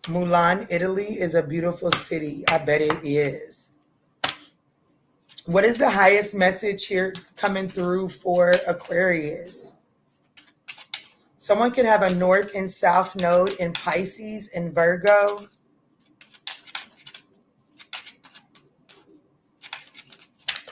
S2: Milan, Italy is a beautiful city. I bet it is. What is the highest message here coming through for Aquarius? Someone could have a north and south node in Pisces and Virgo.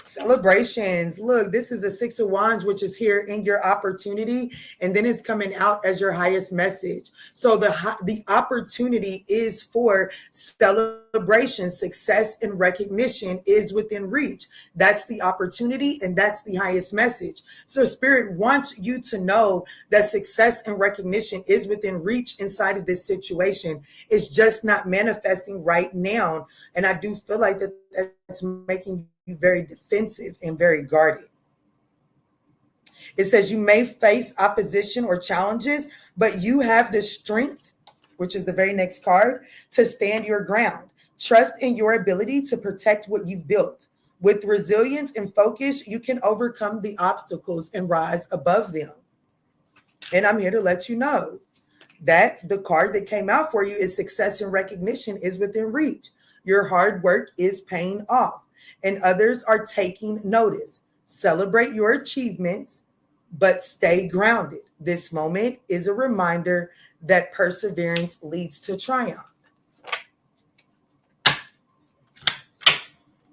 S2: Celebrations. Look, this is the Six of Wands, which is here in your opportunity, and then it's coming out as your highest message. So the opportunity is for celebration, success, and recognition is within reach. That's the opportunity, and that's the highest message. So Spirit wants you to know that success and recognition is within reach inside of this situation. It's just not manifesting right now, and I do feel like that's making you very defensive and very guarded. It says you may face opposition or challenges, but you have the strength, which is the very next card, to stand your ground. Trust in your ability to protect what you've built. With resilience and focus, you can overcome the obstacles and rise above them. And I'm here to let you know that the card that came out for you is success and recognition is within reach. Your hard work is paying off, and others are taking notice. Celebrate your achievements, but stay grounded. This moment is a reminder that perseverance leads to triumph.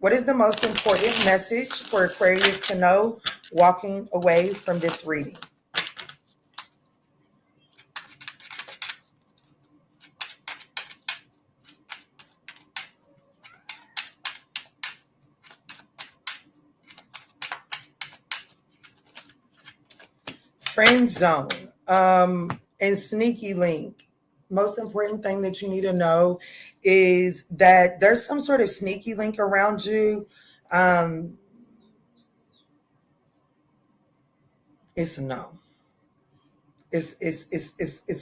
S2: What is the most important message for Aquarius to know walking away from this reading? Friend zone and sneaky link. Most important thing that you need to know is that there's some sort of sneaky link around you. It's no. It's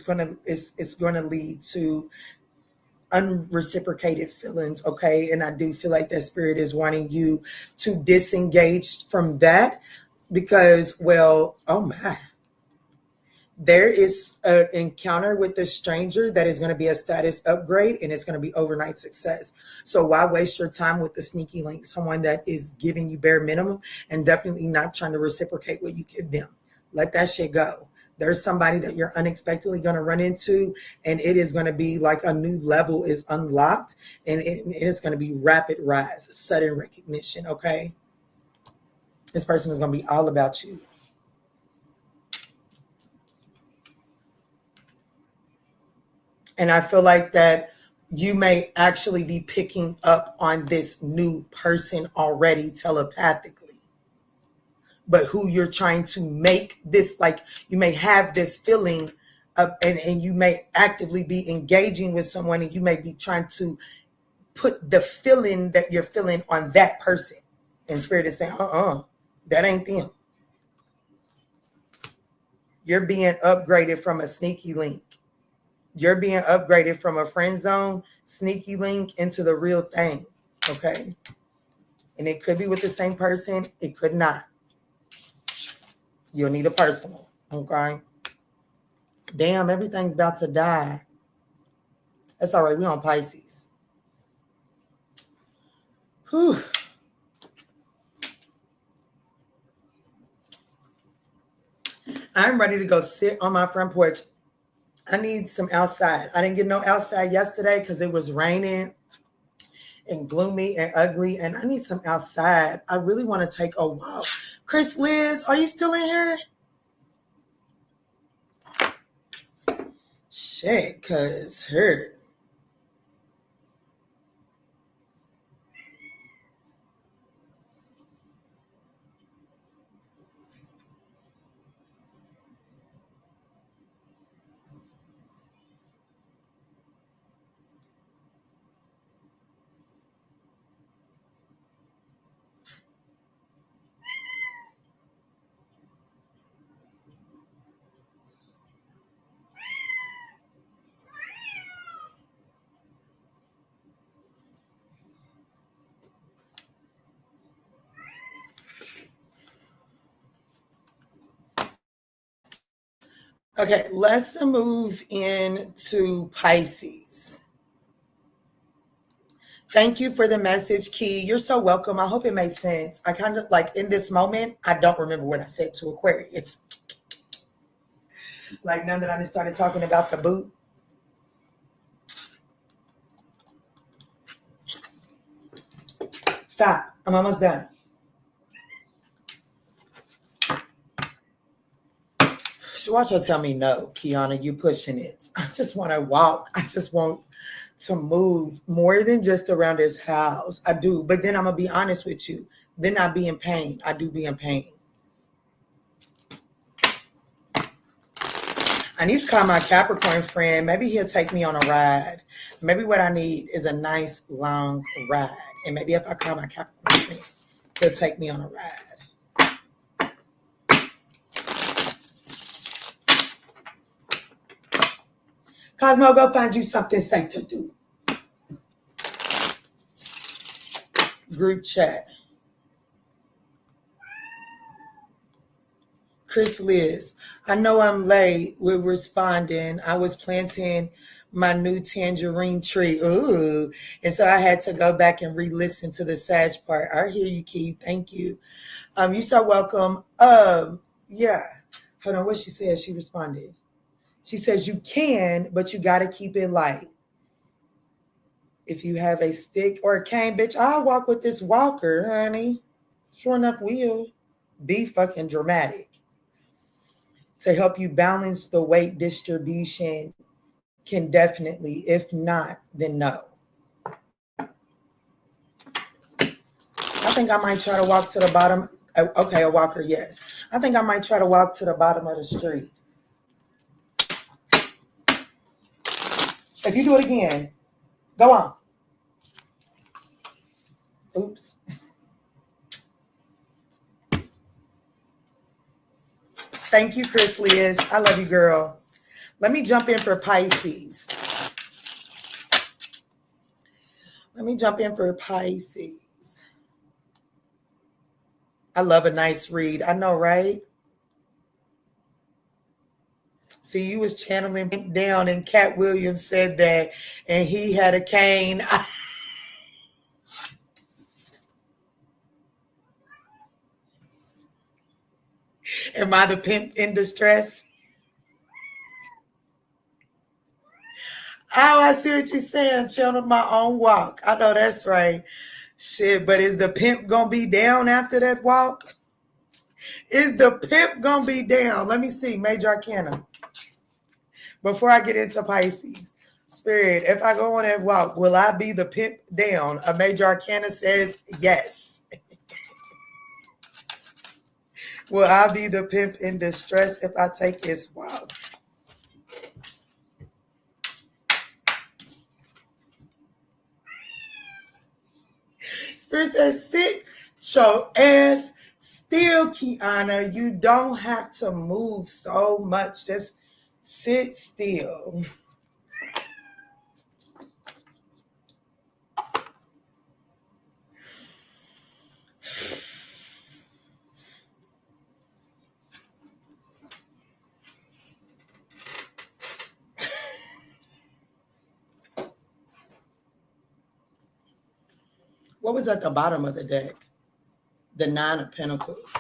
S2: gonna lead to unreciprocated feelings, okay? And I do feel like that spirit is wanting you to disengage from that because, well, oh my. There is an encounter with a stranger that is going to be a status upgrade and it's going to be overnight success. So why waste your time with the sneaky link? Someone that is giving you bare minimum and definitely not trying to reciprocate what you give them. Let that shit go. There's somebody that you're unexpectedly going to run into and it is going to be like a new level is unlocked and it is going to be rapid rise, sudden recognition, okay? This person is going to be all about you. And I feel like that you may actually be picking up on this new person already telepathically. But who you're trying to make this, like you may have this feeling of, and you may actively be engaging with someone and you may be trying to put the feeling that you're feeling on that person. And spirit is saying, that ain't them. You're being upgraded from a sneaky link. You're being upgraded from a friend zone, sneaky link into the real thing, okay? And it could be with the same person. It could not. You'll need a personal, okay? Damn, everything's about to die. That's all right. We're on Pisces. Whew. I'm ready to go sit on my front porch. I need some outside. I didn't get no outside yesterday because it was raining and gloomy and ugly. And I need some outside. I really want to take a walk. Chris Liz, are you still in here? Shit, cause her. Okay, let's move into Pisces. Thank you for the message, Key. You're so welcome. I hope it made sense. I kind of like in this moment, I don't remember what I said to Aquarius. It's like now that I just started talking about the boot. Stop. I'm almost done. Watch her tell me no, Kiana, you pushing it. I just want to walk. I just want to move more than just around this house. I do. But then I'm going to be honest with you. Then I be in pain. I do be in pain. I need to call my Capricorn friend. Maybe he'll take me on a ride. Maybe what I need is a nice long ride. And maybe if I call my Capricorn friend, he'll take me on a ride. Cosmo, go find you something safe to do. Group chat. Chris Liz, I know I'm late with responding. I was planting my new tangerine tree. Ooh. And so I had to go back and re-listen to the Sag part. I hear you, Keith. Thank you. You're so welcome. Yeah. Hold on, what she said? She responded. She says you can, but you got to keep it light. If you have a stick or a cane, bitch, I'll walk with this walker, honey. Sure enough, will be fucking dramatic. To help you balance the weight distribution can definitely, if not, then no. I think I might try to walk to the bottom. Okay, a walker, yes. I think I might try to walk to the bottom of the street. If you do it again, go on. Oops. Thank you, Chris Liz. I love you, girl. Let me jump in for Pisces. I love a nice read. I know, right? See, you was channeling down, and Cat Williams said that, and he had a cane. Am I the pimp in distress? Oh, I see what you're saying. Channel my own walk. I know that's right. Shit, but is the pimp gonna be down after that walk? Is the pimp gonna be down? Let me see. Major Arcana. Before I get into Pisces. Spirit, if I go on that walk, will I be the pimp down? A Major Arcana says yes. Will I be the pimp in distress if I take this walk? Spirit says, sit your ass still, Kiana. You don't have to move so much. Just sit still. What was at the bottom of the deck? The Nine of Pentacles.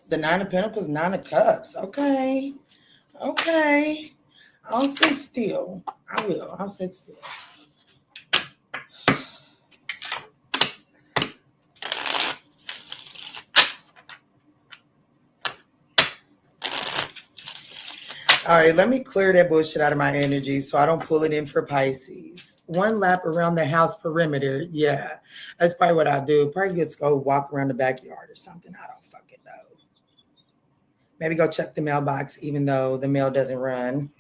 S2: The Nine of Pentacles, Nine of Cups. Okay. Okay. I'll sit still. I will. I'll sit still. All right, let me clear that bullshit out of my energy so I don't pull it in for Pisces. One lap around the house perimeter. Yeah, that's probably what I do. Probably just go walk around the backyard or something. I don't fucking know. Maybe go check the mailbox, even though the mail doesn't run.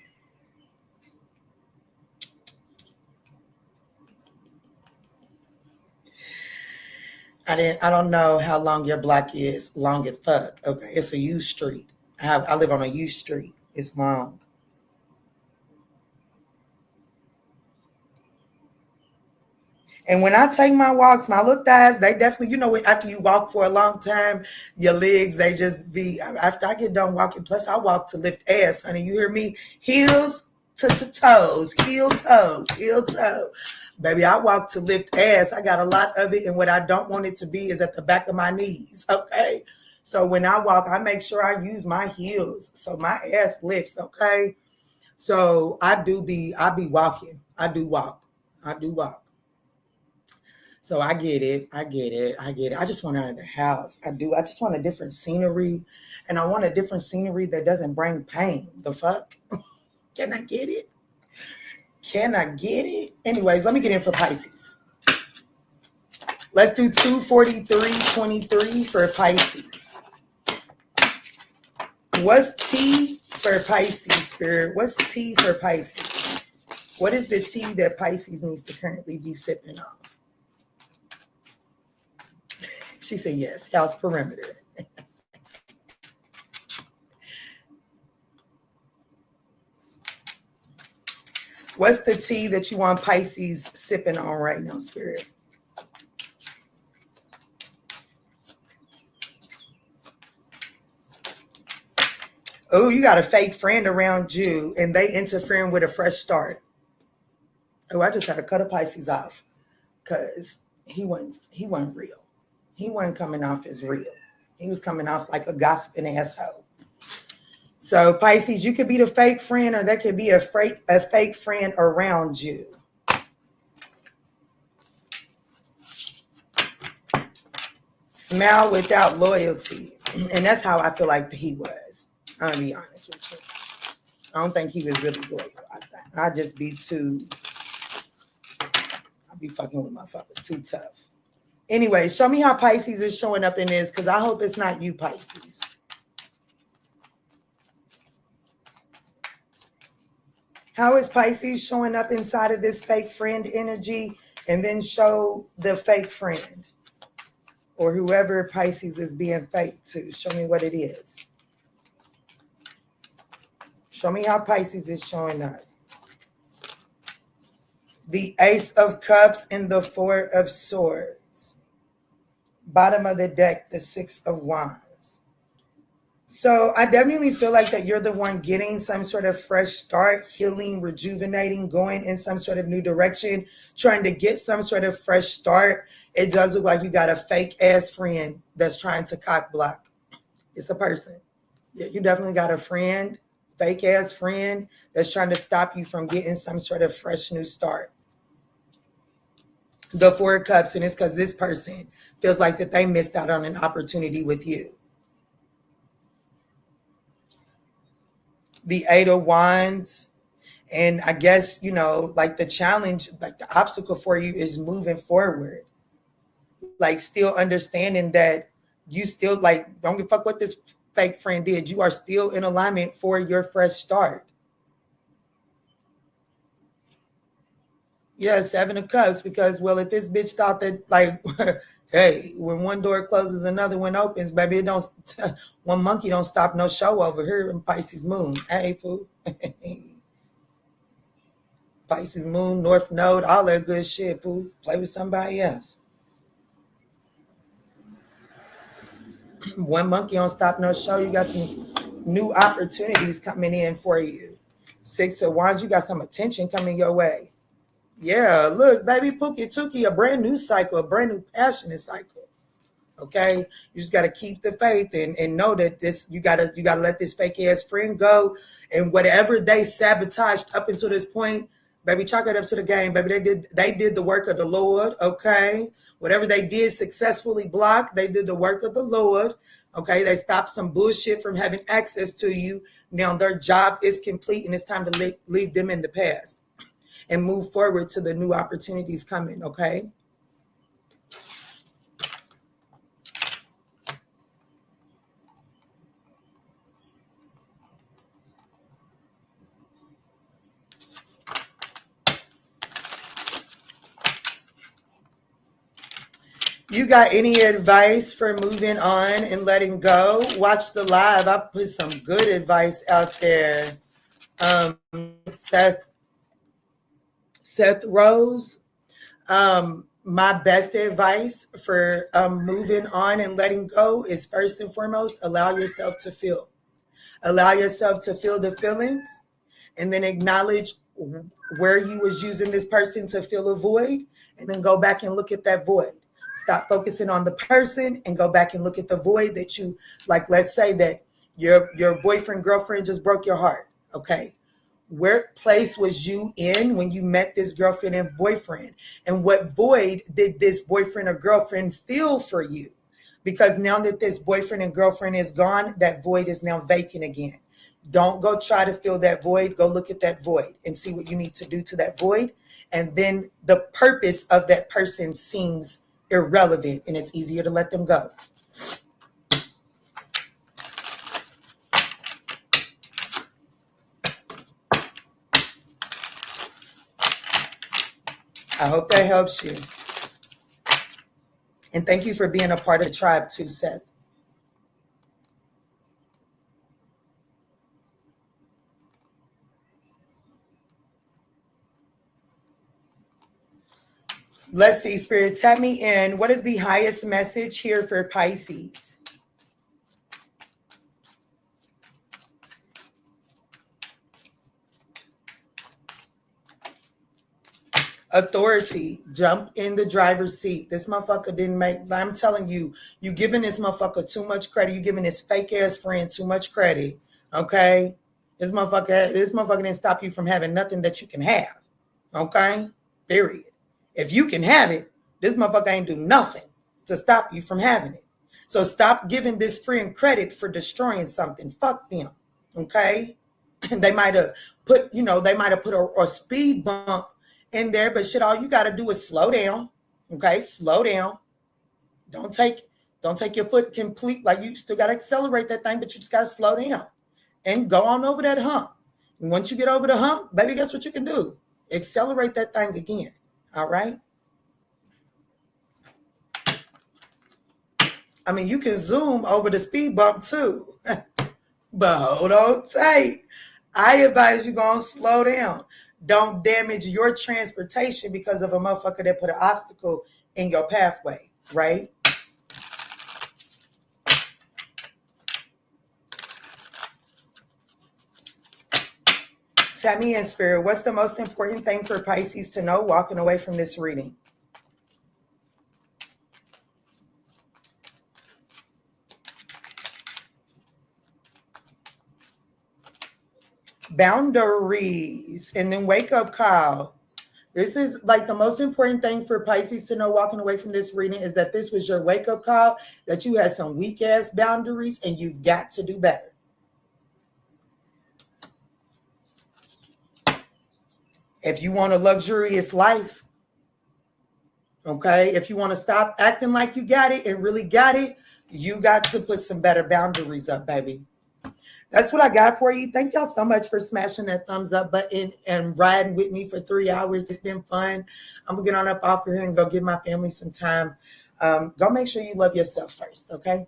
S2: I don't know how long your block is. Long as fuck. Okay, it's a U street. I live on a U street. It's long. And when I take my walks, my little thighs, they definitely, you know, after you walk for a long time, your legs, they just be, after I get done walking, plus I walk to lift ass, honey. You hear me? Heels to toes, heel toe. Baby, I walk to lift ass. I got a lot of it. And what I don't want it to be is at the back of my knees. Okay. So when I walk, I make sure I use my heels so my ass lifts. Okay. So I be walking. I do walk. So I get it. I just want out of the house. I do. I just want a different scenery. And I want a different scenery that doesn't bring pain. The fuck? Can I get it? Anyways, let me get in for Pisces. Let's do 243.23 for Pisces. What's T for Pisces, Spirit? What's T for Pisces? What is the tea that Pisces needs to currently be sipping on? She said yes, house perimeter. What's the tea that you want Pisces sipping on right now, Spirit? Oh, you got a fake friend around you and they interfering with a fresh start. Oh, I just had to cut a Pisces off because he wasn't real. He wasn't coming off as real. He was coming off like a gossiping asshole. So Pisces, you could be the fake friend, or there could be a fake friend around you. Smile without loyalty. And that's how I feel like he was. I'm going to be honest with you. I don't think he was really loyal. I'd just be I'd be fucking with motherfuckers too tough. Anyway, show me how Pisces is showing up in this, because I hope it's not you, Pisces. How is Pisces showing up inside of this fake friend energy, and then show the fake friend or whoever Pisces is being fake to? Show me what it is. Show me how Pisces is showing up. The Ace of Cups and the Four of Swords. Bottom of the deck, the Six of Wands. So I definitely feel like that you're the one getting some sort of fresh start, healing, rejuvenating, going in some sort of new direction, trying to get some sort of fresh start. It does look like you got a fake ass friend that's trying to cock block. It's a person. Yeah, you definitely got a friend, fake ass friend that's trying to stop you from getting some sort of fresh new start. The Four of Cups, and it's because this person feels like that they missed out on an opportunity with you. The Eight of Wands, and I guess, you know, like the challenge, like the obstacle for you is moving forward. Like still understanding that you still like, don't give a fuck what this fake friend did. You are still in alignment for your fresh start. Yeah, Seven of Cups, because, well, if this bitch thought that, like, hey, when one door closes, another one opens, baby, it don't, one monkey don't stop no show over here in Pisces moon. Hey, poo. Pisces moon, North Node, all that good shit, poo. Play with somebody else. One monkey don't stop no show. You got some new opportunities coming in for you. Six of Wands, you got some attention coming your way. Yeah, look, baby, Pookie Tookie, a brand new cycle, a brand new passionate cycle. Okay, you just gotta keep the faith and know that this you gotta let this fake ass friend go, and whatever they sabotaged up until this point, baby, chalk it up to the game, baby. They did the work of the Lord. Okay, whatever they did successfully block, they did the work of the Lord. Okay, they stopped some bullshit from having access to you. Now their job is complete, and it's time to leave them in the past and move forward to the new opportunities coming, okay? You got any advice for moving on and letting go? Watch the live. I put some good advice out there. Seth Rose, my best advice for moving on and letting go is, first and foremost, allow yourself to feel. Allow yourself to feel the feelings, and then acknowledge where you was using this person to fill a void, and then go back and look at that void. Stop focusing on the person and go back and look at the void that you, like, let's say that your boyfriend, girlfriend just broke your heart, okay? Where place was you in when you met this girlfriend and boyfriend? And what void did this boyfriend or girlfriend fill for you? Because now that this boyfriend and girlfriend is gone, that void is now vacant again. Don't go try to fill that void. Go look at that void and see what you need to do to that void. And then the purpose of that person seems irrelevant, and it's easier to let them go. I hope that helps you. And thank you for being a part of the tribe too, Seth. Let's see, Spirit, tap me in. What is the highest message here for Pisces? Authority. Jump in the driver's seat. This motherfucker didn't make, I'm telling you, you giving this motherfucker too much credit. You giving this fake ass friend too much credit. Okay? This motherfucker didn't stop you from having nothing that you can have. Okay? Period. If you can have it, this motherfucker ain't do nothing to stop you from having it. So stop giving this friend credit for destroying something. Fuck them. Okay? They might have put a speed bump in there, but shit, all you got to do is slow down. Okay? Slow down. Don't take your foot complete. Like, you still got to accelerate that thing, but you just got to slow down and go on over that hump. And once you get over the hump, baby, guess what you can do? Accelerate that thing again. All right? I mean, you can zoom over the speed bump too. But hold on tight. I advise you go on slow down. Don't damage your transportation because of a motherfucker that put an obstacle in your pathway, right? Tell me in spirit, what's the most important thing for Pisces to know walking away from this reading? Boundaries, and then wake up call. This is like the most important thing for Pisces to know walking away from this reading is that this was your wake up call, that you had some weak ass boundaries and you've got to do better. If you want a luxurious life, okay, if you want to stop acting like you got it and really got it, you got to put some better boundaries up, baby. That's what I got for you. Thank y'all so much for smashing that thumbs up button and riding with me for 3 hours. It's been fun. I'm going to get on up off here and go give my family some time. Go make sure you love yourself first, okay?